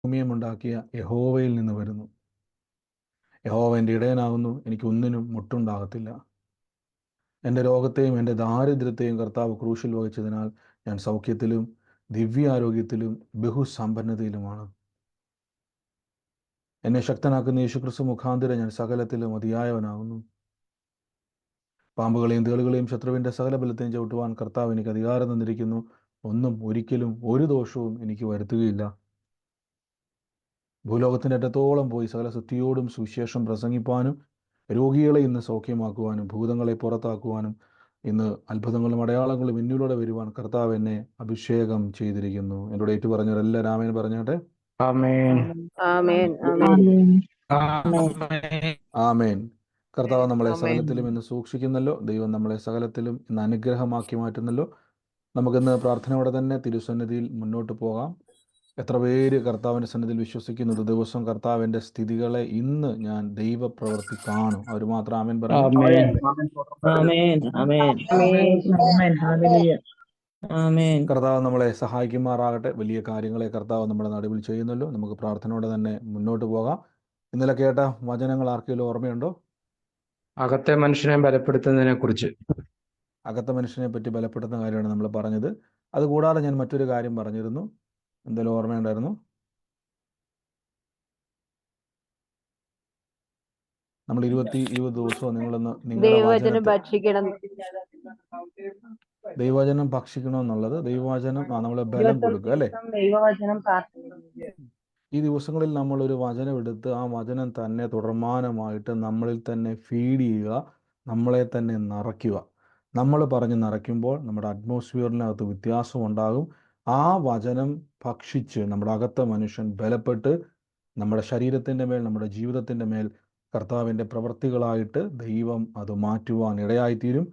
ഭൂമിയും ഉണ്ടാക്കിയ യഹോവയിൽ നിന്ന് വരുന്നു. യഹോവ എൻ്റെ ഇടയനാകുന്നു, എനിക്കൊന്നിനും മുട്ടുണ്ടാകത്തില്ല. എൻ്റെ രോഗത്തെയും എൻ്റെ ദാരിദ്ര്യത്തെയും കർത്താവ് ക്രൂശിൽ വഹിച്ചതിനാൽ ഞാൻ സൗഖ്യത്തിലും ദിവ്യാരോഗ്യത്തിലും ബഹുസമ്പന്നതയിലുമാണ്. എന്നെ ശക്തനാക്കുന്ന യേശുക്രിസ്തു മുഖാന്തരം ഞാൻ സകലത്തിലും മതിയായവനാകുന്നു. പാമ്പുകളെയും തേളുകളെയും ശത്രുവിൻ്റെ സകല ബലത്തെയും ചവിട്ടുവാൻ കർത്താവ് എനിക്ക് അധികാരം തന്നിരിക്കുന്നു. ഒന്നും ഒരിക്കലും ഒരു ദോഷവും എനിക്ക് വരുത്തുകയില്ല. ഭൂലോകത്തിൻ്റെ അറ്റത്തോളം പോയി സകല സൃഷ്ടിയോടും സുവിശേഷം പ്രസംഗിപ്പാനും രോഗികളെ ഇന്ന് സൗഖ്യമാക്കുവാനും ഭൂതങ്ങളെ പുറത്താക്കുവാനും ഇന്ന് അത്ഭുതങ്ങളും അടയാളങ്ങളും എന്നിലൂടെ വരുവാൻ കർത്താവ് എന്നെ അഭിഷേകം ചെയ്തിരിക്കുന്നു. എന്നോട് ഏറ്റു പറഞ്ഞവരെല്ലാം ആമേൻ പറഞ്ഞാട്ടെ. ആമേൻ. ആമേൻ. ആമേൻ. ആമേൻ. കർത്താവ് നമ്മളെ ആമേൻ. സകലത്തിലും ഇന്ന് സൂക്ഷിക്കുന്നല്ലോ. ദൈവം നമ്മളെ സകലത്തിലും ഇന്ന് അനുഗ്രഹമാക്കി മാറ്റുന്നല്ലോ. നമുക്കിന്ന് പ്രാർത്ഥനയോടെ തന്നെ തിരുസന്നിധിയിൽ മുന്നോട്ട് പോകാം. എത്ര പേര് കർത്താവിൻ്റെ സന്നിധിയിൽ വിശ്വസിക്കുന്നത് ദിവസം കർത്താവിൻ്റെ സ്ഥിതികളെ ഇന്ന് ഞാൻ ദൈവപ്രവൃത്തി കാണും? അവർ മാത്രം ആമേൻ പറഞ്ഞു. ആമേൻ. ആമേൻ. ആമേൻ. ആമേൻ. കർത്താവ് നമ്മളെ സഹായിക്കുമാറാകട്ടെ. വലിയ കാര്യങ്ങളെ കർത്താവ് നമ്മുടെ നടുവിൽ ചെയ്യുന്നല്ലോ. നമുക്ക് പ്രാർത്ഥനയോടെ തന്നെ മുന്നോട്ട് പോകാം. ഇന്നലെ കേട്ട വചനങ്ങൾ ആർക്കെങ്കിലും ഓർമ്മയുണ്ടോ? അകത്തെ മനുഷ്യനെ ബലപ്പെടുത്തുന്നതിനെ കുറിച്ച്. അകത്തെ മനുഷ്യനെ പറ്റി ബലപ്പെടുത്തുന്ന കാര്യമാണ് നമ്മൾ പറഞ്ഞത്. അതുകൂടാതെ ഞാൻ മറ്റൊരു കാര്യം പറഞ്ഞിരുന്നു. എന്തെങ്കിലും ഓർമ്മയുണ്ടായിരുന്നു? നമ്മൾ 20 ദിവസവും നിങ്ങളൊന്ന് നിങ്ങളുടെ ദൈവവചനം ഭക്ഷിക്കണം. ദൈവവചനം ഭക്ഷിക്കണമെന്നുള്ളത് ദൈവവചനം നമ്മളെ ബലം കൊടുക്കുക അല്ലേ? ദൈവവചനം ഈ ദിവസങ്ങളിൽ നമ്മളൊരു വചനം എടുത്ത് ആ വചനം തന്നെ തുടർമാനമായിട്ട് നമ്മളിൽ തന്നെ ഫീഡ് ചെയ്യുക, നമ്മളെ തന്നെ നിറയ്ക്കുക. നമ്മൾ പറഞ്ഞ് നിറയ്ക്കുമ്പോൾ നമ്മുടെ അറ്റ്മോസ്ഫിയറിനകത്ത് വ്യത്യാസം ഉണ്ടാകും. ആ വചനം ഭക്ഷിച്ച് നമ്മുടെ അകത്തെ മനുഷ്യൻ ബലപ്പെട്ട് നമ്മുടെ ശരീരത്തിൻ്റെ മേൽ, നമ്മുടെ ജീവിതത്തിൻ്റെ മേൽ കർത്താവിൻ്റെ പ്രവൃത്തികളായിട്ട് ദൈവം അത് മാറ്റുവാൻ ഇടയായിത്തീരും.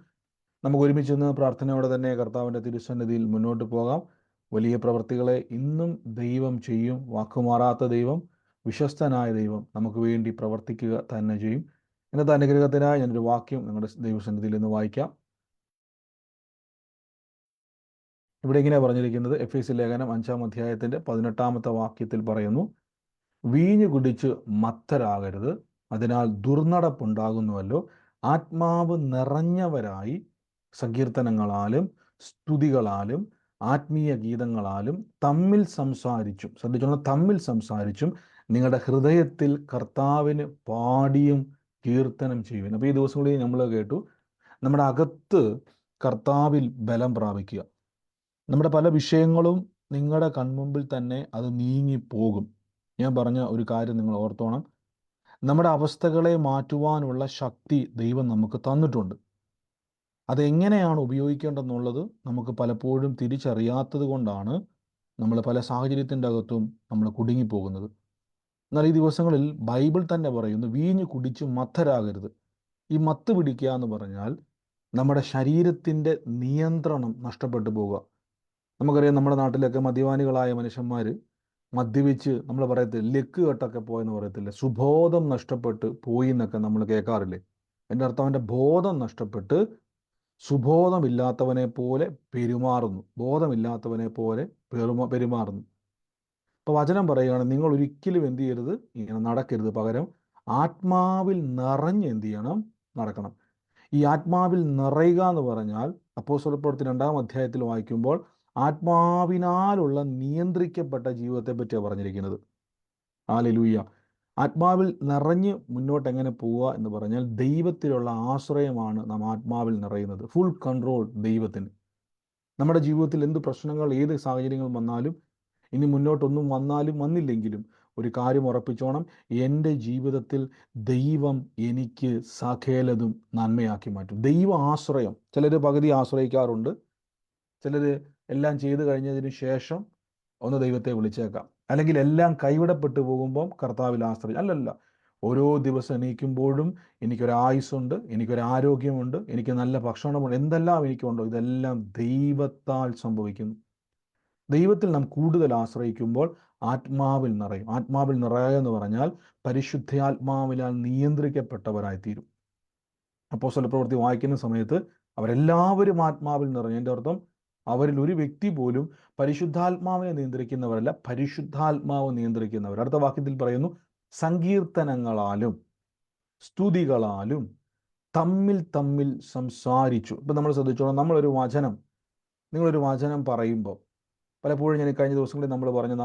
നമുക്ക് ഒരുമിച്ച് നിന്ന് പ്രാർത്ഥനയോടെ തന്നെ കർത്താവിൻ്റെ തിരുസന്നിധിയിൽ മുന്നോട്ട് പോകാം. വലിയ പ്രവൃത്തികളെ ഇന്നും ദൈവം ചെയ്യും. വാക്കുമാറാത്ത ദൈവം, വിശ്വസ്തനായ ദൈവം നമുക്ക് വേണ്ടി പ്രവർത്തിക്കുക തന്നെ ചെയ്യും. ഇന്നത്തെ അനുഗ്രഹത്തിനായി ഞാനൊരു വാക്യം നിങ്ങളുടെ ദൈവസന്നിധിയിൽ നിന്ന് വായിക്കാം. ഇവിടെ ഇങ്ങനെ പറഞ്ഞിരിക്കുന്നത് എഫേസ്യ ലേഖനം 5-ാം അധ്യായത്തിൻ്റെ 18-ാമത്തെ വാക്യത്തിൽ പറയുന്നു, വീഞ്ഞു കുടിച്ച് മത്തരാകരുത്, അതിനാൽ ദുർനടപ്പുണ്ടാകുന്നുവല്ലോ. ആത്മാവ് നിറഞ്ഞവരായി സങ്കീർത്തനങ്ങളാലും സ്തുതികളാലും ആത്മീയ ഗീതങ്ങളാലും തമ്മിൽ സംസാരിച്ചും, ശ്രദ്ധിച്ചോളാം, തമ്മിൽ സംസാരിച്ചും നിങ്ങളുടെ ഹൃദയത്തിൽ കർത്താവിന് പാടിയും കീർത്തനം ചെയ്യുവാൻ. അപ്പോൾ ഈ ദിവസങ്ങളിൽ നമ്മൾ കേട്ടു, നമ്മുടെ അകത്ത് കർത്താവിൽ ബലം പ്രാപിക്കുക. നമ്മുടെ പല വിഷയങ്ങളും നിങ്ങളുടെ കൺമുമ്പിൽ തന്നെ അത് നീങ്ങിപ്പോകും. ഞാൻ പറഞ്ഞ ഒരു കാര്യം നിങ്ങൾ ഓർത്തോണം, നമ്മുടെ അവസ്ഥകളെ മാറ്റുവാനുള്ള ശക്തി ദൈവം നമുക്ക് തന്നിട്ടുണ്ട്. അതെങ്ങനെയാണ് ഉപയോഗിക്കേണ്ടതെന്നുള്ളത് നമുക്ക് പലപ്പോഴും തിരിച്ചറിയാത്തത് കൊണ്ടാണ് നമ്മൾ പല സാഹചര്യത്തിൻ്റെ അകത്തും നമ്മൾ കുടുങ്ങിപ്പോകുന്നത്. എന്നാൽ ഈ ദിവസങ്ങളിൽ ബൈബിൾ തന്നെ പറയുന്നു, വീഞ്ഞ് കുടിച്ച് മത്തരാകരുത്. ഈ മത്ത് പിടിക്കുക എന്ന് പറഞ്ഞാൽ നമ്മുടെ ശരീരത്തിൻ്റെ നിയന്ത്രണം നഷ്ടപ്പെട്ടു പോവുക. നമുക്കറിയാം, നമ്മുടെ നാട്ടിലൊക്കെ മദ്യപാനികളായ മനുഷ്യന്മാർ മദ്യപിച്ച് നമ്മൾ പറയത്തില്ല, ലെക്ക് കെട്ടൊക്കെ പോയെന്ന് പറയത്തില്ല, സുബോധം നഷ്ടപ്പെട്ട് പോയി എന്നൊക്കെ നമ്മൾ കേൾക്കാറില്ലേ? എൻ്റെ അർത്ഥം അവൻ്റെ ബോധം നഷ്ടപ്പെട്ട് സുബോധമില്ലാത്തവനെ പോലെ പെരുമാറുന്നു, ബോധമില്ലാത്തവനെ പോലെ പെരുമാറുന്നു. അപ്പോൾ വചനം പറയുകയാണ്, നിങ്ങൾ ഒരിക്കലും എന്ത് ചെയ്യരുത്, ഇങ്ങനെ നടക്കരുത്. പകരം ആത്മാവിൽ നിറഞ്ഞ് എന്ത് ചെയ്യണം? നടക്കണം. ഈ ആത്മാവിൽ നിറയുക എന്ന് പറഞ്ഞാൽ അപ്പോസ്തലപ്രവൃത്തി 2-ാം അധ്യായത്തിൽ വായിക്കുമ്പോൾ ആത്മാവിനാലുള്ള നിയന്ത്രിക്കപ്പെട്ട ജീവിതത്തെ പറ്റിയാണ് പറഞ്ഞിരിക്കുന്നത്. ഹല്ലേലൂയ. ആത്മാവിൽ നിറഞ്ഞ് മുന്നോട്ട് എങ്ങനെ പോവുക എന്ന് പറഞ്ഞാൽ ദൈവത്തിലുള്ള ആശ്രയമാണ് നാം ആത്മാവിൽ നിറയുന്നത്. ഫുൾ കൺട്രോൾ ദൈവത്തിന്. നമ്മുടെ ജീവിതത്തിൽ എന്ത് പ്രശ്നങ്ങൾ, ഏത് സാഹചര്യങ്ങൾ വന്നാലും, ഇനി മുന്നോട്ടൊന്നും വന്നാലും വന്നില്ലെങ്കിലും ഒരു കാര്യം ഉറപ്പിച്ചോണം, എൻ്റെ ജീവിതത്തിൽ ദൈവം എനിക്ക് സകലതും നന്മയാക്കി മാറ്റും. ദൈവ ആശ്രയം. ചിലർ പകുതി ആശ്രയിക്കാറുണ്ട്, ചിലർ എല്ലാം ചെയ്തു കഴിഞ്ഞതിന് ശേഷം ഒന്ന് ദൈവത്തെ വിളിച്ചേക്കാം, അല്ലെങ്കിൽ എല്ലാം കൈവിടപ്പെട്ടു പോകുമ്പം കർത്താവിൽ ആശ്രയം. അല്ലല്ല, ഓരോ ദിവസം എണീക്കുമ്പോഴും എനിക്കൊരായുസ്സുണ്ട്, എനിക്കൊരാരോഗ്യമുണ്ട്, എനിക്ക് നല്ല ഭക്ഷണമുണ്ട്, എന്തെല്ലാം എനിക്കുണ്ടോ ഇതെല്ലാം ദൈവത്താൽ സംഭവിക്കുന്നു. ദൈവത്തിൽ നാം കൂടുതൽ ആശ്രയിക്കുമ്പോൾ ആത്മാവിൽ നിറയും. ആത്മാവിൽ നിറയുക എന്ന് പറഞ്ഞാൽ പരിശുദ്ധാത്മാവിനാൽ നിയന്ത്രിക്കപ്പെട്ടവരായിത്തീരും. അപ്പോസ്തലപ്രവൃത്തി വായിക്കുന്ന സമയത്ത് അവരെല്ലാവരും ആത്മാവിൽ നിറഞ്ഞു. എൻ്റെ അർത്ഥം അവരിൽ ഒരു വ്യക്തി പോലും പരിശുദ്ധാത്മാവിനെ നിയന്ത്രിക്കുന്നവരല്ല, പരിശുദ്ധാത്മാവ് നിയന്ത്രിക്കുന്നവർ. അടുത്ത വാക്യത്തിൽ പറയുന്നു, സങ്കീർത്തനങ്ങളാലും സ്തുതികളാലും തമ്മിൽ തമ്മിൽ സംസാരിച്ചു. ഇപ്പം നമ്മൾ ശ്രദ്ധിച്ചോളാം, നിങ്ങളൊരു വചനം പറയുമ്പോൾ പലപ്പോഴും ഞാൻ കഴിഞ്ഞ ദിവസങ്ങളിൽ നമ്മൾ പറഞ്ഞു,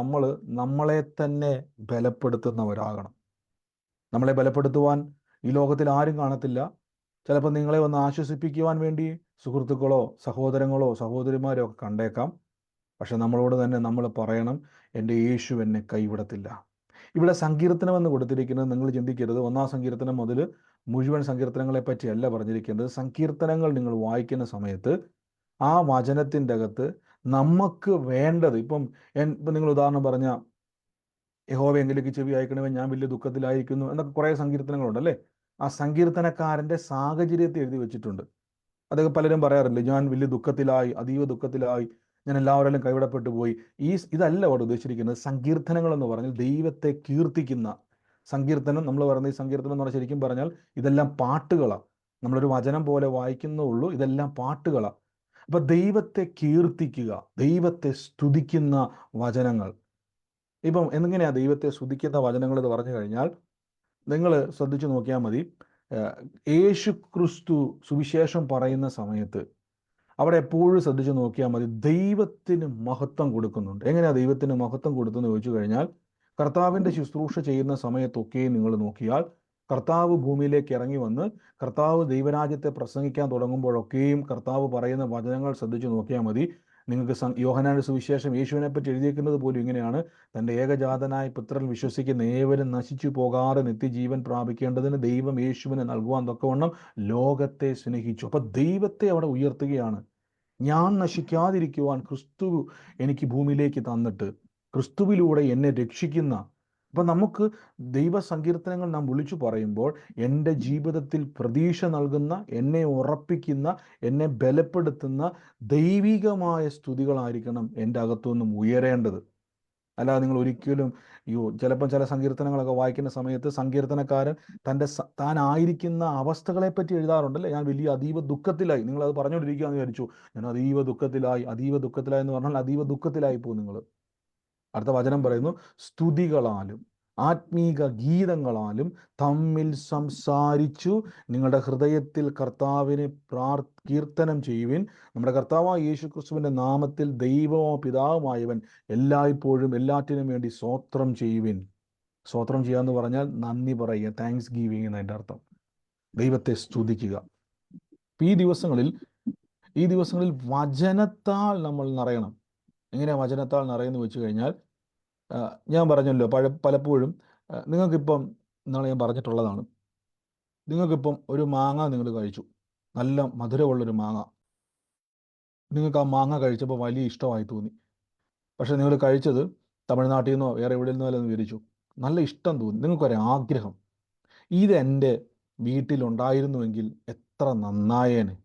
നമ്മളെ തന്നെ ബലപ്പെടുത്തുന്നവരാകണം. നമ്മളെ ബലപ്പെടുത്തുവാൻ ഈ ലോകത്തിൽ ആരും കാണത്തില്ല. ചിലപ്പോൾ നിങ്ങളെ ഒന്ന് ആശ്വസിപ്പിക്കുവാൻ വേണ്ടി സുഹൃത്തുക്കളോ സഹോദരങ്ങളോ സഹോദരിമാരോ ഒക്കെ കണ്ടേക്കാം. പക്ഷെ നമ്മളോട് തന്നെ നമ്മൾ പറയണം, എൻ്റെ യേശു എന്നെ കൈവിടത്തില്ല. ഇവിടെ സങ്കീർത്തനം എന്ന് കൊടുത്തിരിക്കുന്നത് നിങ്ങൾ ചിന്തിക്കരുത്, 1-ാം സങ്കീർത്തനം മുതൽ മുഴുവൻ സങ്കീർത്തനങ്ങളെ പറ്റിയല്ല പറഞ്ഞിരിക്കേണ്ടത്. സങ്കീർത്തനങ്ങൾ നിങ്ങൾ വായിക്കുന്ന സമയത്ത് ആ വചനത്തിൻ്റെ അകത്ത് നമുക്ക് വേണ്ടത്, ഇപ്പം നിങ്ങൾ ഉദാഹരണം പറഞ്ഞ യഹോവ എങ്കിലേക്ക് ചെവി അയക്കണമേ, ഞാൻ വലിയ ദുഃഖത്തിലായിരിക്കുന്നു എന്നൊക്കെ കുറേ സങ്കീർത്തനങ്ങളുണ്ട് അല്ലേ. ആ സങ്കീർത്തനക്കാരൻ്റെ സാഹചര്യത്തെ എഴുതി വെച്ചിട്ടുണ്ട്. അതൊക്കെ പലരും പറയാറില്ല, ഞാൻ വലിയ ദുഃഖത്തിലായി, അതീവ ദുഃഖത്തിലായി, ഞാൻ എല്ലാവരും കൈവിടപ്പെട്ടു പോയി. ഇതല്ല അവിടെ ഉദ്ദേശിച്ചിരിക്കുന്നത്. സങ്കീർത്തനങ്ങൾ എന്ന് പറഞ്ഞാൽ ദൈവത്തെ കീർത്തിക്കുന്ന സങ്കീർത്തനം. നമ്മൾ പറയുന്നത് ഈ സങ്കീർത്തനം എന്ന് പറഞ്ഞാൽ ശരിക്കും പറഞ്ഞാൽ ഇതെല്ലാം പാട്ടുകളാണ്. നമ്മളൊരു വചനം പോലെ വായിക്കുന്നുള്ളൂ, ഇതെല്ലാം പാട്ടുകളാണ്. അപ്പൊ ദൈവത്തെ കീർത്തിക്കുക, ദൈവത്തെ സ്തുതിക്കുന്ന വചനങ്ങൾ. ഇപ്പം എങ്ങനെയാ ദൈവത്തെ സ്തുതിക്കുന്ന വചനങ്ങൾ എന്ന് പറഞ്ഞു കഴിഞ്ഞാൽ നിങ്ങൾ ശ്രദ്ധിച്ചു നോക്കിയാൽ മതി. യേശു ക്രിസ്തു സുവിശേഷം പറയുന്ന സമയത്ത് അവിടെ എപ്പോഴും ശ്രദ്ധിച്ചു നോക്കിയാൽ മതി, ദൈവത്തിന് മഹത്വം കൊടുക്കുന്നുണ്ട്. എങ്ങനെയാ ദൈവത്തിന് മഹത്വം കൊടുത്തെന്ന് ചോദിച്ചു കഴിഞ്ഞാൽ, കർത്താവിൻ്റെ ശുശ്രൂഷ ചെയ്യുന്ന സമയത്തൊക്കെ നിങ്ങൾ നോക്കിയാൽ കർത്താവ് ഭൂമിയിലേക്ക് ഇറങ്ങി വന്ന് കർത്താവ് ദൈവരാജ്യത്തെ പ്രസംഗിക്കാൻ തുടങ്ങുമ്പോഴൊക്കെയും കർത്താവ് പറയുന്ന വചനങ്ങൾ ശ്രദ്ധിച്ചു നോക്കിയാൽ മതി. നിങ്ങൾക്ക് യോഹന്നാന്റെ സുവിശേഷം യേശുവിനെ പറ്റി എഴുതിയിരിക്കുന്നത് പോലും ഇങ്ങനെയാണ്, തൻ്റെ ഏകജാതനായ പുത്രൻ വിശ്വസിക്കുന്ന ഏവരും നശിച്ചു പോകാതെ നിത്യജീവൻ പ്രാപിക്കേണ്ടതിന് ദൈവം യേശുവിനെ നൽകുവാൻ തക്കവണ്ണം ലോകത്തെ സ്നേഹിച്ചു. അപ്പൊ ദൈവത്തെ അവിടെ ഉയർത്തുകയാണ്. ഞാൻ നശിക്കാതിരിക്കുവാൻ ക്രിസ്തു എനിക്ക് ഭൂമിയിലേക്ക് തന്നിട്ട് ക്രിസ്തുവിലൂടെ എന്നെ രക്ഷിക്കുന്ന. അപ്പം നമുക്ക് ദൈവസങ്കീർത്തനങ്ങൾ നാം വിളിച്ചു പറയുമ്പോൾ എൻ്റെ ജീവിതത്തിൽ പ്രതീക്ഷ നൽകുന്ന, എന്നെ ഉറപ്പിക്കുന്ന, എന്നെ ബലപ്പെടുത്തുന്ന ദൈവികമായ സ്തുതികളായിരിക്കണം എൻ്റെ അകത്തുനിന്നും ഉയരേണ്ടത്. അല്ലാതെ നിങ്ങൾ ഒരിക്കലും ചിലപ്പം ചില സങ്കീർത്തനങ്ങളൊക്കെ വായിക്കുന്ന സമയത്ത് സങ്കീർത്തനക്കാരൻ താനായിരിക്കുന്ന അവസ്ഥകളെ പറ്റി എഴുതാറുണ്ടല്ലേ. ഞാൻ വലിയ അതീവ ദുഃഖത്തിലായി, നിങ്ങളത് പറഞ്ഞുകൊണ്ടിരിക്കുകയെന്ന് വിചാരിച്ചു, ഞാൻ അതീവ ദുഃഖത്തിലായി എന്ന് പറഞ്ഞാൽ അതീവ ദുഃഖത്തിലായി പോകും നിങ്ങൾ. അടുത്ത വചനം പറയുന്നു, സ്തുതികളാലും ആത്മീക ഗീതങ്ങളാലും തമ്മിൽ സംസാരിച്ചു നിങ്ങളുടെ ഹൃദയത്തിൽ കർത്താവിനെ കീർത്തനം ചെയ്യുവിൻ. നമ്മുടെ കർത്താവായ യേശു ക്രിസ്തുവിൻ്റെ നാമത്തിൽ ദൈവമോ പിതാവുമായവൻ എല്ലായ്പ്പോഴും എല്ലാറ്റിനും വേണ്ടി സ്തോത്രം ചെയ്യുവിൻ. സ്തോത്രം ചെയ്യുക എന്ന് പറഞ്ഞാൽ നന്ദി പറയുക, താങ്ക്സ് ഗീവിങ് എന്നതിൻ്റെ അർത്ഥം. ദൈവത്തെ സ്തുതിക്കുക. ഈ ദിവസങ്ങളിൽ വചനത്താൽ നമ്മൾ നിറയണം. എങ്ങനെ വചനത്താൽ നിറയെന്ന് വെച്ച് കഴിഞ്ഞാൽ, ഞാൻ പറഞ്ഞല്ലോ പലപ്പോഴും നിങ്ങൾക്കിപ്പം ഇന്നാളെ ഞാൻ പറഞ്ഞിട്ടുള്ളതാണ്, നിങ്ങൾക്കിപ്പം ഒരു മാങ്ങ നിങ്ങൾ കഴിച്ചു, നല്ല മധുരമുള്ളൊരു മാങ്ങ. നിങ്ങൾക്ക് ആ മാങ്ങ കഴിച്ചപ്പോൾ വലിയ ഇഷ്ടമായി തോന്നി. പക്ഷെ നിങ്ങൾ കഴിച്ചത് തമിഴ്നാട്ടിൽ നിന്നോ വേറെ എവിടെ നിന്നോ അല്ലെന്ന് വിചാരിച്ചു, നല്ല ഇഷ്ടം തോന്നി, നിങ്ങൾക്കൊരാഗ്രഹം, ഇതെൻ്റെ വീട്ടിലുണ്ടായിരുന്നുവെങ്കിൽ എത്ര നന്നായേനെ.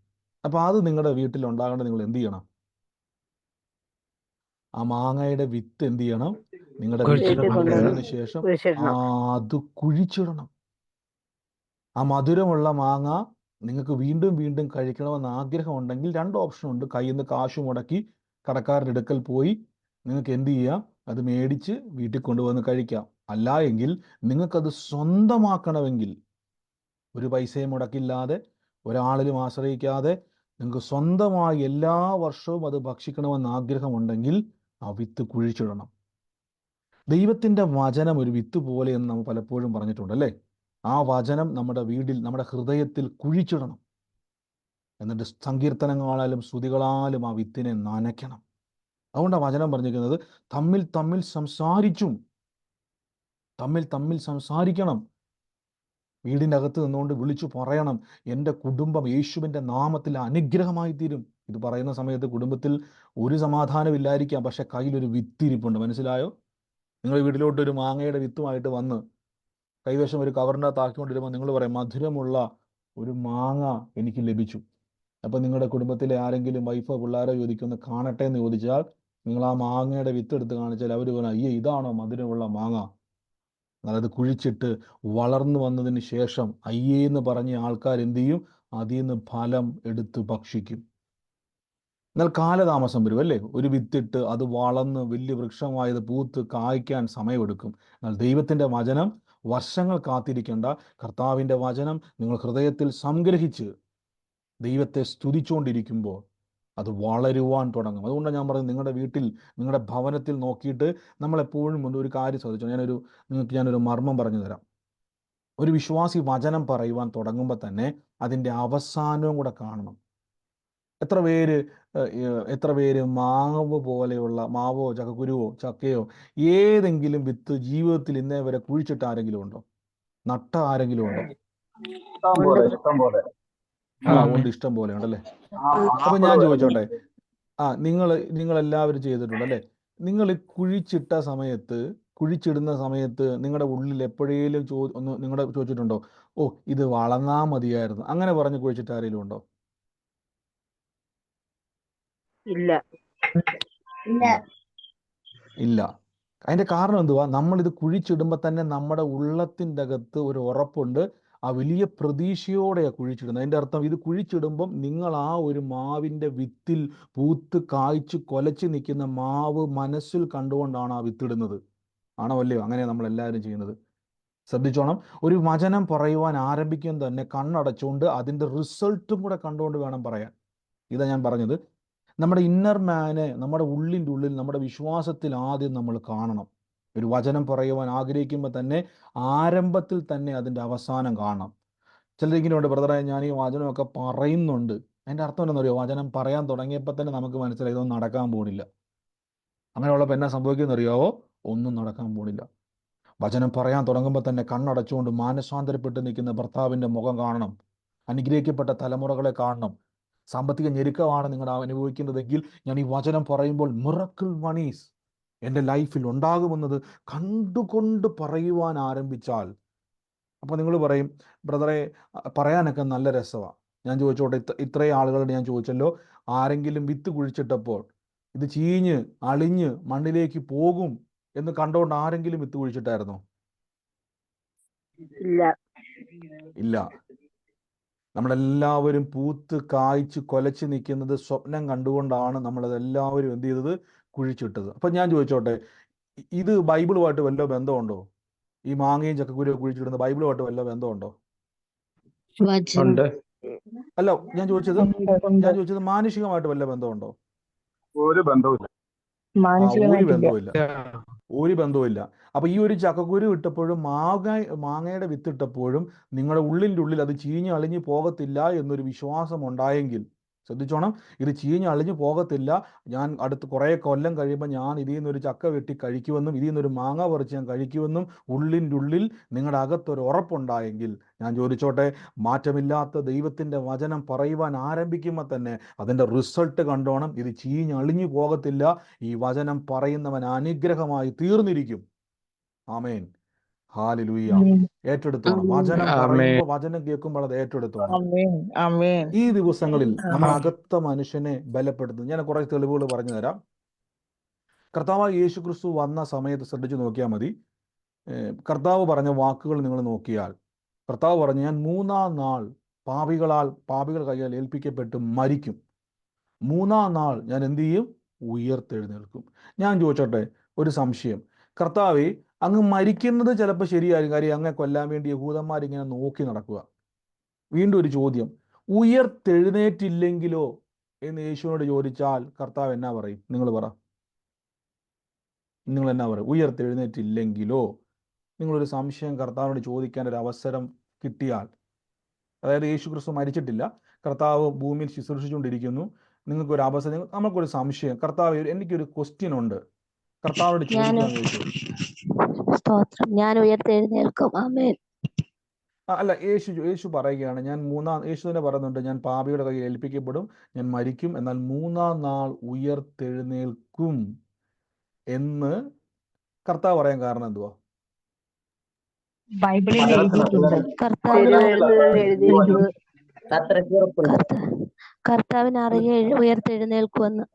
അപ്പോൾ അത് നിങ്ങളുടെ വീട്ടിലുണ്ടാകേണ്ട നിങ്ങൾ എന്ത് ചെയ്യണം? ആ മാങ്ങയുടെ വിത്ത് എന്ത് ചെയ്യണം? നിങ്ങളുടെ വീട്ടിൽ കൊണ്ടുവന്നതിന് ശേഷം അത് കുഴിച്ചിടണം. ആ മധുരമുള്ള മാങ്ങ നിങ്ങൾക്ക് വീണ്ടും വീണ്ടും കഴിക്കണമെന്ന് ആഗ്രഹം ഉണ്ടെങ്കിൽ 2 ഓപ്ഷൻ ഉണ്ട്. കയ്യിൽ നിന്ന് കാശ് മുടക്കി കടക്കാരുടെ അടുക്കൽ പോയി നിങ്ങൾക്ക് എന്ത് ചെയ്യാം? അത് മേടിച്ച് വീട്ടിൽ കൊണ്ടുവന്ന് കഴിക്കാം. അല്ല എങ്കിൽ നിങ്ങൾക്കത് സ്വന്തമാക്കണമെങ്കിൽ ഒരു പൈസയും മുടക്കില്ലാതെ, ഒരാളിലും ആശ്രയിക്കാതെ നിങ്ങൾക്ക് സ്വന്തമായി എല്ലാ വർഷവും അത് ഭക്ഷിക്കണമെന്ന് ആഗ്രഹമുണ്ടെങ്കിൽ ആ വിത്ത് കുഴിച്ചിടണം. ദൈവത്തിൻ്റെ വചനം ഒരു വിത്ത് പോലെ എന്ന് നമ്മൾ പലപ്പോഴും പറഞ്ഞിട്ടുണ്ട് അല്ലേ. ആ വചനം നമ്മുടെ വീട്ടിൽ, നമ്മുടെ ഹൃദയത്തിൽ കുഴിച്ചിടണം. എന്നിട്ട് സങ്കീർത്തനങ്ങളാലും സ്തുതികളാലും ആ വിത്തിനെ നനയ്ക്കണം. അതുകൊണ്ടാണ് വചനം പറഞ്ഞിരിക്കുന്നത് തമ്മിൽ സംസാരിക്കണം. വീടിൻ്റെ അകത്ത് നിന്നുകൊണ്ട് വിളിച്ചു പറയണം, എൻ്റെ കുടുംബം യേശുവിൻ്റെ നാമത്തിൽ അനുഗ്രഹമായി തീരും. ഇത് പറയുന്ന സമയത്ത് കുടുംബത്തിൽ ഒരു സമാധാനമില്ലായിരിക്കാം, പക്ഷെ കയ്യിലൊരു വിത്തിരിപ്പുണ്ട്. മനസ്സിലായോ? നിങ്ങൾ വീട്ടിലോട്ട് ഒരു മാങ്ങയുടെ വിത്തുമായിട്ട് വന്ന് കൈവശം ഒരു കവറിൻ്റെ അകത്ത് ആക്കിക്കൊണ്ടിരുമ്പോൾ നിങ്ങൾ പറയും, മധുരമുള്ള ഒരു മാങ്ങ എനിക്ക് ലഭിച്ചു. അപ്പം നിങ്ങളുടെ കുടുംബത്തിലെ ആരെങ്കിലും വൈഫോ പിള്ളേരോ ചോദിക്കൊന്ന് കാണട്ടെ എന്ന് ചോദിച്ചാൽ നിങ്ങൾ ആ മാങ്ങയുടെ വിത്ത് എടുത്ത് കാണിച്ചാൽ അവർ പറയും, അയ്യേ ഇതാണോ മധുരമുള്ള മാങ്ങ? അത് കുഴിച്ചിട്ട് വളർന്നു വന്നതിന് ശേഷം അയ്യേന്ന് പറഞ്ഞ ആൾക്കാർ എന്ത് ചെയ്യും? അതിൽ നിന്ന് ഫലം എടുത്ത് ഭക്ഷിക്കും. എന്നാൽ കാലതാമസം വരും അല്ലേ? ഒരു വിത്തിട്ട് അത് വളർന്ന് വലിയ വൃക്ഷമായത് പൂത്ത് കായ്ക്കാൻ സമയമെടുക്കും. എന്നാൽ ദൈവത്തിൻ്റെ വചനം വർഷങ്ങൾ കാത്തിരിക്കേണ്ട. കർത്താവിൻ്റെ വചനം നിങ്ങൾ ഹൃദയത്തിൽ സംഗ്രഹിച്ച് ദൈവത്തെ സ്തുതിച്ചുകൊണ്ടിരിക്കുമ്പോൾ അത് വളരുവാൻ തുടങ്ങും. അതുകൊണ്ടാണ് ഞാൻ പറയുന്നത്, നിങ്ങളുടെ വീട്ടിൽ, നിങ്ങളുടെ ഭവനത്തിൽ നോക്കിയിട്ട് നമ്മളെപ്പോഴും ഒരു കാര്യം ശ്രദ്ധിച്ചു. നിങ്ങൾക്ക് ഞാനൊരു മർമ്മം പറഞ്ഞു തരാം. ഒരു വിശ്വാസി വചനം പറയുവാൻ തുടങ്ങുമ്പോൾ തന്നെ അതിൻ്റെ അവസാനവും കൂടെ കാണണം. എത്ര പേര് മാവോ ചക്കക്കുരുവോ ചക്കയോ ഏതെങ്കിലും വിത്ത് ജീവിതത്തിൽ ഇന്നേ വരെ കുഴിച്ചിട്ട് ആരെങ്കിലും ഉണ്ടോ? നട്ട ആരെങ്കിലും ഉണ്ടോ? ഉണ്ട്, ഇഷ്ടം പോലെ ഉണ്ടല്ലേ. അപ്പൊ ഞാൻ ചോദിച്ചോട്ടെ, നിങ്ങളെല്ലാവരും ചെയ്തിട്ടുണ്ട് അല്ലേ? നിങ്ങൾ കുഴിച്ചിടുന്ന സമയത്ത് നിങ്ങളുടെ ഉള്ളിൽ എപ്പോഴേലും നിങ്ങളുടെ ചോദിച്ചിട്ടുണ്ടോ, ഓ ഇത് വളർന്നാ മതിയായിരുന്നു, അങ്ങനെ പറഞ്ഞ് കുഴിച്ചിട്ട് ആരെങ്കിലും ഉണ്ടോ? ഇല്ല. അതിന്റെ കാരണം എന്തുവാ? നമ്മളിത് കുഴിച്ചിടുമ്പോൾ തന്നെ നമ്മുടെ ഉള്ളത്തിൻ്റെ അകത്ത് ഒരു ഉറപ്പുണ്ട്, ആ വലിയ പ്രതീക്ഷയോടെയാണ് കുഴിച്ചിടുന്നത്. അതിൻ്റെ അർത്ഥം ഇത് കുഴിച്ചിടുമ്പം നിങ്ങൾ ആ ഒരു മാവിൻ്റെ വിത്തിൽ പൂത്ത് കായ്ച്ച് കൊലച്ച് നിൽക്കുന്ന മാവ് മനസ്സിൽ കണ്ടുകൊണ്ടാണ് ആ വിത്തിടുന്നത്. ആണോ അല്ലയോ? അങ്ങനെയാണ് നമ്മളെല്ലാവരും ചെയ്യുന്നത്. ശ്രദ്ധിച്ചോണം, ഒരു വചനം പറയുവാൻ ആരംഭിക്കുന്നത് തന്നെ കണ്ണടച്ചുകൊണ്ട് അതിൻ്റെ റിസൾട്ടും കൂടെ കണ്ടുകൊണ്ട് വേണം പറയാൻ. ഇതാ ഞാൻ പറഞ്ഞത്, നമ്മുടെ ഇന്നർ മാനെ, നമ്മുടെ ഉള്ളിൻ്റെ ഉള്ളിൽ, നമ്മുടെ വിശ്വാസത്തിൽ ആദ്യം നമ്മൾ കാണണം. ഒരു വചനം പറയുവാൻ ആഗ്രഹിക്കുമ്പോൾ തന്നെ ആരംഭത്തിൽ തന്നെ അതിൻ്റെ അവസാനം കാണണം. ചിലരിങ്ങനെയുണ്ട്, ബ്രദറെ ഞാൻ ഈ വചനമൊക്കെ പറയുന്നുണ്ട്, അതിൻ്റെ അർത്ഥം എന്താണെന്നറിയോ? വചനം പറയാൻ തുടങ്ങിയപ്പോൾ തന്നെ നമുക്ക് മനസ്സിലായി ഇതൊന്നും നടക്കാൻ പോണില്ല. അങ്ങനെയുള്ളപ്പോൾ എന്നാ സംഭവിക്കുമെന്നറിയാവോ? ഒന്നും നടക്കാൻ പോണില്ല. വചനം പറയാൻ തുടങ്ങുമ്പോൾ തന്നെ കണ്ണടച്ചുകൊണ്ട് മാനസാന്തരപ്പെട്ട് നിൽക്കുന്ന ഭർത്താവിൻ്റെ മുഖം കാണണം. അനുഗ്രഹിക്കപ്പെട്ട തലമുറകളെ കാണണം. സാമ്പത്തിക ഞെരുക്കമാണ് നിങ്ങൾ അനുഭവിക്കുന്നതെങ്കിൽ ഞാൻ ഈ വചനം പറയുമ്പോൾ മിറക്കിൾ മണീസ് എൻ്റെ ലൈഫിൽ ഉണ്ടാകുമെന്നത് കണ്ടുകൊണ്ട് പറയുവാൻ ആരംഭിച്ചാൽ, അപ്പോൾ നിങ്ങൾ പറയും, ബ്രദറെ പറയാനൊക്കെ നല്ല രസമാണ്. ഞാൻ ചോദിച്ചോട്ടെ, ഇത്രയും ആളുകളോട് ഞാൻ ചോദിച്ചല്ലോ, ആരെങ്കിലും വിത്ത് കുഴിച്ചിട്ടപ്പോൾ ഇത് ചീഞ്ഞ് അളിഞ്ഞ് മണ്ണിലേക്ക് പോകും എന്ന് കണ്ടുകൊണ്ട് ആരെങ്കിലും വിത്ത് കുഴിച്ചിട്ടായിരുന്നോ? ഇല്ല. നമ്മളെല്ലാവരും പൂത്ത് കായ്ച്ച് കൊലച്ച് നിൽക്കുന്നത് സ്വപ്നം കണ്ടുകൊണ്ടാണ് നമ്മളതെല്ലാവരും എന്ത് ചെയ്തത്? കുഴിച്ചിട്ടത്. അപ്പം ഞാൻ ചോദിച്ചോട്ടെ, ഇത് ബൈബിളുമായിട്ട് വല്ല ബന്ധമുണ്ടോ? ഈ മാങ്ങയും ചക്കക്കുരുവും കുഴിച്ചിടുന്ന ബൈബിളുമായിട്ട് വല്ല ബന്ധമുണ്ടോ? അല്ല, ഞാൻ ചോദിച്ചത് മാനുഷികമായിട്ട് വല്ല ബന്ധമുണ്ടോ? ഒരു ബന്ധവുമില്ല. ഒരു ബന്ധവുമില്ല. അപ്പൊ ഈ ഒരു ചക്കക്കുരു ഇട്ടപ്പോഴും മാങ്ങയുടെ വിത്തിട്ടപ്പോഴും നിങ്ങളുടെ ഉള്ളിൻ്റെ ഉള്ളിൽ അത് ചീഞ്ഞ് അളിഞ്ഞു പോകത്തില്ല എന്നൊരു വിശ്വാസം ഉണ്ടായെങ്കിൽ, ശ്രദ്ധിച്ചോണം, ഇത് ചീഞ്ഞ് അളിഞ്ഞു പോകത്തില്ല, ഞാൻ അടുത്ത് കുറേ കൊല്ലം കഴിയുമ്പോൾ ഞാൻ ഇതിൽ നിന്നൊരു ചക്ക വെട്ടി കഴിക്കുമെന്നും ഇതിൽ നിന്നൊരു മാങ്ങ പറിച്ച് ഞാൻ കഴിക്കുമെന്നും ഉള്ളിൻ്റെ ഉള്ളിൽ നിങ്ങളുടെ അകത്തൊരു ഉറപ്പുണ്ടായെങ്കിൽ, ഞാൻ ചോദിച്ചോട്ടെ, മാറ്റമില്ലാത്ത ദൈവത്തിൻ്റെ വചനം പറയുവാൻ ആരംഭിക്കുമ്പോൾ തന്നെ അതിൻ്റെ റിസൾട്ട് കണ്ടോണം. ഇത് ചീഞ്ഞ് അളിഞ്ഞു പോകത്തില്ല. ഈ വചനം പറയുന്നവൻ അനുഗ്രഹമായി തീർന്നിരിക്കും. ആമേൻ, ഹല്ലേലൂയ. ഏറ്റെടുത്തോണം. വചനം പറയുമ്പോൾ, വചനം കേൾക്കുമ്പോൾ അത് ഏറ്റെടുത്തോണം. ഈ ദിവസങ്ങളിൽ നമ്മുടെ അകത്ത മനുഷ്യനെ ബലപ്പെടുത്തുന്നു. ഞാൻ കുറേ തെളിവുകൾ പറഞ്ഞു തരാം. കർത്താവായ യേശു ക്രിസ്തു വന്ന സമയത്ത് ശ്രദ്ധിച്ചു നോക്കിയാൽ മതി. കർത്താവ് പറഞ്ഞ വാക്കുകൾ നിങ്ങൾ നോക്കിയാൽ, കർത്താവ് പറഞ്ഞു, ഞാൻ 3-ാം നാൾ പാപികൾ കയ്യാൽ ഏൽപ്പിക്കപ്പെട്ട് മരിക്കും, 3-ാം നാൾ ഞാൻ എന്ത് ചെയ്യും? ഉയർത്തെഴുന്നേൽക്കും. ഞാൻ ചോദിച്ചോട്ടെ, ഒരു സംശയം. കർത്താവേ, അങ്ങ് മരിക്കുന്നത് ചിലപ്പോൾ ശരിയായിരിക്കും, കാര്യം അങ്ങ് കൊല്ലാൻ വേണ്ടി യഹൂദന്മാരിങ്ങനെ നോക്കി നടക്കുക. വീണ്ടും ഒരു ചോദ്യം, ഉയർത്തെഴുന്നേറ്റില്ലെങ്കിലോ എന്ന് യേശുവിനോട് ചോദിച്ചാൽ കർത്താവ് എന്നാ പറയും? നിങ്ങൾ എന്നാ പറയും? ഉയർത്തെഴുന്നേറ്റില്ലെങ്കിലോ? നിങ്ങളൊരു സംശയം കർത്താവിനോട് ചോദിക്കാൻ ഒരു അവസരം കിട്ടിയാൽ, അതായത് യേശു ക്രിസ്തു മരിച്ചിട്ടില്ല, കർത്താവ് ഭൂമിയിൽ ശുശ്രൂഷിച്ചുകൊണ്ടിരിക്കുന്നു, നിങ്ങൾക്കൊരു അവസരം, നമുക്കൊരു സംശയം, കർത്താവ് എനിക്കൊരു ക്വസ്റ്റ്യൻ ഉണ്ട്, കർത്താവോട് ചോദിക്കാൻ ചോദിച്ചു. ഞാൻ ഉയർത്തെഴുന്നേൽക്കും. ആമേൻ. അല്ല, യേശു പറയുകയാണ്, യേശു തന്നെ പറയുന്നുണ്ട്, ഞാൻ പാപിയുടെ കയ്യിൽ ഏൽപ്പിക്കപ്പെടും, ഞാൻ മരിക്കും, എന്നാൽ 3-ാം നാൾ ഉയർത്തെഴുന്നേൽക്കും എന്ന് കർത്താവ് പറയാൻ കാരണം എന്തുവാ? ബൈബിളിൽ എഴുതിയിട്ടുണ്ട്. കർത്താവിന് അറിയ ഉയർത്തെഴുന്നേൽക്കുമെന്ന്.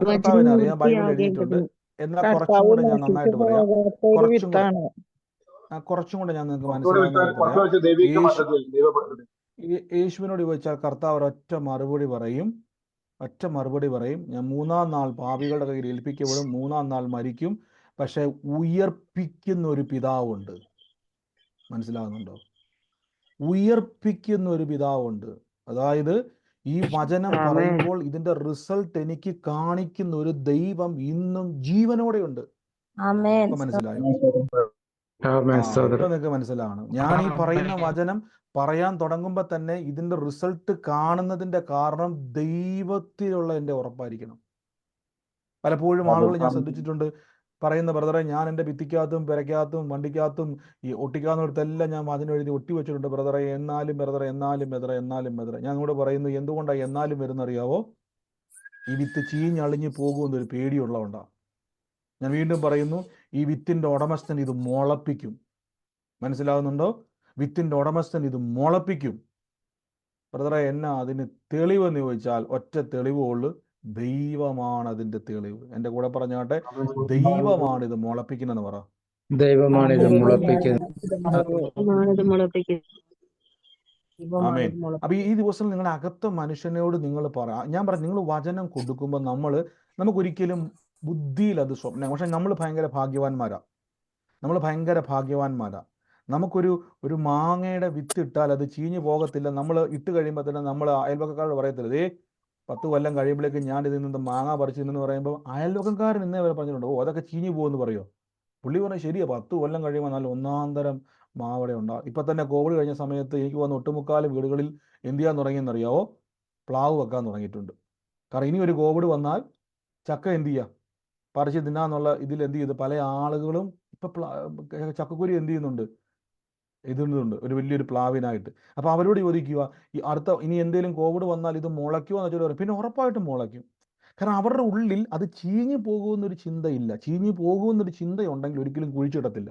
കർത്താവിന് അറിയാം, ബൈബിൾ എഴുതിയിട്ടുണ്ട്. എന്നാൽ കുറച്ചും കൂടെ ഞാൻ നന്നായിട്ട് പറയാം, കുറച്ചും കൂടെ ഞാൻ നിങ്ങൾക്ക് മനസ്സിലാവുന്ന, യേശുവിനോട് ചോദിച്ചാൽ കർത്താവ് ഒരൊറ്റ മറുപടി പറയും, ഒറ്റ മറുപടി പറയും, ഞാൻ 3-ാം നാൾ പാപികളുടെ കയ്യിൽ ഏൽപ്പിക്കപ്പെടും, 3-ാം നാൾ മരിക്കും. പക്ഷെ ഉയർപ്പിക്കുന്ന ഒരു പിതാവുണ്ട്. മനസ്സിലാകുന്നുണ്ടോ? ഉയർപ്പിക്കുന്ന ഒരു പിതാവുണ്ട്. അതായത് ഈ വചനം ആമേൻ. പറയുമ്പോൾ ഇതിന്റെ റിസൾട്ട് എനിക്ക് കാണിക്കുന്ന ഒരു ദൈവം ഇന്നും ജീവനോടെ ഉണ്ട്. ആമേൻ. ഇപ്പൊ മനസ്സിലായോ? ആമേൻ. ഇപ്പൊ സ്തോത്രം. നിങ്ങൾക്ക് മനസ്സിലാണ്. ഞാൻ ഈ പറയുന്ന വചനം പറയാൻ തുടങ്ങുമ്പോൾ തന്നെ ഇതിന്റെ റിസൾട്ട് കാണുന്നതിന്റെ കാരണം ദൈവത്തിലുള്ള എൻ്റെ ഉറപ്പായിരിക്കണം. പലപ്പോഴും ആളുകൾ ഞാൻ ശ്രദ്ധിച്ചിട്ടുണ്ട് പറയുന്ന, ബ്രദറെ ഞാൻ എൻ്റെ ഭിത്തിക്കകത്തും പെരക്കകത്തും വണ്ടിക്കകത്തും ഈ ഒട്ടിക്കാവുന്നിടത്തെല്ലാം ഞാൻ വചനം എഴുതി ഒട്ടി വെച്ചിട്ടുണ്ട് ബ്രദറെ, എന്നാലും ബ്രദറെ, എന്നാലും ബ്രദറെ, എന്നാലും ബ്രദറെ. ഞാൻ കൂടെ പറയുന്നു, എന്തുകൊണ്ടാണ് എന്നാലും വരുന്നറിയാവോ? ഈ വിത്ത് ചീഞ്ഞളിഞ്ഞു പോകുമെന്നൊരു പേടിയുള്ളതുകൊണ്ടാണ്. ഞാൻ വീണ്ടും പറയുന്നു, ഈ വിത്തിൻ്റെ ഉടമസ്ഥൻ ഇത് മുളപ്പിക്കും. മനസ്സിലാകുന്നുണ്ടോ? വിത്തിൻ്റെ ഉടമസ്ഥൻ ഇത് മുളപ്പിക്കും. ബ്രദറെ, എന്നാ അതിന് തെളിവെന്ന് ചോദിച്ചാൽ ഒറ്റ തെളിവുള്ളൂ, ദൈവമാണ് അതിൻ്റെ തെളിവ്. എൻ്റെ കൂടെ പറഞ്ഞാട്ടെ, ദൈവമാണ് ഇത് മുളപ്പിക്കുന്നതെന്ന് പറ. ദൈവമാണ് ഇത് മുളപ്പിക്കുന്നത്. ആമേൻ. അപ്പൊ ഈ ദിവസം നിങ്ങളുടെ അകത്ത മനുഷ്യനോട് നിങ്ങൾ പറ. ഞാൻ പറഞ്ഞു, നിങ്ങൾ വചനം കൊടുക്കുമ്പോൾ നമുക്കൊരിക്കലും ബുദ്ധിയിൽ അത് സ്വപ്നം, പക്ഷെ നമ്മൾ ഭയങ്കര ഭാഗ്യവാന്മാരാ. നമുക്കൊരു മാങ്ങയുടെ വിത്ത് ഇട്ടാൽ അത് ചീഞ്ഞു പോകത്തില്ല. നമ്മൾ ഇട്ട് കഴിയുമ്പോൾ തന്നെ നമ്മൾ അയൽവക്കക്കാരോട് പറയത്തില്ല, 10 കൊല്ലം കഴിയുമ്പോഴേക്കും ഞാൻ ഇതിൽ നിന്ന് മാങ്ങ പറിച്ചിരുന്നെന്ന് പറയുമ്പോൾ അയൽവക്കക്കാരൻ ഇന്നേ വരെ പറഞ്ഞിട്ടുണ്ടോ, അതൊക്കെ ചീഞ്ഞു പോകുമെന്ന് പറയോ? പുള്ളി പറഞ്ഞാൽ ശരിയാ, 10 കൊല്ലം കഴിയുമ്പോൾ നല്ല ഒന്നാന്തരം മാവടെ ഉണ്ടാവും. ഇപ്പം തന്നെ കോവിഡ് കഴിഞ്ഞ സമയത്ത് എനിക്ക് വന്ന ഒട്ടുമുക്കാലും വീടുകളിൽ എന്ത് ചെയ്യാൻ തുടങ്ങിയെന്നറിയാവോ? പ്ലാവ് വെക്കാൻ തുടങ്ങിയിട്ടുണ്ട്. കാരണം ഇനി ഒരു കോവിഡ് വന്നാൽ ചക്ക എന്ത് ചെയ്യുക, പറിച്ച് തിന്നാന്നുള്ള ഇതിൽ എന്ത് ചെയ്ത് പല ആളുകളും ഇപ്പം ചക്കക്കുരി എന്ത് ചെയ്യുന്നുണ്ട്, ഇടുന്നുണ്ട് ഒരു വലിയൊരു പ്ലാവിനായിട്ട്. അപ്പോൾ അവരോട് ചോദിക്കുക, ഇനി എന്തെങ്കിലും കോവിഡ് വന്നാൽ ഇത് മുളയ്ക്കുമോ എന്ന് വെച്ചാൽ പറയും, പിന്നെ ഉറപ്പായിട്ടും മുളയ്ക്കും. കാരണം അവരുടെ ഉള്ളിൽ അത് ചീഞ്ഞു പോകുമെന്നൊരു ചിന്തയില്ല. ചീഞ്ഞു പോകുമെന്നൊരു ചിന്തയുണ്ടെങ്കിൽ ഒരിക്കലും കുഴിച്ചിടത്തില്ല.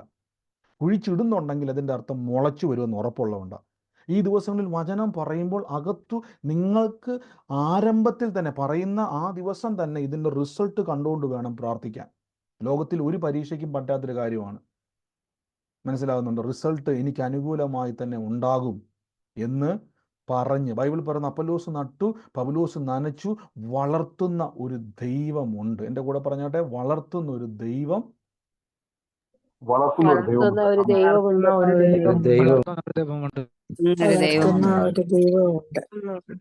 കുഴിച്ചിടുന്നുണ്ടെങ്കിൽ അതിൻ്റെ അർത്ഥം മുളച്ചു വരുമെന്ന് ഉറപ്പുള്ളതുകൊണ്ടാണ്. ഈ ദിവസങ്ങളിൽ വചനം പറയുമ്പോൾ അകത്തു നിങ്ങൾക്ക് ആരംഭത്തിൽ തന്നെ പറയുന്ന ആ ദിവസം തന്നെ ഇതിൻ്റെ റിസൾട്ട് കണ്ടുകൊണ്ട് വേണം പ്രാർത്ഥിക്കാൻ. ലോകത്തിൽ ഒരു പരീക്ഷയ്ക്കും പറ്റാത്തൊരു കാര്യമാണ്. മനസ്സിലാകുന്നുണ്ടോ? റിസൾട്ട് എനിക്ക് അനുകൂലമായി തന്നെ ഉണ്ടാകും എന്ന് പറഞ്ഞ് ബൈബിൾ പറയുന്ന, അപ്പൊല്ലോസ് നട്ടു, പൗലോസ് നനച്ചു, വളർത്തുന്ന ഒരു ദൈവമുണ്ട്. എൻ്റെ കൂടെ പറഞ്ഞാട്ടെ, വളർത്തുന്ന ഒരു ദൈവം, വളർത്തുന്ന ഒരു വളർത്തുന്ന ഒരു ദൈവമുണ്ട്. ദൈവമുണ്ട്.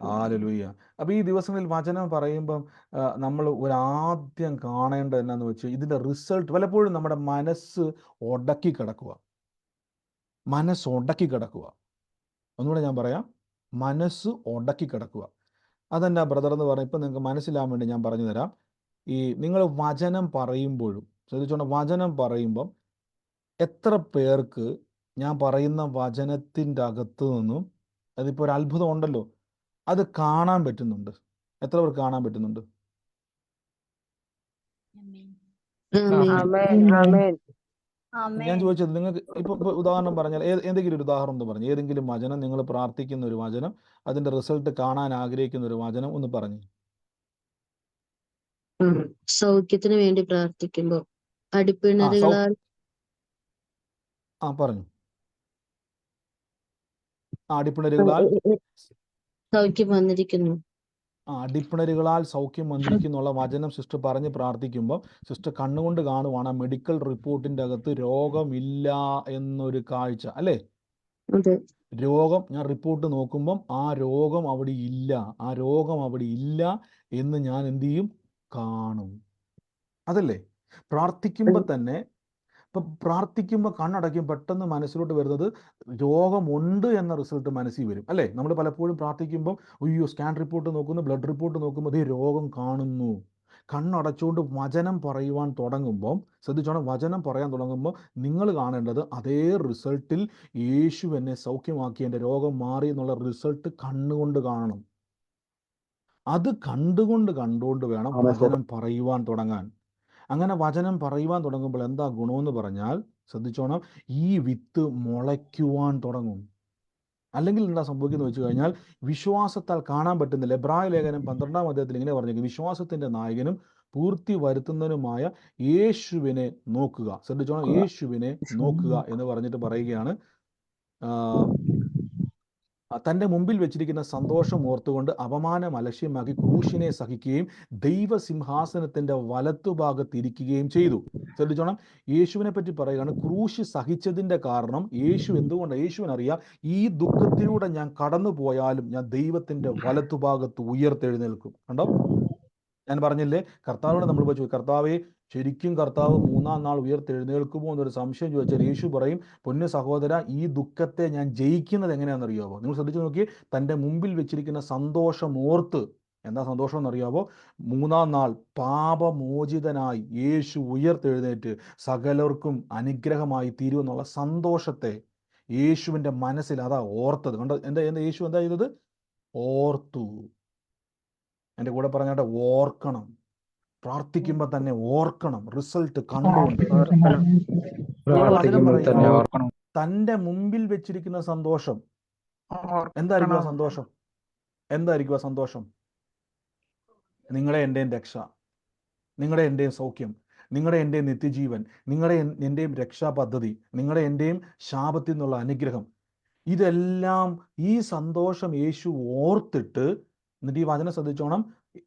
ഹല്ലേലൂയ. അപ്പൊ ഈ ദിവസങ്ങളിൽ വചനം പറയുമ്പം നമ്മൾ ആദ്യം കാണേണ്ടത് എന്നാന്ന് വെച്ചാൽ ഇതിന്റെ റിസൾട്ട്. പലപ്പോഴും നമ്മുടെ മനസ്സ് ഉടക്കി കിടക്കുക. ഒന്നുകൂടെ ഞാൻ പറയാം, മനസ്സ് ഉടക്കി കിടക്കുക. അതെന്നാ ബ്രദർ എന്ന് പറഞ്ഞാൽ ഇപ്പം നിങ്ങൾക്ക് മനസ്സിലാവാൻ വേണ്ടി ഞാൻ പറഞ്ഞു തരാം. ഈ നിങ്ങൾ വചനം പറയുമ്പോഴും ശ്രദ്ധിച്ചോണം, വചനം പറയുമ്പം എത്ര പേർക്ക് ഞാൻ പറയുന്ന വചനത്തിൻ്റെ അകത്ത് നിന്നും, അതിപ്പോൾ ഒരു അത്ഭുതം ഉണ്ടല്ലോ, അത് കാണാൻ പറ്റുന്നുണ്ട്? എത്ര പേർക്ക് കാണാൻ പറ്റുന്നുണ്ട്? ഞാൻ ചോദിച്ചത് നിങ്ങൾക്ക് ഇപ്പൊ ഉദാഹരണം പറഞ്ഞാൽ ഏതെങ്കിലും ഒരു ഉദാഹരണം ഒന്ന് പറഞ്ഞു, ഏതെങ്കിലും വചനം, നിങ്ങൾ പ്രാർത്ഥിക്കുന്ന ഒരു വചനം, അതിന്റെ റിസൾട്ട് കാണാൻ ആഗ്രഹിക്കുന്ന ഒരു വചനം ഒന്ന് പറഞ്ഞു. സൗഖ്യത്തിന് വേണ്ടി പ്രാർത്ഥിക്കുമ്പോൾ അടിപ്പിണറുകളാൽ പറഞ്ഞു. അടിപ്പിണരുകളാൽ സൗഖ്യം വന്നിരിക്കുന്നു. അടിപ്പിണരുകളാൽ സൗഖ്യം വന്നിരിക്കുന്നുള്ള വചനം സിസ്റ്റർ പറഞ്ഞ് പ്രാർത്ഥിക്കുമ്പോൾ സിസ്റ്റർ കണ്ണുകൊണ്ട് കാണുവാണ് മെഡിക്കൽ റിപ്പോർട്ടിൻ്റെ അകത്ത് രോഗമില്ല എന്നൊരു കാഴ്ച, അല്ലേ? രോഗം, ഞാൻ റിപ്പോർട്ട് നോക്കുമ്പം ആ രോഗം അവിടെ ഇല്ല എന്ന് ഞാൻ എന്ത് ചെയ്യും? കാണും. അതല്ലേ പ്രാർത്ഥിക്കുമ്പോൾ തന്നെ. ഇപ്പം പ്രാർത്ഥിക്കുമ്പോൾ കണ്ണടയ്ക്കും, പെട്ടെന്ന് മനസ്സിലോട്ട് വരുന്നത് രോഗമുണ്ട് എന്ന റിസൾട്ട് മനസ്സിൽ വരും, അല്ലേ? നമ്മൾ പലപ്പോഴും പ്രാർത്ഥിക്കുമ്പോൾ അയ്യോ സ്കാൻ റിപ്പോർട്ട് നോക്കുന്നു, ബ്ലഡ് റിപ്പോർട്ട് നോക്കുമ്പോൾ അതേ രോഗം കാണുന്നു. കണ്ണടച്ചുകൊണ്ട് വചനം പറയുവാൻ തുടങ്ങുമ്പം ശ്രദ്ധിച്ചോണം, വചനം പറയാൻ തുടങ്ങുമ്പോൾ നിങ്ങൾ കാണേണ്ടത് അതേ റിസൾട്ടിൽ യേശു എന്നെ സൗഖ്യമാക്കി, എൻ്റെ രോഗം മാറി എന്നുള്ള റിസൾട്ട് കണ്ണുകൊണ്ട് കാണണം. അത് കണ്ടുകൊണ്ട് വേണം വചനം പറയുവാൻ തുടങ്ങാൻ. അങ്ങനെ വചനം പറയുവാൻ തുടങ്ങുമ്പോൾ എന്താ ഗുണമെന്ന് പറഞ്ഞാൽ ശ്രദ്ധിച്ചോണം, ഈ വിത്ത് മുളയ്ക്കുവാൻ തുടങ്ങും. അല്ലെങ്കിൽ എന്താ സംഭവിക്കുന്നത് വെച്ച് കഴിഞ്ഞാൽ, വിശ്വാസത്താൽ കാണാൻ പറ്റുന്നില്ല. എബ്രായ ലേഖനം 12-ാം അധ്യായത്തിൽ ഇങ്ങനെ പറഞ്ഞിരിക്കും, വിശ്വാസത്തിന്റെ നായകനും പൂർത്തി വരുത്തുന്നതിനുമായ യേശുവിനെ നോക്കുക. ശ്രദ്ധിച്ചോണം, യേശുവിനെ നോക്കുക എന്ന് പറഞ്ഞിട്ട് പറയുകയാണ്. തൻ്റെ മുമ്പിൽ വെച്ചിരിക്കുന്ന സന്തോഷം ഓർത്തുകൊണ്ട് അപമാനം അലക്ഷ്യമാക്കി ക്രൂശിനെ സഹിക്കുകയും ദൈവസിംഹാസനത്തിൻ്റെ വലത്തുഭാഗത്തിരിക്കുകയും ചെയ്തു. ശ്രദ്ധിച്ചോണം, യേശുവിനെ പറ്റി പറയുകയാണ്, ക്രൂശ് സഹിച്ചതിൻ്റെ കാരണം യേശു എന്തുകൊണ്ടാണ്? യേശുവിനറിയാം, ഈ ദുഃഖത്തിലൂടെ ഞാൻ കടന്നു പോയാലും ഞാൻ ദൈവത്തിൻ്റെ വലത്തുഭാഗത്ത് ഉയർത്തെഴുന്നേൽക്കും. കണ്ടോ, ഞാൻ പറഞ്ഞില്ലേ, കർത്താവിനോട് നമ്മൾ പോയി ചോദിക്കും, കർത്താവേ ശരിക്കും കർത്താവ് മൂന്നാം നാൾ ഉയർത്തെഴുന്നേൽക്കുമോ എന്നൊരു സംശയം ചോദിച്ചാൽ യേശു പറയും, പൊന്നു സഹോദര, ഈ ദുഃഖത്തെ ഞാൻ ജയിക്കുന്നത് എങ്ങനെയാണെന്നറിയാവോ? നിങ്ങൾ ശ്രദ്ധിച്ചു നോക്കി, തൻ്റെ മുമ്പിൽ വെച്ചിരിക്കുന്ന സന്തോഷം ഓർത്ത്, എന്താ സന്തോഷം എന്നറിയാവോ? മൂന്നാം നാൾ പാപമോചിതനായി യേശു ഉയർത്തെഴുന്നേറ്റ് സകലർക്കും അനുഗ്രഹമായി തീരുമെന്നുള്ള സന്തോഷത്തെ യേശുവിൻ്റെ മനസ്സിൽ അതാ ഓർത്തത്. കണ്ടോ, എന്താ യേശു എന്താ ചെയ്തത്? ഓർത്തു. എൻ്റെ കൂടെ പറഞ്ഞാട്ടെ, ഓർക്കണം. പ്രാർത്ഥിക്കുമ്പോൾ തന്നെ ഓർക്കണം, റിസൾട്ട് കണ്ടുകൊണ്ട്. പ്രാർത്ഥിക്കുമ്പോൾ തന്നെ ഓർക്കണം. തൻ്റെ മുമ്പിൽ വെച്ചിരിക്കുന്ന സന്തോഷം എന്തായിരിക്കും? ആ സന്തോഷം എന്തായിരിക്കും? ആ സന്തോഷം നിങ്ങളുടെ എൻ്റെയും രക്ഷ, നിങ്ങളുടെ എൻ്റെയും സൗഖ്യം, നിങ്ങളുടെ എൻ്റെയും നിത്യജീവൻ, നിങ്ങളുടെ എൻ്റെയും രക്ഷാ പദ്ധതി, നിങ്ങളുടെ എൻ്റെയും ശാപത്തിൽ നിന്നുള്ള അനുഗ്രഹം. ഇതെല്ലാം ഈ സന്തോഷം യേശു ഓർത്തിട്ട്, എന്നിട്ട് ഈ വചനം ശ്രദ്ധിച്ചോണം,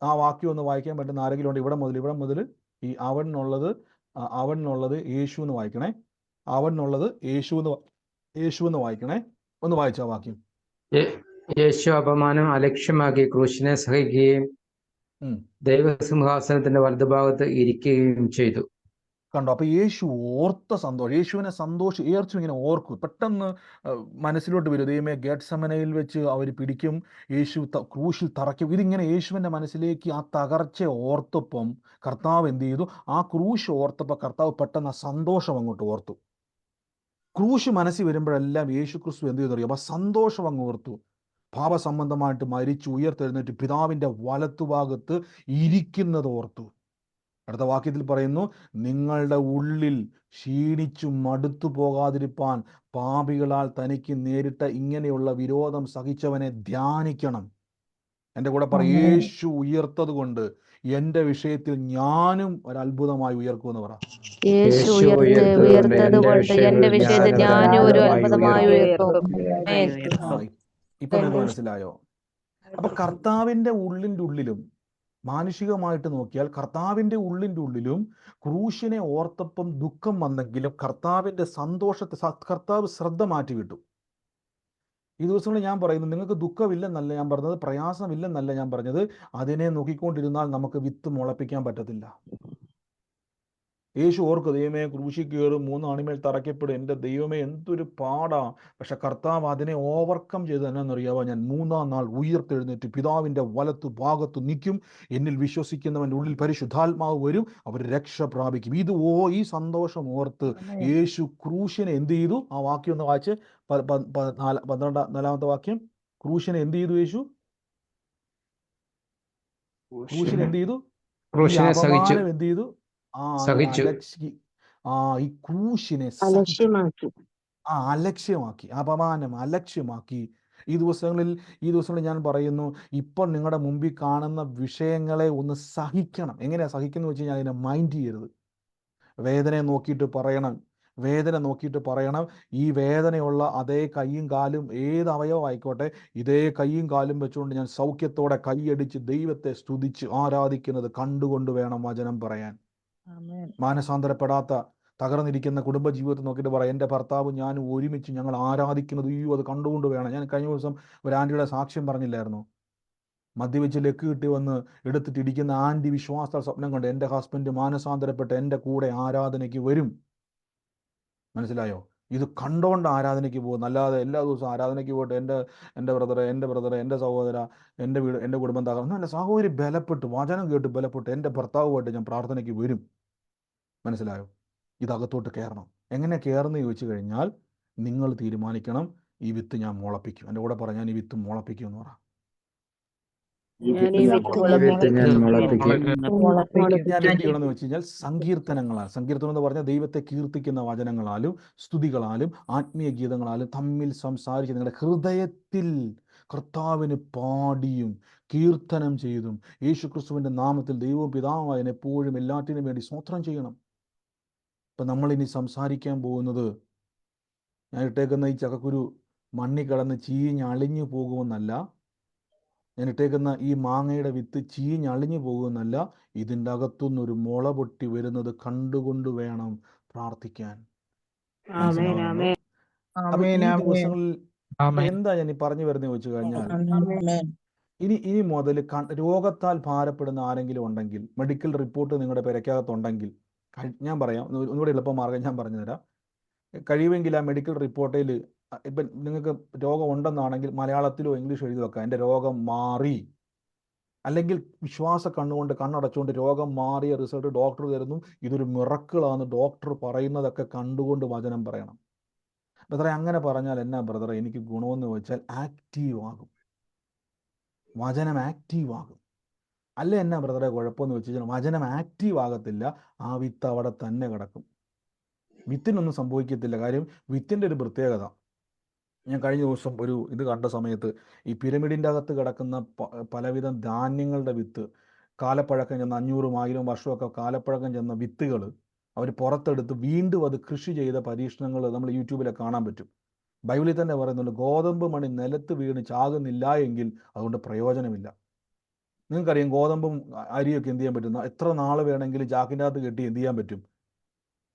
ആ വാക്യം ഒന്ന് വായിക്കാൻ പറ്റുന്ന ആരെങ്കിലും ഉണ്ട്? ഇവിടെ മുതൽ ഈ അവനെന്നുള്ളത് യേശു എന്ന് വായിക്കണേ. അവനെന്നുള്ളത് യേശു എന്ന് വായിക്കണേ. ഒന്ന് വായിച്ച വാക്യം. യേശു അപമാനം അലക്ഷ്യമാക്കി ക്രൂശിനെ സഹിക്കുകയും ദൈവസിംഹാസനത്തിന്റെ വലതുഭാഗത്ത് ഇരിക്കുകയും ചെയ്തു. കണ്ടോ? അപ്പൊ യേശു ഓർത്ത സന്തോഷം, യേശുവിനെ യേശു ഇങ്ങനെ ഓർക്കും. പെട്ടെന്ന് മനസ്സിലോട്ട് വരും, ദൈവമേ ഗെത്സമനയിൽ വെച്ച് അവർ പിടിക്കും, യേശു ക്രൂശിൽ തറയ്ക്കും. ഇതിങ്ങനെ യേശുവിൻ്റെ മനസ്സിലേക്ക് ആ തകർച്ച ഓർത്തപ്പം കർത്താവ് എന്ത് ചെയ്തു? ആ ക്രൂശ് ഓർത്തപ്പോൾ കർത്താവ് പെട്ടെന്ന് ആ സന്തോഷം അങ്ങോട്ട് ഓർത്തു. ക്രൂശ് മനസ്സിൽ വരുമ്പോഴെല്ലാം യേശു ക്രിസ്തു എന്ത് ചെയ്തു അറിയാം? ആ സന്തോഷം അങ്ങ് ഓർത്തു. പാപസംബന്ധമായിട്ട് മരിച്ചു ഉയർത്തെഴുന്നേറ്റ് പിതാവിൻ്റെ വലത്തുഭാഗത്ത് ഇരിക്കുന്നത് ഓർത്തു. അടുത്ത വാക്യത്തിൽ പറയുന്നു, നിങ്ങളുടെ ഉള്ളിൽ ക്ഷീണിച്ചു മടുത്തു പോകാതിരിപ്പാൻ പാപികളാൽ തനിക്ക് നേരിട്ട ഇങ്ങനെയുള്ള വിരോധം സഹിച്ചവനെ ധ്യാനിക്കണം. എൻ്റെ കൂടെ പറ, യേശു ഉയർത്തത് കൊണ്ട് എൻ്റെ വിഷയത്തിൽ ഞാനും ഒരു അത്ഭുതമായി ഉയർക്കുമെന്ന് പറ. യേശു ഉയർത്തത് കൊണ്ട് എൻ്റെ വിഷയത്തിൽ ഞാനും ഒരു അത്ഭുതമായി ഉയർക്കും. ഇപ്പൊ നിങ്ങൾക്ക് മനസ്സിലായോ? അപ്പൊ കർത്താവിൻ്റെ ഉള്ളിലും മാനുഷികമായിട്ട് നോക്കിയാൽ കർത്താവിൻ്റെ ഉള്ളിലും ക്രൂശിനെ ഓർത്തപ്പം ദുഃഖം വന്നെങ്കിലും കർത്താവിൻ്റെ സന്തോഷത്തെ കർത്താവ് ശ്രദ്ധ മാറ്റി വിട്ടു. ഈ ദിവസങ്ങളിൽ ഞാൻ പറയുന്നത്, നിങ്ങൾക്ക് ദുഃഖമില്ലെന്നല്ല ഞാൻ പറഞ്ഞത്, പ്രയാസമില്ലെന്നല്ല ഞാൻ പറഞ്ഞത്, അതിനെ നോക്കിക്കൊണ്ടിരുന്നാൽ നമുക്ക് വിത്ത് മുളപ്പിക്കാൻ പറ്റത്തില്ല. യേശു ഓർക്ക്, ദൈവമേ ക്രൂശി കയറും, 3 ആണിമേൽ തറയ്ക്കപ്പെടും, എൻ്റെ ദൈവമേ എന്തൊരു പാടാ. പക്ഷെ കർത്താവ് അതിനെ ഓവർകം ചെയ്ത് എന്നാന്നറിയാവോ? ഞാൻ 3-ാം നാൾ ഉയർത്തെഴുന്നേറ്റ് പിതാവിൻ്റെ വലത്തു ഭാഗത്ത് നിൽക്കും, എന്നിൽ വിശ്വസിക്കുന്നവൻ്റെ ഉള്ളിൽ പരിശുദ്ധാത്മാവ് വരും, അവർ രക്ഷ പ്രാപിക്കും. ഈ സന്തോഷം ഓർത്ത് യേശു ക്രൂശിനെ എന്ത് ചെയ്തു? ആ വാക്യം ഒന്ന് വായിച്ച്, 4-ാമത്തെ വാക്യം. ക്രൂശിനെ എന്ത് ചെയ്തു? യേശു ക്രൂശിനെ എന്ത് ചെയ്തു? ക്രൂശിനെ സഹിച്ചു. എന്ത് ചെയ്തു? ഈ ക്രൂശിനെ അലക്ഷ്യമാക്കി, അപമാനം അലക്ഷ്യമാക്കി. ഈ ദിവസങ്ങളിൽ ഞാൻ പറയുന്നു, ഇപ്പോൾ നിങ്ങളുടെ മുമ്പിൽ കാണുന്ന വിഷയങ്ങളെ ഒന്ന് സഹിക്കണം. എങ്ങനെയാ സഹിക്കുന്നത് വെച്ച് കഴിഞ്ഞാൽ അതിനെ മൈൻഡ് ചെയ്യരുത്. വേദനയെ നോക്കിയിട്ട് പറയണം, ഈ വേദനയുള്ള അതേ കൈയും കാലും, ഏത് അവയവം ആയിക്കോട്ടെ, ഇതേ കൈയും കാലും വെച്ചുകൊണ്ട് ഞാൻ സൗഖ്യത്തോടെ കൈയടിച്ച് ദൈവത്തെ സ്തുതിച്ച് ആരാധിക്കുന്നത് കണ്ടുകൊണ്ട് വേണം വചനം പറയാൻ. മാനസാന്തരപ്പെടാത്ത തകർന്നിരിക്കുന്ന കുടുംബജീവിതത്തെ നോക്കിയിട്ട് പറയാം, എൻ്റെ ഭർത്താവ് ഞാനും ഒരുമിച്ച് ഞങ്ങൾ ആരാധിക്കുന്നത് അത് കണ്ടുകൊണ്ട് വേണം. ഞാൻ കഴിഞ്ഞ ദിവസം ഒരു ആൻറ്റിയുടെ സാക്ഷ്യം പറഞ്ഞില്ലായിരുന്നു? മദ്യവെച്ച് ലക്ക് കിട്ടി വന്ന് എടുത്തിട്ട് ഇടിക്കുന്ന ആൻറ്റി വിശ്വാസ സ്വപ്നം കണ്ട് എൻ്റെ ഹസ്ബൻഡ് മാനസാന്തരപ്പെട്ട് എൻ്റെ കൂടെ ആരാധനയ്ക്ക് വരും. മനസ്സിലായോ? ഇത് കണ്ടോണ്ട് ആരാധനയ്ക്ക് പോകുന്നു, അല്ലാതെ എല്ലാ ദിവസവും ആരാധനയ്ക്ക് പോയിട്ട് എൻ്റെ ബ്രദറെ എൻ്റെ സഹോദര എൻ്റെ വീട് എൻ്റെ കുടുംബം തകർന്നു അല്ല. സഹോദരി ബലപ്പെട്ട് വചനം കേട്ട് ബലപ്പെട്ട് എൻ്റെ ഭർത്താവുമായിട്ട് ഞാൻ പ്രാർത്ഥനയ്ക്ക് വരും. മനസ്സിലായോ? ഇതകത്തോട്ട് കയറണം. എങ്ങനെ കയറുന്നു ചോദിച്ചു കഴിഞ്ഞാൽ നിങ്ങൾ തീരുമാനിക്കണം, ഈ വിത്ത് ഞാൻ മുളപ്പിക്കും. എൻ്റെ കൂടെ പറഞ്ഞാൽ ഈ വിത്ത് മുളപ്പിക്കും എന്ന് പറ. ഞാൻ എന്ത് ചെയ്യണമെന്ന് വെച്ച് കഴിഞ്ഞാൽ സങ്കീർത്തനം എന്ന് പറഞ്ഞാൽ ദൈവത്തെ കീർത്തിക്കുന്ന വചനങ്ങളാലും സ്തുതികളാലും ആത്മീയ ഗീതങ്ങളാലും തമ്മിൽ സംസാരിച്ച് നിങ്ങളുടെ ഹൃദയത്തിൽ കർത്താവിന് പാടിയും കീർത്തനം ചെയ്തും യേശുക്രിസ്തുവിൻ്റെ നാമത്തിൽ ദൈവവും പിതാവായ എപ്പോഴും എല്ലാറ്റിനും വേണ്ടി സ്തോത്രം ചെയ്യണം. ഇപ്പം നമ്മളിനി സംസാരിക്കാൻ പോകുന്നത്, ഞാൻ ഇട്ടേക്കുന്ന ഈ ചക്കക്കുരു മണ്ണി കിടന്ന് ചീഞ്ഞളിഞ്ഞു പോകുമെന്നല്ല, ഞാൻ ഇട്ടേക്കുന്ന ഈ മാങ്ങയുടെ വിത്ത് ചീഞ്ഞളിഞ്ഞു പോകുമെന്നല്ല, ഇതിൻ്റെ അകത്തുനിന്നൊരു മുള പൊട്ടി വരുന്നത് കണ്ടുകൊണ്ട് വേണം പ്രാർത്ഥിക്കാൻ. മനസ്സിലാവുന്നുണ്ടോ? അപ്പൊ ഈ ദിവസങ്ങളിൽ അപ്പൊ എന്താ ഞാൻ ഈ പറഞ്ഞു വരുന്നത് ചോദിച്ചു കഴിഞ്ഞാൽ, ഇനി മുതൽ രോഗത്താൽ ഭാരപ്പെടുന്ന ആരെങ്കിലും ഉണ്ടെങ്കിൽ, മെഡിക്കൽ റിപ്പോർട്ട് നിങ്ങളുടെ പെരയ്ക്കകത്തുണ്ടെങ്കിൽ, ഞാൻ പറയാം, ഒന്നുകൂടി എളുപ്പമാർഗ്ഗം ഞാൻ പറഞ്ഞുതരാം. കഴിയുമെങ്കിൽ ആ മെഡിക്കൽ റിപ്പോർട്ടിൽ ഇപ്പം നിങ്ങൾക്ക് രോഗം ഉണ്ടെന്നാണെങ്കിൽ മലയാളത്തിലോ ഇംഗ്ലീഷോ എഴുതി വെക്കാം, എൻ്റെ രോഗം മാറി. അല്ലെങ്കിൽ വിശ്വാസ കണ്ണുകൊണ്ട് കണ്ണടച്ചുകൊണ്ട് രോഗം മാറിയ റിസൾട്ട് ഡോക്ടർ തരുന്നു, ഇതൊരു മിറക്കിളാണ് ഡോക്ടർ പറയുന്നതൊക്കെ കണ്ടുകൊണ്ട് വചനം പറയണം. ബ്രദറെ അങ്ങനെ പറഞ്ഞാൽ എന്നാ ബ്രദറെ എനിക്ക് ഗുണമെന്ന് വെച്ചാൽ ആക്റ്റീവ് ആകും, വചനം ആക്റ്റീവ് ആകും. അല്ല എന്നാ ബ്രദറെ കുഴപ്പമെന്ന് വെച്ച് കഴിഞ്ഞാൽ വചനം ആക്റ്റീവ് ആകത്തില്ല, ആ വിത്ത് അവിടെ തന്നെ കിടക്കും, വിത്തിനൊന്നും സംഭവിക്കത്തില്ല. കാര്യം വിത്തിൻ്റെ ഒരു പ്രത്യേകത, ഞാൻ കഴിഞ്ഞ ദിവസം ഒരു ഇത് കണ്ട സമയത്ത് ഈ പിരമിഡിൻ്റെ അകത്ത് കിടക്കുന്ന പലവിധം ധാന്യങ്ങളുടെ വിത്ത്, കാലപ്പഴക്കം ചെന്ന 500-1000 വർഷമൊക്കെ കാലപ്പഴക്കം ചെന്ന വിത്തുകൾ അവർ പുറത്തെടുത്ത് വീണ്ടും അത് കൃഷി ചെയ്ത പരീക്ഷണങ്ങൾ നമ്മൾ യൂട്യൂബിലൊക്കെ കാണാൻ പറ്റും. ബൈബിളിൽ തന്നെ പറയുന്നുണ്ട്, ഗോതമ്പ് മണി നിലത്ത് വീണ് ചാകുന്നില്ല എങ്കിൽ അതുകൊണ്ട് പ്രയോജനമില്ല. നിങ്ങൾക്കറിയാം ഗോതമ്പും അരിയൊക്കെ എന്ത് ചെയ്യാൻ പറ്റും, എത്ര നാൾ വേണമെങ്കിലും ചാക്കിൻ്റെ അകത്ത് കെട്ടി എന്ത് ചെയ്യാൻ പറ്റും,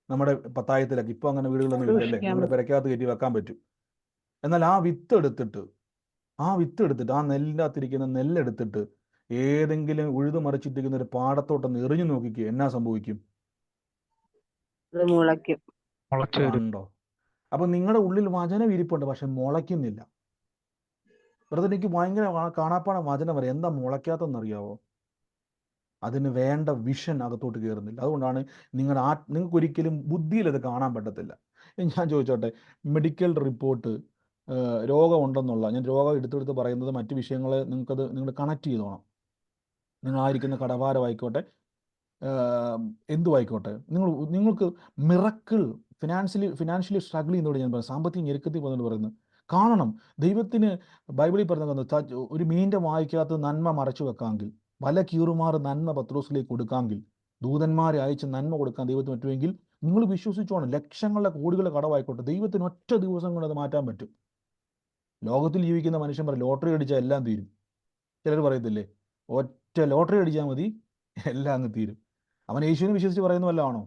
നമ്മുടെ പത്തായത്തിലൊക്കെ, ഇപ്പോൾ അങ്ങനെ വീടുകളൊന്നും ഇല്ലല്ലേ, നമ്മുടെ പെരക്കകത്ത് കെട്ടി വെക്കാൻ പറ്റും. എന്നാൽ ആ വിത്ത് എടുത്തിട്ട് ആ നെല്ലിൻ്റെ അകത്തിരിക്കുന്ന നെല്ലെടുത്തിട്ട് ഏതെങ്കിലും ഉഴുതു മറിച്ചിട്ടിരിക്കുന്ന ഒരു പാടത്തോട്ടൊന്ന് എറിഞ്ഞു നോക്കിക്കുക, എന്നാ സംഭവിക്കും? മുളയ്ക്കും. ഉണ്ടോ? അപ്പൊ നിങ്ങളുടെ ഉള്ളിൽ വചനം ഇരിപ്പുണ്ട്, പക്ഷെ മുളയ്ക്കുന്നില്ല. വെറുതെ എനിക്ക് ഭയങ്കര കാണാപ്പാടം വചനം വരെ, എന്താ മുളയ്ക്കാത്തെന്നറിയാവോ? അതിന് വേണ്ട വിഷൻ അകത്തോട്ട് കയറുന്നില്ല. അതുകൊണ്ടാണ് നിങ്ങൾക്ക് ഒരിക്കലും ബുദ്ധിയിൽ അത് കാണാൻ പറ്റത്തില്ല. ഞാൻ ചോദിച്ചോട്ടെ, മെഡിക്കൽ റിപ്പോർട്ട് രോഗമുണ്ടെന്നുള്ള, ഞാൻ രോഗം എടുത്തെടുത്ത് പറയുന്നത് മറ്റു വിഷയങ്ങളെ നിങ്ങൾ കണക്ട് ചെയ്തോണം. നിങ്ങളായിരിക്കുന്ന കടഭാരമായിക്കോട്ടെ, എന്തുമായിക്കോട്ടെ, നിങ്ങൾക്ക് മിറക്കിൾ ഫിനാൻഷ്യലി സ്ട്രഗിൾ ചെയ്യുന്നതോട് ഞാൻ പറയാം, സാമ്പത്തിക ഞെരുക്കത്തിൽ വന്നിട്ട് പറയുന്നത് കാണണം. ദൈവത്തിന് ബൈബിളിൽ പറഞ്ഞത്, ഒരു മീൻ്റെ വായിക്കകത്ത് നന്മ മറച്ചു വെക്കാമെങ്കിൽ, വല കീറുമാർ നന്മ പത്രോസിലേക്ക് കൊടുക്കാമെങ്കിൽ, ദൂതന്മാരെ അയച്ച് നന്മ കൊടുക്കാൻ ദൈവത്തിന് പറ്റുമെങ്കിൽ, നിങ്ങൾ വിശ്വസിച്ചോണം, ലക്ഷങ്ങളുടെ കോടികളുടെ കടമായിക്കോട്ടെ, ദൈവത്തിന് ഒറ്റ ദിവസം കൊണ്ട് അത് മാറ്റാൻ പറ്റും. ലോകത്തിൽ ജീവിക്കുന്ന മനുഷ്യൻ പറയും ലോട്ടറി അടിച്ചാൽ എല്ലാം തീരും. ചിലർ പറയത്തില്ലേ, ഒറ്റ ലോട്ടറി അടിച്ചാൽ മതി എല്ലാം അങ്ങ് തീരും. അവൻ യേശുവിനെ വിശ്വസിച്ച് പറയുന്ന വല്ലതാണോ?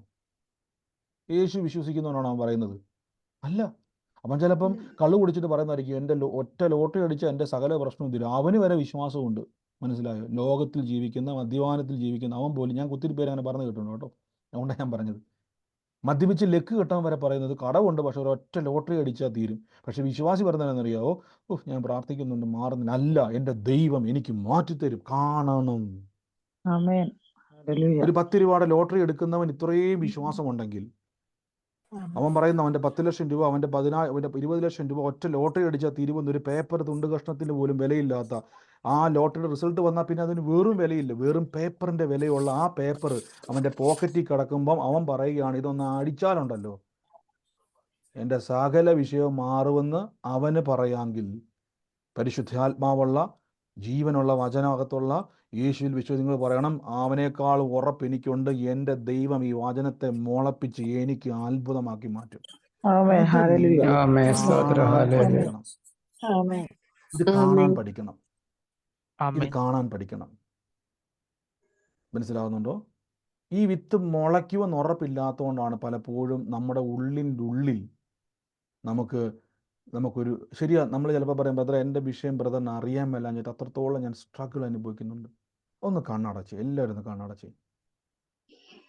യേശു വിശ്വസിക്കുന്നവനാണോ അവൻ പറയുന്നത്? അല്ല. അവൻ ചിലപ്പം കള്ളു കുടിച്ചിട്ട് പറയുന്നതായിരിക്കും, എൻ്റെ ഒറ്റ ലോട്ടറി അടിച്ചാൽ എൻ്റെ സകല പ്രശ്നവും തീരും. അവന് വരെ വിശ്വാസമുണ്ട്. മനസ്സിലായോ? ലോകത്തിൽ ജീവിക്കുന്ന, മദ്യപാനത്തിൽ ജീവിക്കുന്ന അവൻ പോലും, ഞാൻ ഒത്തിരി പേര് അങ്ങനെ പറഞ്ഞു കേട്ടോ കേട്ടോ, അതുകൊണ്ടാണ് ഞാൻ പറഞ്ഞത്. മദ്യപിച്ച് ലക്ക് കിട്ടാൻ വരെ പറയുന്നത് കടവുണ്ട്, പക്ഷെ ഒരൊറ്റ ലോട്ടറി അടിച്ചാൽ തീരും. പക്ഷെ വിശ്വാസി പറഞ്ഞതെന്നറിയാവോ, ഞാൻ പ്രാർത്ഥിക്കുന്നുണ്ട് മാറുന്നില്ല. അല്ല, എൻ്റെ ദൈവം എനിക്ക് മാറ്റിത്തരും, കാണണം. ഒരു 10 രൂപയുടെ ലോട്ടറി എടുക്കുന്നവൻ ഇത്രയും വിശ്വാസമുണ്ടെങ്കിൽ, അവൻ പറയുന്ന അവൻ്റെ 10 ലക്ഷം രൂപ, അവൻ്റെ 20 ലക്ഷം രൂപ ഒറ്റ ലോട്ടറി അടിച്ചാൽ തീരുമെന്ന്, ഒരു പേപ്പർ തുണ്ട് കഷ്ണത്തിന് പോലും വിലയില്ലാത്ത ആ ലോട്ടറിയുടെ റിസൾട്ട് വന്നാൽ പിന്നെ അതിന് വെറും വിലയില്ല, വെറും പേപ്പറിൻ്റെ വിലയുള്ള ആ പേപ്പർ അവൻ്റെ പോക്കറ്റിൽ കിടക്കുമ്പം അവൻ പറയുകയാണ്, ഇതൊന്ന് അടിച്ചാലുണ്ടല്ലോ എൻ്റെ സകല വിഷയവും മാറുമെന്ന് അവന് പറയാമെങ്കിൽ, പരിശുദ്ധാത്മാവുള്ള ജീവനുള്ള വചനകത്തുള്ള യേശുവിൽ വിശ്വസിച്ച് നിങ്ങൾ പറയണം, അവനേക്കാൾ ഉറപ്പ് എനിക്കുണ്ട്, എൻ്റെ ദൈവം ഈ വചനത്തെ മുളപ്പിച്ച് എനിക്ക് അത്ഭുതമാക്കി മാറ്റും. ഇത് കാണാൻ പഠിക്കണം, ഇത് കാണാൻ പഠിക്കണം. മനസ്സിലാവുന്നുണ്ടോ? ഈ വിത്ത് മുളയ്ക്കുമെന്ന് ഉറപ്പില്ലാത്തതുകൊണ്ടാണ് പലപ്പോഴും നമ്മുടെ ഉള്ളിൽ നമുക്കൊരു ശരിയാ, നമ്മൾ ചിലപ്പോൾ പറയും, ബ്രദർ എൻ്റെ വിഷയം ബ്രദറിന് അറിയാൻ മേലാഞ്ഞിട്ട് അത്രത്തോളം ഞാൻ സ്ട്രഗിൾ അനുഭവിക്കുന്നുണ്ട്. ഒന്ന് കണ്ണടച്ച്, എല്ലാവരും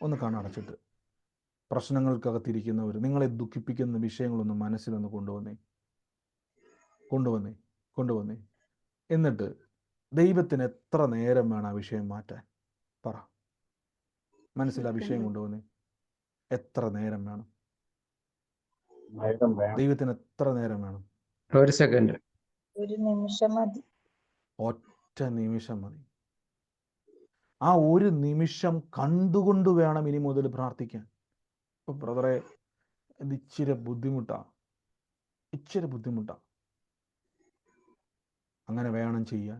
ഒന്ന് കണ്ണടച്ചിട്ട് പ്രശ്നങ്ങൾക്കകത്തിരിക്കുന്നവർ, നിങ്ങളെ ദുഃഖിപ്പിക്കുന്ന വിഷയങ്ങളൊന്ന് മനസ്സിലൊന്ന് കൊണ്ടുവന്നേ. എന്നിട്ട് ദൈവത്തിന് എത്ര നേരം വേണം ആ വിഷയം മാറ്റാൻ? പറ. മനസ്സിൽ ആ വിഷയം കൊണ്ടുവന്നേ, എത്ര നേരം വേണം? ദൈവത്തിന് എത്ര നേരം വേണം? 1 സെക്കൻഡ്, 1 നിമിഷം മതി. ഒറ്റ നിമിഷം മതി. ആ 1 നിമിഷം കണ്ടുകൊണ്ട് വേണം ഇനി മുതൽ പ്രാർത്ഥിക്കാൻ. ഇപ്പൊ ബ്രദറെ ഇത് ഇച്ചിരി ബുദ്ധിമുട്ടാ. അങ്ങനെ വേണം ചെയ്യാൻ.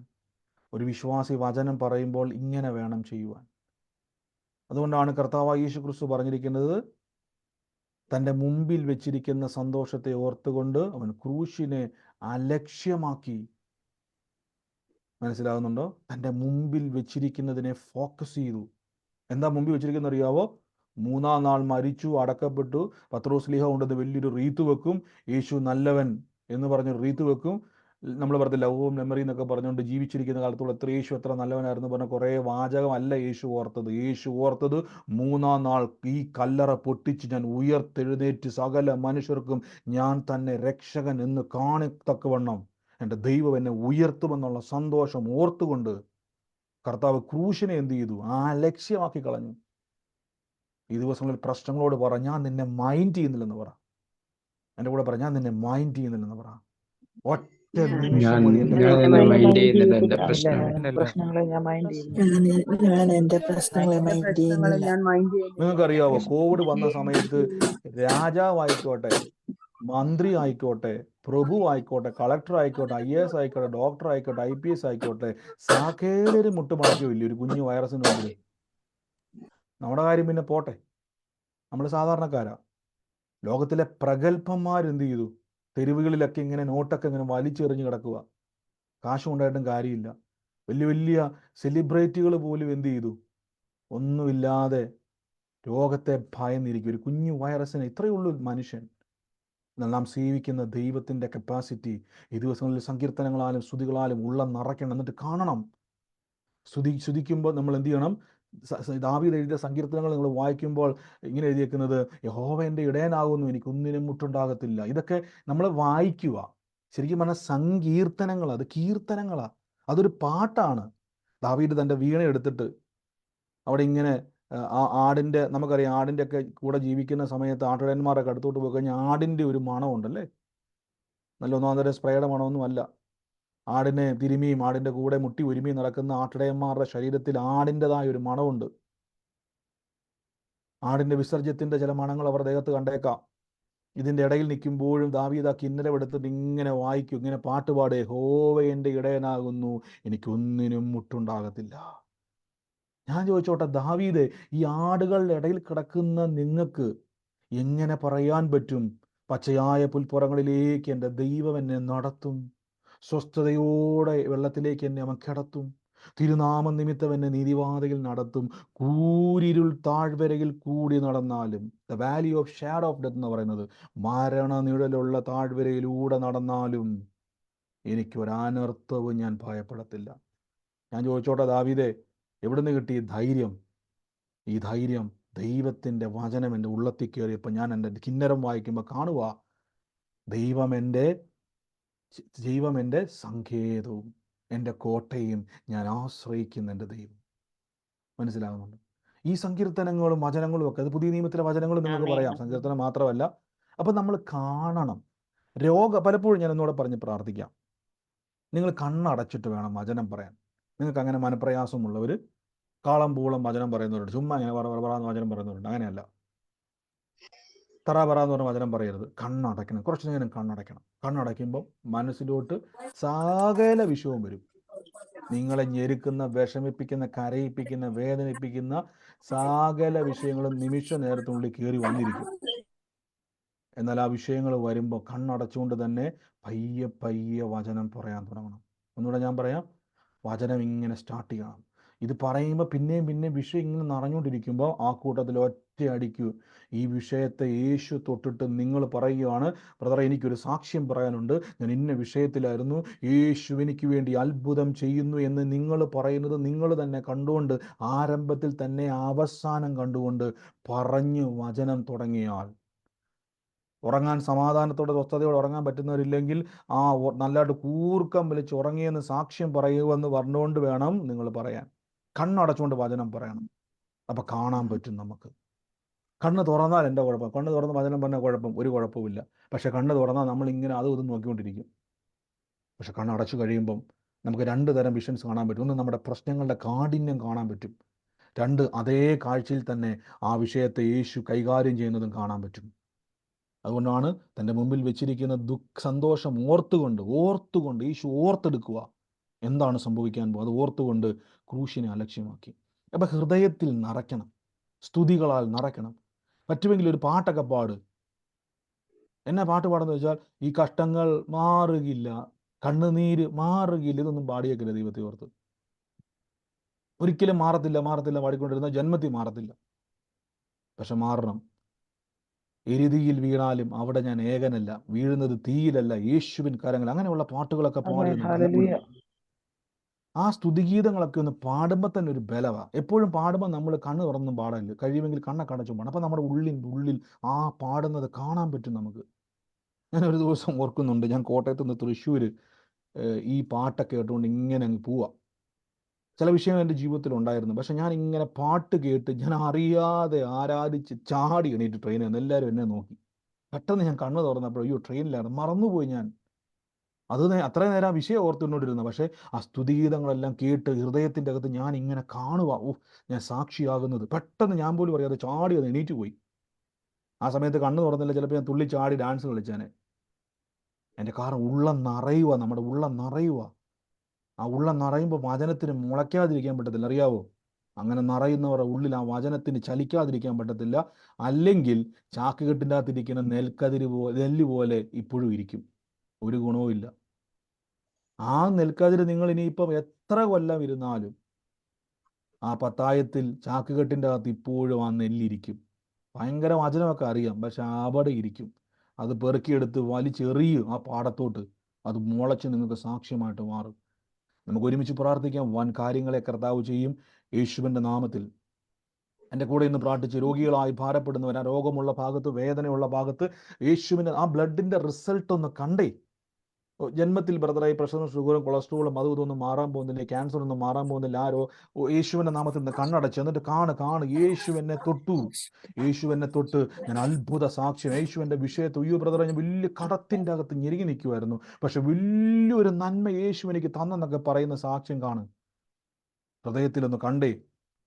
ഒരു വിശ്വാസി വചനം പറയുമ്പോൾ ഇങ്ങനെ വേണം ചെയ്യുവാൻ. അതുകൊണ്ടാണ് കർത്താവായ യേശു ക്രിസ്തു പറഞ്ഞിരിക്കുന്നത്, തൻ്റെ മുമ്പിൽ വെച്ചിരിക്കുന്ന സന്തോഷത്തെ ഓർത്തുകൊണ്ട് അവൻ ക്രൂശിനെ അലക്ഷ്യമാക്കി. മനസ്സിലാകുന്നുണ്ടോ? തൻ്റെ മുമ്പിൽ വെച്ചിരിക്കുന്നതിനെ ഫോക്കസ് ചെയ്തു. എന്താ മുമ്പിൽ വെച്ചിരിക്കുന്നത് അറിയാവോ? 3-ാം നാൾ മരിച്ചു, അടക്കപ്പെട്ടു, പത്രോസ്ലീഹ കൊണ്ടത് വലിയൊരു റീത്ത് വെക്കും, യേശു നല്ലവൻ എന്ന് പറഞ്ഞ് റീത്ത് വെക്കും. നമ്മൾ പറഞ്ഞില്ല ഓം മെമ്മറി എന്നൊക്കെ പറഞ്ഞുകൊണ്ട് ജീവിച്ചിരിക്കുന്ന കാലത്തോളം എത്ര യേശു എത്ര നല്ലവനായിരുന്നു പറഞ്ഞ കുറേ വാചകമല്ല യേശു ഓർത്തത്. യേശു ഓർത്തത് 3-ാം നാൾ ഈ കല്ലറ പൊട്ടിച്ച് ഞാൻ ഉയർത്തെഴുന്നേറ്റ് സകല മനുഷ്യർക്കും ഞാൻ തന്നെ രക്ഷകൻ എന്ന് കാണത്തക്കവണ്ണം എൻ്റെ ദൈവം എന്നെ ഉയർത്തുമെന്നുള്ള സന്തോഷം ഓർത്തുകൊണ്ട് കർത്താവ് ക്രൂശിനെ എന്ത് ചെയ്തു? ലക്ഷ്യമാക്കി കളഞ്ഞു. ഈ ദിവസങ്ങളിൽ പ്രശ്നങ്ങളോട് പറ, ഞാൻ നിന്നെ മൈൻഡ് ചെയ്യുന്നില്ലെന്ന് പറ. എൻ്റെ കൂടെ പറ, ഞാൻ നിന്നെ മൈൻഡ് ചെയ്യുന്നില്ലെന്ന് പറ. ഒറ്റ നിമിഷം മതി എൻ്റെ ഞാൻ കർത്താവ്. മൈൻഡ് ചെയ്യുന്നില്ല എൻ്റെ പ്രശ്നം. പ്രശ്നങ്ങളെ ഞാൻ മൈൻഡ് ചെയ്യുന്നു. ഞാൻ എന്റെ പ്രശ്നങ്ങളെ മൈൻഡ് ചെയ്യുന്നില്ല. ഞാൻ മൈൻഡ് ചെയ്യുന്നില്ല. നിങ്ങൾക്കറിയാവോ കോവിഡ് വന്ന സമയത്ത് രാജാവായിക്കോട്ടെ, മന്ത്രി ആയിക്കോട്ടെ, പ്രഭു ആയിക്കോട്ടെ, കളക്ടർ ആയിക്കോട്ടെ, IAS ആയിക്കോട്ടെ, ഡോക്ടർ ആയിക്കോട്ടെ, IPS ആയിക്കോട്ടെ, സകലരും മുട്ടുമടക്കിയോ ഇല്ല ഒരു കുഞ്ഞു വൈറസിന് മുമ്പിൽ. നമ്മുടെ കാര്യം പിന്നെ പോട്ടെ, നമ്മൾ സാധാരണക്കാരാ. ലോകത്തിലെ പ്രഗത്ഭന്മാരെന്ത് ചെയ്തു? തെരുവുകളിലൊക്കെ ഇങ്ങനെ നോട്ടൊക്കെ ഇങ്ങനെ വലിച്ചെറിഞ്ഞ് കിടക്കുക. കാശുണ്ടായിട്ടും കാര്യമില്ല. വലിയ വലിയ സെലിബ്രിറ്റികൾ പോലും എന്ത് ചെയ്തു? ഒന്നുമില്ലാതെ രോഗത്തെ ഭയന്നിരിക്കും. ഒരു കുഞ്ഞു വൈറസിന് ഇത്രയേ ഉള്ളൂ മനുഷ്യൻ. എന്നാൽ നാം സേവിക്കുന്ന ദൈവത്തിൻ്റെ കപ്പാസിറ്റി ഈ ദിവസങ്ങളിൽ സങ്കീർത്തനങ്ങളാലും സ്തുതികളാലും ഉള്ളം നിറയ്ക്കണം. എന്നിട്ട് കാണണം. സ്തുതിക്കുമ്പോൾ നമ്മൾ എന്ത് ചെയ്യണം? ദാവീദ് എഴുതിയ സങ്കീർത്തനങ്ങൾ നിങ്ങൾ വായിക്കുമ്പോൾ ഇങ്ങനെ എഴുതിയേക്കുന്നത്, യഹോവ എൻ്റെ ഇടയനാകുന്നു, എനിക്കൊന്നിനും മുട്ടുണ്ടാകത്തില്ല. ഇതൊക്കെ നമ്മൾ വായിക്കുക. ശരിക്കും പറഞ്ഞാൽ സങ്കീർത്തനങ്ങളാണ്, അത് കീർത്തനങ്ങളാണ്, അതൊരു പാട്ടാണ്. ദാവീദ് തൻ്റെ വീണ എടുത്തിട്ട് അവിടെ ഇങ്ങനെ ആടിൻ്റെ, നമുക്കറിയാം ആടിൻ്റെ ഒക്കെ കൂടെ ജീവിക്കുന്ന സമയത്ത് ആട്ടിടയന്മാരൊക്കെ അടുത്തോട്ട് പോയി കഴിഞ്ഞാൽ ആടിൻ്റെ ഒരു മണമുണ്ടല്ലേ, നല്ല ഒന്നാന്തരം സ്പ്രേയുടെ മണമൊന്നും അല്ല. ആടിനെ തിരുമിയും ആടിൻ്റെ കൂടെ മുട്ടി ഒരുമിയും നടക്കുന്ന ആട്ടിടയന്മാരുടെ ശരീരത്തിൽ ആടിൻ്റെതായ ഒരു മണമുണ്ട്. ആടിൻ്റെ വിസർജ്യത്തിൻ്റെ ചില മണങ്ങൾ അവർ ദേഹത്ത് കണ്ടേക്കാം. ഇതിൻ്റെ ഇടയിൽ നിൽക്കുമ്പോഴും ദാവീദ് ആ കിന്നരം എടുത്തിട്ട് ഇങ്ങനെ വായിക്കും, ഇങ്ങനെ പാട്ടുപാടേ, യഹോവ എൻ്റെ ഇടയനാകുന്നു, എനിക്കൊന്നിനും മുട്ടുണ്ടാകത്തില്ല. ഞാൻ ചോദിച്ചോട്ടെ, ദാവീദ് ഈ ആടുകളുടെ ഇടയിൽ കിടക്കുന്ന നിങ്ങൾക്ക് എങ്ങനെ പറയാൻ പറ്റും, പച്ചയായ പുൽപ്പുറങ്ങളിലേക്ക് എൻ്റെ ദൈവം എന്നെ നടത്തും, സ്വസ്ഥതയോടെ വെള്ളത്തിലേക്ക് എന്നെ അവൻ കിടത്തും, തിരുനാമ നിമിത്തം എന്നെ നീതിവാതിൽ നടത്തും, കൂരിരുൾ താഴ്വരയിൽ കൂടി നടന്നാലും, the Valley of shadow of death എന്ന് പറയുന്നത്, മരണ നിഴലുള്ള താഴ്വരയിലൂടെ നടന്നാലും എനിക്കൊരനർത്ഥവും ഞാൻ ഭയപ്പെടത്തില്ല. ഞാൻ ചോദിച്ചോട്ടെ ദാവീദേ, എവിടുന്ന് കിട്ടി ധൈര്യം? ഈ ധൈര്യം ദൈവത്തിൻ്റെ വചനം എൻ്റെ ഉള്ളത്തിൽ കയറിയപ്പോൾ ഞാൻ എൻ്റെ കിന്നരം വായിക്കുമ്പോൾ കാണുക, ദൈവം എൻ്റെ സങ്കേതവും എൻ്റെ കോട്ടയും ഞാൻ ആശ്രയിക്കുന്ന എൻ്റെ ദൈവം. മനസ്സിലാകുന്നുണ്ട്? ഈ സങ്കീർത്തനങ്ങളും വചനങ്ങളും ഒക്കെ, അത് പുതിയ നിയമത്തിലെ വചനങ്ങളും നിങ്ങൾക്ക് പറയാം, സങ്കീർത്തനം മാത്രമല്ല. അപ്പം നമ്മൾ കാണണം. പലപ്പോഴും ഞാൻ എന്നോട് പറഞ്ഞ് പ്രാർത്ഥിക്കാം, നിങ്ങൾ കണ്ണടച്ചിട്ട് വേണം വചനം പറയാൻ. നിങ്ങൾക്ക് അങ്ങനെ മനപ്രയാസമുള്ളവർ കാളം പൂളം വചനം പറയുന്നവരുണ്ട്, ചുമ്മാ ഇങ്ങനെ പറയാന്ന് വചനം പറയുന്നവരുണ്ട്. അങ്ങനെയല്ല, തറാപറാന്ന് പറഞ്ഞ വചനം പറയരുത്. കണ്ണടയ്ക്കണം, കുറച്ച് നേരം കണ്ണടയ്ക്കണം. കണ്ണടയ്ക്കുമ്പോൾ മനസ്സിലോട്ട് സകല വിഷയവും വരും. നിങ്ങളെ ഞെരുക്കുന്ന, വിഷമിപ്പിക്കുന്ന, കരയിപ്പിക്കുന്ന, വേദനിപ്പിക്കുന്ന സകല വിഷയങ്ങളും നിമിഷ നേരത്തിനുള്ളിൽ കയറി വന്നിരിക്കും. എന്നാൽ ആ വിഷയങ്ങൾ വരുമ്പോൾ കണ്ണടച്ചുകൊണ്ട് തന്നെ പയ്യെ പയ്യെ വചനം പറയാൻ തുടങ്ങണം. ഒന്നുകൂടെ ഞാൻ പറയാം, വചനം ഇങ്ങനെ സ്റ്റാർട്ട് ചെയ്യണം. ഇത് പറയുമ്പോൾ പിന്നെയും പിന്നെയും വിഷയം ഇങ്ങനെ നിറഞ്ഞുകൊണ്ടിരിക്കുമ്പോൾ ആ കൂട്ടത്തിൽ ഒറ്റയടിക്കൂ ഈ വിഷയത്തെ യേശു തൊട്ടിട്ട് നിങ്ങൾ പറയുകയാണ്, ബ്രദറെ എനിക്കൊരു സാക്ഷ്യം പറയാനുണ്ട്, ഞാൻ ഇന്ന വിഷയത്തിലായിരുന്നു, യേശു എനിക്ക് വേണ്ടി അത്ഭുതം ചെയ്യുന്നു എന്ന് നിങ്ങൾ പറയുന്നത് നിങ്ങൾ തന്നെ കണ്ടുകൊണ്ട്, ആരംഭത്തിൽ തന്നെ അവസാനം കണ്ടുകൊണ്ട് പറഞ്ഞു വചനം തുടങ്ങിയാൽ, ഉറങ്ങാൻ സമാധാനത്തോടെ സ്വസ്ഥതയോടെ ഉറങ്ങാൻ പറ്റുന്നവരില്ലെങ്കിൽ നല്ലതായിട്ട് കൂർക്കം വലിച്ച് ഉറങ്ങിയെന്ന് സാക്ഷ്യം പറയുമെന്ന് പറഞ്ഞുകൊണ്ട് വേണം നിങ്ങൾ പറയാൻ. കണ്ണടച്ചുകൊണ്ട് വചനം പറയണം. അപ്പം കാണാൻ പറ്റും നമുക്ക്. കണ്ണ് തുറന്നാൽ എൻ്റെ കുഴപ്പം, കണ്ണ് തുറന്ന് വചനം പറഞ്ഞ ഒരു കുഴപ്പമില്ല. പക്ഷെ കണ്ണ് തുറന്നാൽ നമ്മളിങ്ങനെ അതും ഇതും നോക്കിക്കൊണ്ടിരിക്കും. പക്ഷെ കണ്ണടച്ചു കഴിയുമ്പം നമുക്ക് 2 തരം വിഷൻസ് കാണാൻ പറ്റും. ഒന്ന്, നമ്മുടെ പ്രശ്നങ്ങളുടെ കാഠിന്യം കാണാൻ പറ്റും. 2, അതേ കാഴ്ചയിൽ തന്നെ ആ വിഷയത്തെ യേശു കൈകാര്യം ചെയ്യുന്നതും കാണാൻ പറ്റും. അതുകൊണ്ടാണ് തൻ്റെ മുമ്പിൽ വെച്ചിരിക്കുന്ന സന്തോഷം ഓർത്തുകൊണ്ട് യേശു ഓർത്തെടുക്കുക എന്താണ് സംഭവിക്കാൻ പോകുക, അത് ഓർത്തുകൊണ്ട് ക്രൂശിനെ അലക്ഷ്യമാക്കി. അപ്പം ഹൃദയത്തിൽ നിറയ്ക്കണം, സ്തുതികളാൽ നിറയ്ക്കണം. പറ്റുമെങ്കിൽ ഒരു പാട്ടൊക്കെ പാട്. എന്നെ പാട്ട് പാടുന്നത് വെച്ചാൽ ഈ കഷ്ടങ്ങൾ മാറുകില്ല, കണ്ണുനീര് മാറുകില്ല, ഇതൊന്നും പാടിയേക്കില്ല ദൈവത്തെ ഓർത്ത്. ഒരിക്കലും മാറത്തില്ല പാടിക്കൊണ്ടിരുന്ന ജന്മത്തിൽ മാറത്തില്ല. പക്ഷെ മാറണം. എരുതിയിൽ വീണാലും അവിടെ ഞാൻ ഏകനല്ല, വീഴുന്നത് തീയിലല്ല യേശുവിൻ കരങ്ങൾ, അങ്ങനെയുള്ള പാട്ടുകളൊക്കെ പാടി ഒന്ന് ഹല്ലേലൂയ. ബലപ്പെടും. ആ സ്തുതിഗീതങ്ങളൊക്കെ ഒന്ന് പാടുമ്പോൾ തന്നെ ഒരു ബലമാണ്. എപ്പോഴും പാടുമ്പോൾ നമ്മൾ കണ്ണ് തുറന്നും പാടില്ല, കഴിയുമെങ്കിൽ കണ്ണൊക്കെ അടച്ചും പാടാം. അപ്പം നമ്മുടെ ഉള്ളിൽ ആ പാടുന്നത് കാണാൻ പറ്റും നമുക്ക്. ഞാൻ ഒരു ദിവസം ഓർക്കുന്നുണ്ട്, ഞാൻ കോട്ടയത്ത് നിന്ന് തൃശ്ശൂർ ഈ പാട്ടൊക്കെ കേട്ടുകൊണ്ട് ഇങ്ങനെ അങ്ങ് പോവാം. ചില വിഷയങ്ങൾ എൻ്റെ ജീവിതത്തിൽ ഉണ്ടായിരുന്നു. പക്ഷെ ഞാൻ ഇങ്ങനെ പാട്ട് കേട്ട് ഞാൻ അറിയാതെ ആരാധിച്ച് ചാടി എണീറ്റ് ട്രെയിനിൽ നിന്ന്. എല്ലാവരും എന്നെ നോക്കി. പെട്ടെന്ന് ഞാൻ കണ്ണ് തുറന്നപ്പോൾ അയ്യോ ട്രെയിനിലാണ്, മറന്നുപോയി ഞാൻ. അത് അത്രയും നേരം ആ വിഷയം ഓർത്തുകൊണ്ടിരുന്നു. പക്ഷേ ആ സ്തുതിഗീതങ്ങളെല്ലാം കേട്ട് ഹൃദയത്തിൻ്റെ അകത്ത് ഞാൻ ഇങ്ങനെ കാണുക, ഞാൻ സാക്ഷിയാകുന്നത്. പെട്ടെന്ന് ഞാൻ പോലും അറിയാതെ ചാടി അത് എണീറ്റ് പോയി. ആ സമയത്ത് കണ്ണ് തുറന്നില്ല, ചിലപ്പോൾ ഞാൻ തുള്ളി ചാടി ഡാൻസ് കളിച്ചാനെ. എൻ്റെ കാരണം ഉള്ളം നിറയുക, നമ്മുടെ ഉള്ളം നിറയുക. ആ ഉള്ളം നിറയുമ്പോൾ വചനത്തിന് മുളയ്ക്കാതിരിക്കാൻ പറ്റത്തില്ല, അറിയാവോ? അങ്ങനെ നിറയുന്നവരുടെ ഉള്ളിൽ ആ വചനത്തിന് ചലിക്കാതിരിക്കാൻ പറ്റത്തില്ല. അല്ലെങ്കിൽ ചാക്കുകെട്ടിൻ്റെ അകത്തിരിക്കുന്ന നെല്ല് പോലെ ഇപ്പോഴും ഇരിക്കും, ഒരു ഗുണവും ഇല്ല. ആ നെൽക്കതിര് നിങ്ങൾ ഇനിയിപ്പം എത്ര കൊല്ലം ഇരുന്നാലും ആ പത്തായത്തിൽ ചാക്കുകെട്ടിൻ്റെ അകത്ത് ഇപ്പോഴും ആ നെല്ലിരിക്കും. ഭയങ്കര വചനമൊക്കെ അറിയാം, പക്ഷെ അവിടെ ഇരിക്കും. അത് പെറുക്കിയെടുത്ത് വലിച്ചെറിയും ആ പാടത്തോട്ട്, അത് മുളച്ച് നിങ്ങൾക്ക് സാക്ഷ്യമായിട്ട് മാറും. നമുക്ക് ഒരുമിച്ച് പ്രാർത്ഥിക്കാം. വൻ കാര്യങ്ങളെ കർത്താവ് ചെയ്യും യേശുവിൻ്റെ നാമത്തിൽ. എൻ്റെ കൂടെ ഇന്ന് പ്രാർത്ഥിച്ച് രോഗികളായി ഭാരപ്പെടുന്നവർ, ആ രോഗമുള്ള ഭാഗത്ത്, വേദനയുള്ള ഭാഗത്ത് യേശുവിൻ്റെ ആ ബ്ലഡിൻ്റെ റിസൾട്ട് ഒന്ന് കണ്ടേ. ജന്മത്തിൽ ബ്രദറായി പ്രഷറും ഷുഗറും കൊളസ്ട്രോളും അതും ഇതൊന്നും മാറാൻ പോകുന്നില്ല, ക്യാൻസർ ഒന്നും മാറാൻ പോകുന്നില്ല. യേശുവിൻ്റെ നാമത്തിൽ നിന്ന് കണ്ണടച്ച് എന്നിട്ട് കാണ് യേശു എന്നെ തൊട്ട് ഞാൻ അത്ഭുത സാക്ഷ്യം. യേശുവിൻ്റെ വിഷയത്തിൽ അയ്യോ ബ്രദറെ, ഞാൻ വലിയ കടത്തിൻ്റെ അകത്ത് ഞെരുങ്ങി നിൽക്കുമായിരുന്നു, പക്ഷെ വലിയൊരു നന്മ യേശു എനിക്ക് തന്നെന്നൊക്കെ പറയുന്ന സാക്ഷ്യം കാണും. ഹൃദയത്തിലൊന്ന് കണ്ടേ.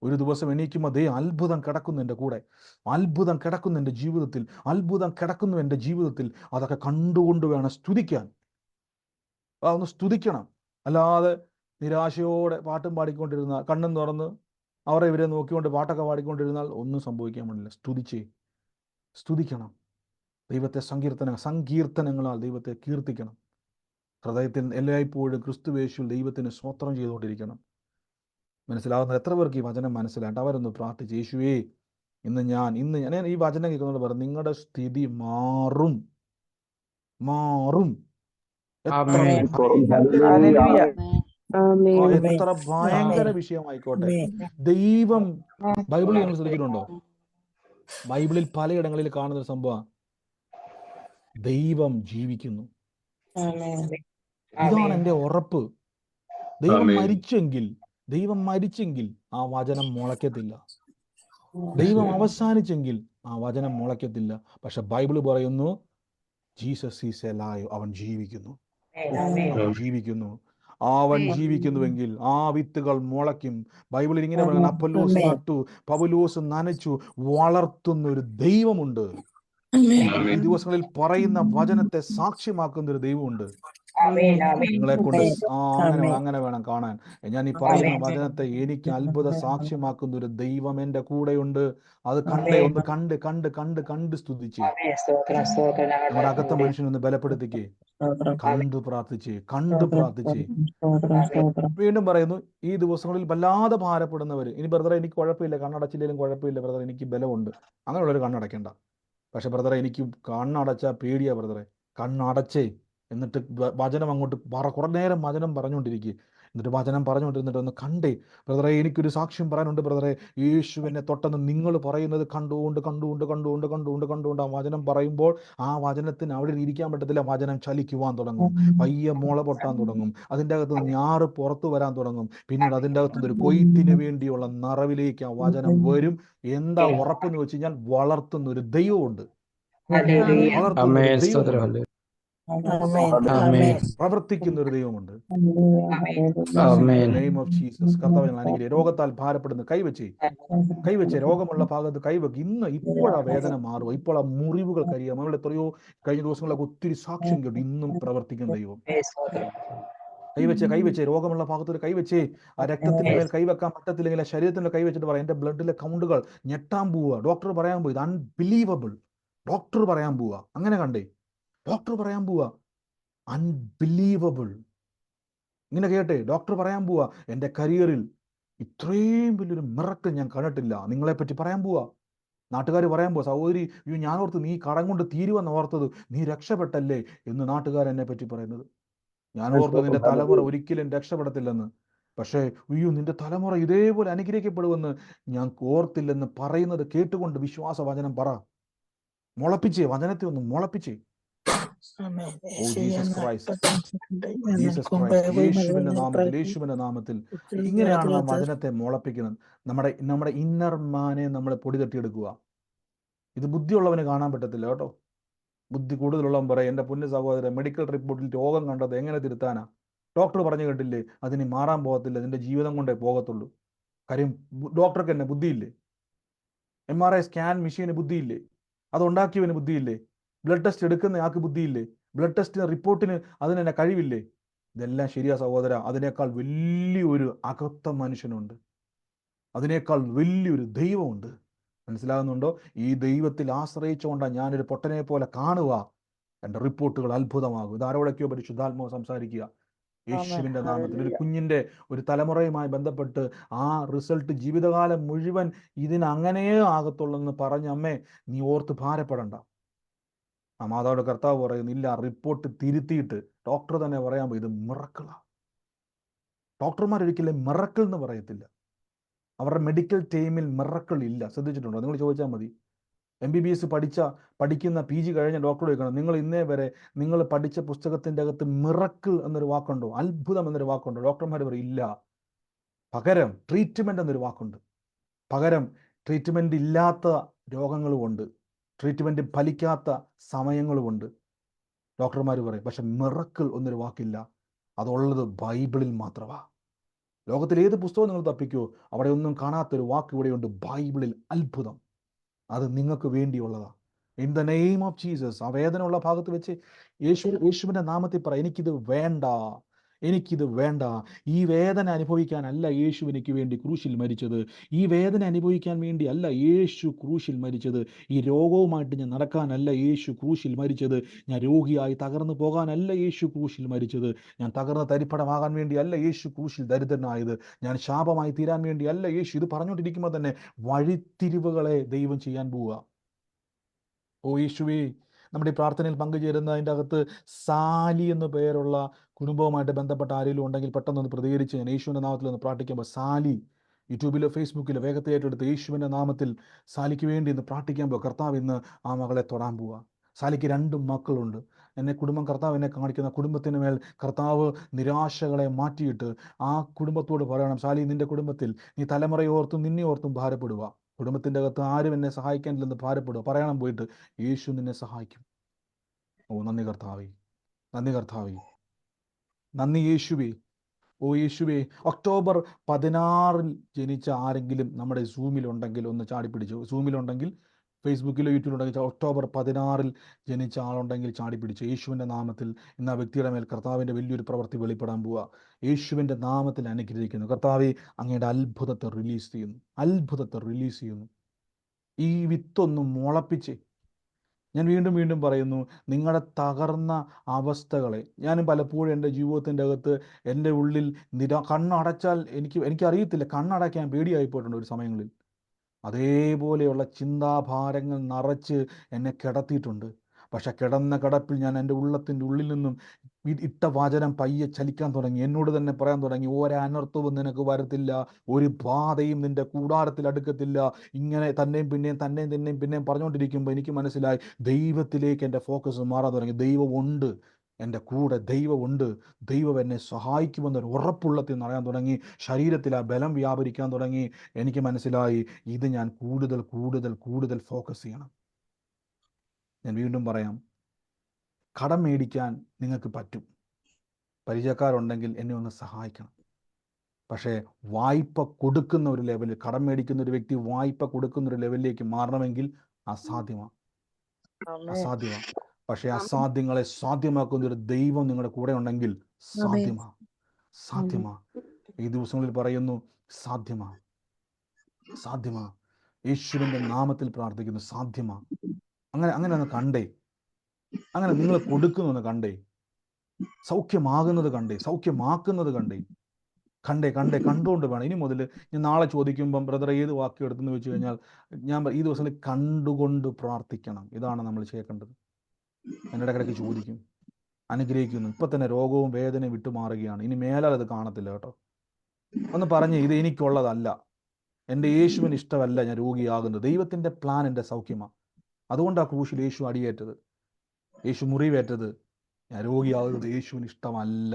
ഒരു ദിവസം എണീക്കുമ്പോൾ അത്ഭുതം കിടക്കുന്നു എൻ്റെ കൂടെ, അത്ഭുതം കിടക്കുന്നു എൻ്റെ ജീവിതത്തിൽ, അത്ഭുതം കിടക്കുന്നു എൻ്റെ ജീവിതത്തിൽ. അതൊക്കെ കണ്ടുകൊണ്ട് വേണം സ്തുതിക്കാൻ. ഒന്ന് സ്തുതിക്കണം. അല്ലാതെ നിരാശയോടെ പാട്ടും പാടിക്കൊണ്ടിരുന്ന, കണ്ണും തുറന്ന് അവരെ ഇവരെ നോക്കിക്കൊണ്ട് പാട്ടൊക്കെ പാടിക്കൊണ്ടിരുന്നാൽ ഒന്നും സംഭവിക്കാൻ പാടില്ല. സ്തുതിക്കണം. ദൈവത്തെ സങ്കീർത്തനങ്ങളാൽ ദൈവത്തെ കീർത്തിക്കണം. ഹൃദയത്തിൽ എല്ലായ്പ്പോഴും ക്രിസ്തുവേശുവിൽ ദൈവത്തിന് സ്തോത്രം ചെയ്തുകൊണ്ടിരിക്കണം. മനസ്സിലാവുന്ന എത്ര പേർക്ക് ഈ വചനം മനസ്സിലായിട്ട് അവരൊന്ന് പ്രാർത്ഥിച്ച്, യേശുവേ ഇന്ന് ഞാൻ ഈ വചനം കേൾക്കുന്നതോട് പറഞ്ഞു, നിങ്ങളുടെ സ്ഥിതി മാറും. എത്ര ഭയങ്കര വിഷയമായിക്കോട്ടെ. ദൈവം, ബൈബിളിൽ നിങ്ങൾ ശ്രദ്ധിച്ചിട്ടുണ്ടോ? ബൈബിളിൽ പലയിടങ്ങളിൽ കാണുന്ന സംഭവം, ദൈവം ജീവിക്കുന്നു. ഇതാണ് എൻ്റെ ഉറപ്പ്. ദൈവം മരിച്ചെങ്കിൽ ആ വചനം മുളയ്ക്കത്തില്ല. ദൈവം അവസാനിച്ചെങ്കിൽ ആ വചനം മുളയ്ക്കത്തില്ല. പക്ഷെ ബൈബിൾ പറയുന്നു ജീസസ് ഈസ് എലൈവ്, അവൻ ജീവിക്കുന്നു. അവൻ ജീവിക്കുന്നുവെങ്കിൽ ആ വിത്തുകൾ മുളയ്ക്കും. ബൈബിളിൽ ഇങ്ങനെ പറയുന്നത്, അപ്പൊല്ലോസ് നട്ടു, പൗലോസ് നനച്ചു, വളർത്തുന്ന ഒരു ദൈവമുണ്ട്. ഈ ദിവസങ്ങളിൽ പറയുന്ന വചനത്തെ സാക്ഷ്യമാക്കുന്ന ഒരു ദൈവമുണ്ട്. നിങ്ങളെ കൊണ്ട് അങ്ങനെ വേണം കാണാൻ. ഞാൻ ഈ പറയുന്ന വചനത്തെ എനിക്ക് അത്ഭുത സാക്ഷ്യമാക്കുന്ന ഒരു ദൈവം എൻ്റെ കൂടെയുണ്ട്. അത് കണ്ട് സ്തുതിച്ച് നമ്മുടെ അകത്തെ മനുഷ്യനൊന്ന് ബലപ്പെടുത്തിക്കേ. കണ്ടു പ്രാർത്ഥിച്ച്. വീണ്ടും പറയുന്നു, ഈ ദിവസങ്ങളിൽ വല്ലാതെ ഭാരപ്പെടുന്നവർ, ഇനി ബ്രദറെ എനിക്ക് കുഴപ്പമില്ല, കണ്ണടച്ചില്ലെങ്കിലും കുഴപ്പമില്ല ബ്രദറെ, എനിക്ക് ബലമുണ്ട്, അങ്ങനെയുള്ളവർ കണ്ണടയ്ക്കണ്ട. പക്ഷെ ബ്രദറെ എനിക്ക് കണ്ണടച്ചാൽ പേടിയാ ബ്രദറെ, കണ്ണടച്ചേ. എന്നിട്ട് വചനം അങ്ങോട്ട് കുറേ നേരം വചനം പറഞ്ഞുകൊണ്ടിരിക്കുക. എന്നിട്ട് വചനം പറഞ്ഞുകൊണ്ടിരുന്നിട്ട് ഒന്ന് കണ്ടേ, ബ്രദറെ എനിക്കൊരു സാക്ഷ്യം പറയാനുണ്ട് ബ്രദറെ, യേശുവിനെ തൊട്ടെന്ന് നിങ്ങൾ പറയുന്നത് കണ്ടുകൊണ്ട് ആ വചനം പറയുമ്പോൾ ആ വചനത്തിന് അവിടെ ഇരിക്കാൻ പറ്റത്തില്ല. വചനം ചലിക്കുവാൻ തുടങ്ങും, പയ്യെ മുള പൊട്ടാൻ തുടങ്ങും, അതിൻ്റെ അകത്ത് ഞാറ് പുറത്തു വരാൻ തുടങ്ങും. പിന്നീട് അതിൻ്റെ അകത്തുനിന്ന് ഒരു കൊയ്ത്തിന് വേണ്ടിയുള്ള നിറവിലേക്ക് ആ വചനം വരും. എന്താ ഉറപ്പെന്ന് വെച്ച് കഴിഞ്ഞാൽ വളർത്തുന്ന ഒരു ദൈവമുണ്ട്, പ്രവർത്തിക്കുന്ന ഒരു ദൈവമുണ്ട്. Name of Jesus. കർത്താവേ അനുഗ്രഹിക്കട്ടെ. രോഗത്താൽ ഭാരപ്പെടുന്ന കൈവച്ച് രോഗമുള്ള ഭാഗത്ത് കൈവെക്ക്. ഇപ്പോഴാ വേദന മാറുക, ഇപ്പോൾ ആ മുറിവുകൾ കരിയാം. നമ്മൾ എത്രയോ കഴിഞ്ഞ ദിവസങ്ങളിലൊക്കെ ഒത്തിരി സാക്ഷ്യം കേട്ടു. ഇന്നും പ്രവർത്തിക്കുന്ന ദൈവം. കൈവച്ച് രോഗമുള്ള ഭാഗത്തൊരു കൈവച്ചേ. ആ രക്തത്തിന്റെ മേൽ കൈവെക്കാൻ പറ്റത്തില്ലെങ്കിൽ ആ ശരീരത്തിന്റെ കൈവച്ചിട്ട് പറയാം, എന്റെ ബ്ലഡിലെ കൗണ്ടുകൾ ഞെട്ടാൻ പോവുക. ഡോക്ടർ പറയാൻ പോയി, ഇത് അൺബിലീവബിൾ, ഡോക്ടർ പറയാൻ പോവുക. അങ്ങനെ കണ്ടേ, ഡോക്ടർ പറയാൻ പോവാ അൺബിലീവബിൾ. ഇങ്ങനെ കേട്ടെ, ഡോക്ടർ പറയാൻ പോവാ എൻ്റെ കരിയറിൽ ഇത്രയും വലിയൊരു മിറക്കിൾ ഞാൻ കണ്ടിട്ടില്ല, നിങ്ങളെപ്പറ്റി പറയാൻ പോവാ. നാട്ടുകാർ പറയാൻ പോവാ, സഹോദരി അയ്യോ ഞാൻ ഓർത്ത് നീ കടം കൊണ്ട് തീരുവെന്ന് ഓർത്തത്, നീ രക്ഷപ്പെട്ടല്ലേ എന്ന് നാട്ടുകാർ എന്നെ പറ്റി പറയുന്നത്. ഞാൻ ഓർത്ത് നിന്റെ തലമുറ ഒരിക്കലും രക്ഷപ്പെടത്തില്ലെന്ന്. പക്ഷേ അയ്യോ നിന്റെ തലമുറ ഇതേപോലെ അനുഗ്രഹിക്കപ്പെടുമെന്ന് ഞാൻ ഓർത്തില്ലെന്ന് പറയുന്നത് കേട്ടുകൊണ്ട് വിശ്വാസ വചനം പറ. മുളപ്പിച്ചേ, വചനത്തെ ഒന്ന് മുളപ്പിച്ചേ. ആമേൻ. ഓ ജീസസ് ക്രൈസ്റ്റ്, ഞാൻ ജീസസ് ക്രൈസ്റ്റ്, യേശുവിന്റെ നാമത്തിൽ, യേശുവിന്റെ നാമത്തിൽ. ഇങ്ങനെയാണ് നാം വചനത്തെ മുളപ്പിക്കുന്നത്. നമ്മുടെ ഇന്നർ മാനെ നമ്മൾ പൊടി തട്ടിയെടുക്കുക. ഇത് ബുദ്ധിയുള്ളവന് കാണാൻ പറ്റത്തില്ല കേട്ടോ. ബുദ്ധി കൂടുതലുള്ളവൻ പറയും എൻ്റെ പൊന്നു സഹോദരൻ, മെഡിക്കൽ റിപ്പോർട്ടിൽ രോഗം കണ്ടത് എങ്ങനെ തിരുത്താനാ? ഡോക്ടർ പറഞ്ഞു കേട്ടില്ലേ അതിന് മാറാൻ പോകത്തില്ല, നിന്റെ ജീവിതം കൊണ്ടേ പോകത്തുള്ളൂ. കാര്യം ഡോക്ടർക്ക് തന്നെ ബുദ്ധിയില്ലേ? MRI സ്കാൻ മെഷീന് ബുദ്ധിയില്ലേ? അതുണ്ടാക്കിയവന് ബുദ്ധിയില്ലേ? ബ്ലഡ് ടെസ്റ്റ് എടുക്കുന്ന ആൾക്ക് ബുദ്ധിയില്ലേ? ബ്ലഡ് ടെസ്റ്റിന് റിപ്പോർട്ടിന് അതിന് തന്നെ കഴിവില്ലേ? ഇതെല്ലാം ശരിയാ സഹോദര, അതിനേക്കാൾ വലിയൊരു അകത്ത മനുഷ്യനുണ്ട്, അതിനേക്കാൾ വലിയൊരു ദൈവമുണ്ട്. മനസ്സിലാകുന്നുണ്ടോ? ഈ ദൈവത്തിൽ ആശ്രയിച്ചുകൊണ്ടാണ് ഞാനൊരു പൊട്ടനെ പോലെ കാണുക, എൻ്റെ റിപ്പോർട്ടുകൾ അത്ഭുതമാകും. ഇത് ആരോടൊക്കെയോ പരിശുദ്ധാത്മാവ് സംസാരിക്കുക. യേശുവിൻ്റെ നാമത്തിൽ ഒരു കുഞ്ഞിൻ്റെ ഒരു തലമുറയുമായി ബന്ധപ്പെട്ട് ആ റിസൾട്ട് ജീവിതകാലം മുഴുവൻ ഇതിനങ്ങനെയേ ആകത്തുള്ളെന്ന് പറഞ്ഞ അമ്മേ നീ ഓർത്ത് ഭാരപ്പെടണ്ട. ആ മാതാവിടെ കർത്താവ് പറയുന്നില്ല, റിപ്പോർട്ട് തിരുത്തിയിട്ട് ഡോക്ടർ തന്നെ പറയാൻ പോയി ഇത് മിറക്കിളാ. ഡോക്ടർമാരൊരിക്കലും മിറക്കിൾ എന്ന് പറയത്തില്ല. അവരുടെ മെഡിക്കൽ ടീമിൽ മിറക്കിൾ ഇല്ല. ശ്രദ്ധിച്ചിട്ടുണ്ടോ? നിങ്ങൾ ചോദിച്ചാൽ മതി. MBBS പഠിക്കുന്ന PG കഴിഞ്ഞ ഡോക്ടർ ചോദിക്കണം, നിങ്ങൾ ഇന്നേ വരെ നിങ്ങൾ പഠിച്ച പുസ്തകത്തിൻ്റെ അകത്ത് മിറക്കിൾ എന്നൊരു വാക്കുണ്ടോ, അത്ഭുതം എന്നൊരു വാക്കുണ്ടോ? ഡോക്ടർമാർ പറയും ഇല്ല. പകരം ട്രീറ്റ്മെൻറ്റ് എന്നൊരു വാക്കുണ്ട്. പകരം ട്രീറ്റ്മെൻറ്റ് ഇല്ലാത്ത രോഗങ്ങളുമുണ്ട്, ട്രീറ്റ്മെൻറ്റ് ഫലിക്കാത്ത സമയങ്ങളുമുണ്ട്. ഡോക്ടർമാർ പറയും. പക്ഷെ മിറക്കിൾ എന്നൊരു വാക്കില്ല. അതുള്ളത് ബൈബിളിൽ മാത്രമാണ്. ലോകത്തിൽ ഏത് പുസ്തകം നിങ്ങൾ തപ്പിക്കോ അവിടെ ഒന്നും കാണാത്തൊരു വാക്ക് ഇവിടെയുണ്ട്, ബൈബിളിൽ അത്ഭുതം. അത് നിങ്ങൾക്ക് വേണ്ടിയുള്ളതാണ്. In the name of Jesus. ആ വേദനയുള്ള ഭാഗത്ത് വെച്ച് യേശുവിൻ്റെ നാമത്തിൽ പറ, എനിക്കിത് വേണ്ട, എനിക്കിത് വേണ്ട. ഈ വേദന അനുഭവിക്കാനല്ല യേശു എനിക്ക് വേണ്ടി ക്രൂശിൽ മരിച്ചത്. ഈ വേദന അനുഭവിക്കാൻ വേണ്ടി അല്ല യേശു ക്രൂശിൽ മരിച്ചത്. ഈ രോഗവുമായിട്ട് ഞാൻ നടക്കാനല്ല യേശു ക്രൂശിൽ മരിച്ചത്. ഞാൻ രോഗിയായി തകർന്നു പോകാനല്ല യേശു ക്രൂശിൽ മരിച്ചത്. ഞാൻ തകർന്ന തരിപ്പടമാകാൻ വേണ്ടി അല്ല യേശു ക്രൂശിൽ ദരിദ്രനായത്. ഞാൻ ശാപമായി തീരാൻ വേണ്ടി അല്ല യേശു. ഇത് പറഞ്ഞുകൊണ്ടിരിക്കുമ്പോൾ തന്നെ വഴിത്തിരിവുകളെ ദൈവം ചെയ്യാൻ പോവുക. ഓ യേശുവേ, നമ്മുടെ ഈ പ്രാർത്ഥനയിൽ പങ്കുചേരുന്നതിൻ്റെ അകത്ത് സാലി എന്ന പേരുള്ള കുടുംബവുമായിട്ട് ബന്ധപ്പെട്ട ആരെങ്കിലും ഉണ്ടെങ്കിൽ പെട്ടെന്നൊന്ന് പ്രതികരിച്ച് ഞാൻ യേശുവിൻ്റെ നാമത്തിൽ ഒന്ന് പ്രാർത്ഥിക്കുമ്പോൾ, സാലി യൂട്യൂബിലോ ഫേസ്ബുക്കിലോ വേഗത്തെ ഏറ്റെടുത്ത് യേശുവിൻ്റെ നാമത്തിൽ സാലിക്ക് വേണ്ടി ഇന്ന് പ്രാർത്ഥിക്കുമ്പോൾ കർത്താവ് ഇന്ന് ആ മകളെ തൊടാൻ പോവുക. സാലിക്ക് 2 മക്കളുണ്ട്. കർത്താവ് എന്നെ കാണിക്കുന്ന കുടുംബത്തിന് മേൽ കർത്താവ് നിരാശകളെ മാറ്റിയിട്ട് ആ കുടുംബത്തോട് പറയണം, സാലി നിൻ്റെ കുടുംബത്തിൽ നീ തലമുറയോർത്തും നിന്നെ ഓർത്തും ഭാരപ്പെടുക. കുടുംബത്തിൻ്റെ അകത്ത് ആരും എന്നെ സഹായിക്കാനില്ലെന്ന് ഭാരപ്പെടുക. പറയണം പോയിട്ട്, യേശു നിന്നെ സഹായിക്കും. ഓ നന്ദി കർത്താവേ, നന്ദി കർത്താവേ, നന്ദി യേശുവേ. ഓ യേശുവേ, ഒക്ടോബർ 16 ജനിച്ച ആരെങ്കിലും നമ്മുടെ സൂമിലുണ്ടെങ്കിൽ ഒന്ന് ചാടിപ്പിടിച്ചു. സൂമിലുണ്ടെങ്കിൽ ഫേസ്ബുക്കിലോ യൂട്യൂബിലുണ്ടെങ്കിൽ ഒക്ടോബർ 16 ജനിച്ച ആളുണ്ടെങ്കിൽ ചാടിപ്പിടിച്ചു. യേശുവിൻ്റെ നാമത്തിൽ ഇന്ന് ആ വ്യക്തിയുടെ മേൽ കർത്താവിൻ്റെ വലിയൊരു പ്രവൃത്തി വെളിപ്പെടാൻ പോവുക. യേശുവിൻ്റെ നാമത്തിൽ അനുഗ്രഹിക്കുന്നു. കർത്താവെ അങ്ങയുടെ അത്ഭുതത്തെ റിലീസ് ചെയ്യുന്നു, അത്ഭുതത്തെ റിലീസ് ചെയ്യുന്നു. ഈ വിത്തൊന്നും മുളപ്പിച്ച് ഞാൻ വീണ്ടും വീണ്ടും പറയുന്നു, നിങ്ങളുടെ തകർന്ന അവസ്ഥകളെ ഞാനും പലപ്പോഴും എൻ്റെ ജീവിതത്തിൻ്റെ അകത്ത് എൻ്റെ ഉള്ളിൽ കണ്ണടച്ചാൽ എനിക്കറിയത്തില്ല, കണ്ണടയ്ക്കാൻ പേടിയായിപ്പോയിട്ടുണ്ട് ഒരു സമയങ്ങളിൽ. അതേപോലെയുള്ള ചിന്താഭാരങ്ങൾ നിറച്ച് എന്നെ കിടത്തിയിട്ടുണ്ട്. പക്ഷെ കിടന്ന കിടപ്പിൽ ഞാൻ എൻ്റെ ഉള്ളത്തിൻ്റെ ഉള്ളിൽ നിന്നും ഇട്ട വചനം പയ്യെ ചലിക്കാൻ തുടങ്ങി. എന്നോട് തന്നെ പറയാൻ തുടങ്ങി, ഒരനർത്ഥവും നിനക്ക് വരത്തില്ല, ഒരു ബാധയും നിൻ്റെ കൂടാരത്തിൽ അടുക്കത്തില്ല. ഇങ്ങനെ തന്നെയും പിന്നെയും പറഞ്ഞുകൊണ്ടിരിക്കുമ്പോൾ എനിക്ക് മനസ്സിലായി, ദൈവത്തിലേക്ക് എൻ്റെ ഫോക്കസ് മാറാൻ തുടങ്ങി. ദൈവമുണ്ട് എൻ്റെ കൂടെ, ദൈവമുണ്ട്, ദൈവം എന്നെ സഹായിക്കുമെന്നൊരു ഉറപ്പുള്ളത്തിൽ നിറയാൻ തുടങ്ങി. ശരീരത്തിൽ ആ ബലം വ്യാപരിക്കാൻ തുടങ്ങി. എനിക്ക് മനസ്സിലായി, ഇത് ഞാൻ കൂടുതൽ കൂടുതൽ കൂടുതൽ ഫോക്കസ് ചെയ്യണം. ഞാൻ വീണ്ടും പറയാം, കടം മേടിക്കാൻ നിങ്ങൾക്ക് പറ്റും, പരിചയക്കാരുണ്ടെങ്കിൽ എന്നെ ഒന്ന് സഹായിക്കണം. പക്ഷേ വായ്പ കൊടുക്കുന്ന ഒരു ലെവലിൽ, കടം മേടിക്കുന്ന ഒരു വ്യക്തി വായ്പ കൊടുക്കുന്ന ഒരു ലെവലിലേക്ക് മാറണമെങ്കിൽ അസാധ്യമാണ്, അസാധ്യമാണ്. പക്ഷേ അസാധ്യങ്ങളെ സാധ്യമാക്കുന്ന ഒരു ദൈവം നിങ്ങളുടെ കൂടെ ഉണ്ടെങ്കിൽ സാധ്യമാണ്, സാധ്യമാണ്. ഈ ദിവസങ്ങളിൽ പറയുന്നു, സാധ്യമാണ്, സാധ്യമാണ്. യേശുവിൻ്റെ നാമത്തിൽ പ്രാർത്ഥിക്കുന്നു, സാധ്യമാണ്. അങ്ങനെ ഒന്ന് കണ്ടേ. അങ്ങനെ നിങ്ങൾ കൊടുക്കുന്നെന്ന് കണ്ടേ, സൗഖ്യമാകുന്നത് കണ്ടേ, സൗഖ്യമാക്കുന്നത് കണ്ടേ, കണ്ടുകൊണ്ട് വേണം. ഇനി മുതൽ ഞാൻ നാളെ ചോദിക്കുമ്പം ബ്രദർ ഏത് വാക്യം എടുത്തെന്ന് വെച്ച് കഴിഞ്ഞാൽ ഈ ദിവസത്തിൽ കണ്ടുകൊണ്ട് പ്രാർത്ഥിക്കണം. ഇതാണ് നമ്മൾ ചെയ്യേണ്ടത്. ഞാൻ ഇടയ്ക്കിടയ്ക്ക് ചോദിക്കും, അനുഗ്രഹിക്കുന്നു. ഇപ്പം തന്നെ രോഗവും വേദനയും വിട്ടുമാറുകയാണ്. ഇനി മേലാൽ അത് കാണത്തില്ല കേട്ടോ. ഒന്ന് പറഞ്ഞ്, ഇത് എനിക്കുള്ളതല്ല, എൻ്റെ യേശുവിന് ഇഷ്ടമല്ല ഞാൻ രോഗിയാകുന്നത്. ദൈവത്തിൻ്റെ പ്ലാൻ എൻ്റെ സൗഖ്യമാണ്. അതുകൊണ്ടാണ് ക്രൂശിൽ യേശു അടിയേറ്റത്, യേശു മുറിവേറ്റത്. ഞാൻ രോഗിയാകുന്നത് യേശുവിന് ഇഷ്ടമല്ല.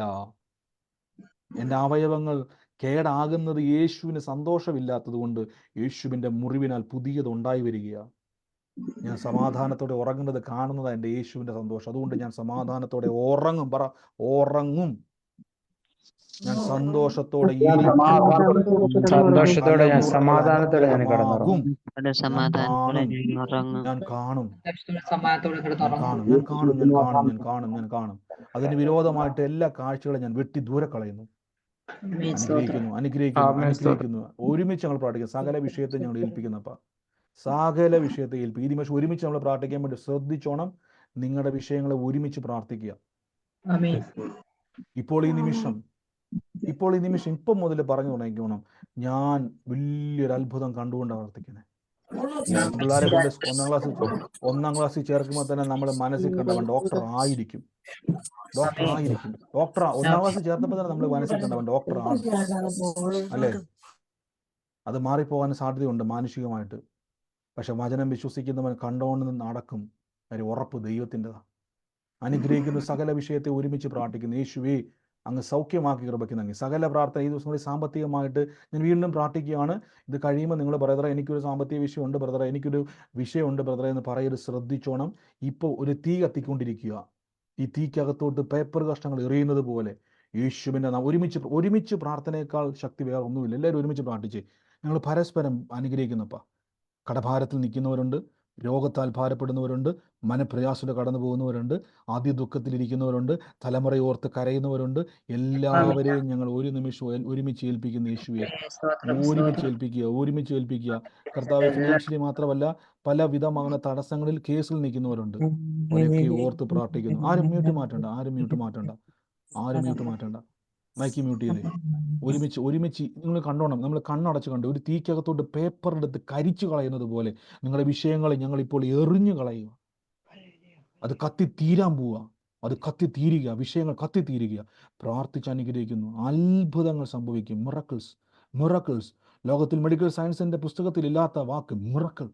എൻ്റെ അവയവങ്ങൾ കേടാകുന്നത് യേശുവിന് സന്തോഷമില്ലാത്തത് കൊണ്ട് യേശുവിൻ്റെ മുറിവിനാൽ പുതിയത് ഉണ്ടായി വരികയാണ്. ഞാൻ സമാധാനത്തോടെ ഉറങ്ങുന്നത് കാണുന്നതാണ് എൻ്റെ യേശുവിൻ്റെ സന്തോഷം. അതുകൊണ്ട് ഞാൻ സമാധാനത്തോടെ ഉറങ്ങും. ഉറങ്ങും. ഞാൻ സന്തോഷത്തോടെ സന്തോഷത്തോടെ ഞാൻ സമാധാനത്തോടെ ഞാൻ കിടന്നുറങ്ങും. ഞാൻ കാണും. അതിന് വിരോധമായിട്ട് എല്ലാ കാഴ്ചകളും ഞാൻ വെട്ടി ദൂരെ കളയുന്നു. അനുഗ്രഹിക്കുന്നു. ഒരുമിച്ച് ഞങ്ങൾ പ്രാർത്ഥിക്കും. സകല വിഷയത്തെ ഞങ്ങൾ ഏൽപ്പിക്കുന്നപ്പ, സകല വിഷയത്തെ ഏൽപ്പിക്കും. ഈ നിമിഷം ഒരുമിച്ച് നമ്മൾ പ്രാർത്ഥിക്കാൻ വേണ്ടി ശ്രദ്ധിച്ചോണം. നിങ്ങളുടെ വിഷയങ്ങളെ ഒരുമിച്ച് പ്രാർത്ഥിക്കുക. ഇപ്പോൾ ഈ നിമിഷം ഇപ്പം മുതൽ പറഞ്ഞു തുടങ്ങിക്കോണം, ഞാൻ വലിയൊരു അത്ഭുതം കണ്ടുകൊണ്ടാണ് പ്രാർത്ഥിക്കുന്നത്. പിള്ളേരെ കൊണ്ട് ഒന്നാം ക്ലാസ്സിൽ ചേർക്കുമ്പോൾ തന്നെ നമ്മൾ മനസ്സിൽ കണ്ടവൻ ഡോക്ടർ ആയിരിക്കും. ഒന്നാം ക്ലാസ്സിൽ ചേർത്തപ്പോൾ തന്നെ നമ്മൾ മനസ്സിൽ കണ്ടവൻ ഡോക്ടർ ആണ്, അല്ലേ? അത് മാറിപ്പോകാൻ സാധ്യതയുണ്ട് മാനുഷികമായിട്ട്. പക്ഷെ വചനം വിശ്വസിക്കുന്നവൻ കണ്ടോണ്ട് നടക്കും. കാര്യം ഉറപ്പ് ദൈവത്തിൻ്റെതാണ്. അനുഗ്രഹിക്കുന്ന സകല വിഷയത്തെ ഒരുമിച്ച് പ്രാർത്ഥിക്കുന്നു. യേശുവേ, അങ്ങ് സൗഖ്യമാക്കി കൃപയ്ക്ക് സകല പ്രാർത്ഥന. ഈ ദിവസം കൂടി സാമ്പത്തികമായിട്ട് ഞാൻ വീണ്ടും പ്രാർത്ഥിക്കുകയാണ്. ഇത് കഴിയുമ്പോൾ നിങ്ങൾ ബ്രദറെ എനിക്കൊരു സാമ്പത്തിക വിഷയമുണ്ട്, ബ്രദറെ എനിക്കൊരു വിഷയമുണ്ട് ബ്രദറെ എന്ന് പറയരുത്. ശ്രദ്ധിച്ചോണം. ഇപ്പോൾ ഒരു തീ കത്തിക്കൊണ്ടിരിക്കുക. ഈ തീക്കകത്തോട്ട് പേപ്പർ കഷ്ണങ്ങൾ എറിയുന്നത് പോലെ യേശുവിൻ്റെ ഒരുമിച്ച് പ്രാർത്ഥനയേക്കാൾ ശക്തി വേറെ ഒന്നുമില്ല. എല്ലാവരും ഒരുമിച്ച് പ്രാർത്ഥിച്ച് ഞങ്ങൾ പരസ്പരം അനുഗ്രഹിക്കുന്നപ്പ. കടഭാരത്തിൽ നിൽക്കുന്നവരുണ്ട്, രോഗത്താൽ ഭാരപ്പെടുന്നവരുണ്ട്, മനപ്രയാസത്തിൽ കടന്നു പോകുന്നവരുണ്ട്, ആദ്യ ദുഃഖത്തിലിരിക്കുന്നവരുണ്ട്, തലമുറയോർത്ത് കരയുന്നവരുണ്ട്. എല്ലാവരെയും ഞങ്ങൾ ഒരു നിമിഷം ഒരുമിച്ച് ഏൽപ്പിക്കുന്ന യേശുവെ, ഒരുമിച്ച് ഏൽപ്പിക്കുക. കർത്താവ് ഫിനാൻഷ്യലി മാത്രമല്ല പല വിധമാകുന്ന തടസ്സങ്ങളിൽ കേസിൽ നിൽക്കുന്നവരുണ്ട്. അവരെയൊക്കെ ഓർത്ത് പ്രാർത്ഥിക്കുന്നു. ആരും മ്യൂട്ട് മാറ്റണ്ട. മൈക്ക് മ്യൂട്ട് ചെയ്തേ. ഒരുമിച്ച് നിങ്ങൾ കണ്ടോണം. നമ്മൾ കണ്ണടച്ച് കണ്ടു. ഒരു തീക്കകത്തോട്ട് പേപ്പർ എടുത്ത് കരിച്ചു കളയുന്നത് പോലെ നിങ്ങളുടെ വിഷയങ്ങളെ ഞങ്ങൾ ഇപ്പോൾ എറിഞ്ഞു കളയുക. അത് കത്തിത്തീരാൻ പോവുക. വിഷയങ്ങൾ കത്തിത്തീരുക. പ്രാർത്ഥിച്ച് അനുഗ്രഹിക്കുന്നു. അത്ഭുതങ്ങൾ സംഭവിക്കും. മിറക്കിൾസ്. ലോകത്തിൽ മെഡിക്കൽ സയൻസിന്റെ പുസ്തകത്തിൽ ഇല്ലാത്ത വാക്ക് മിറക്കിൾ.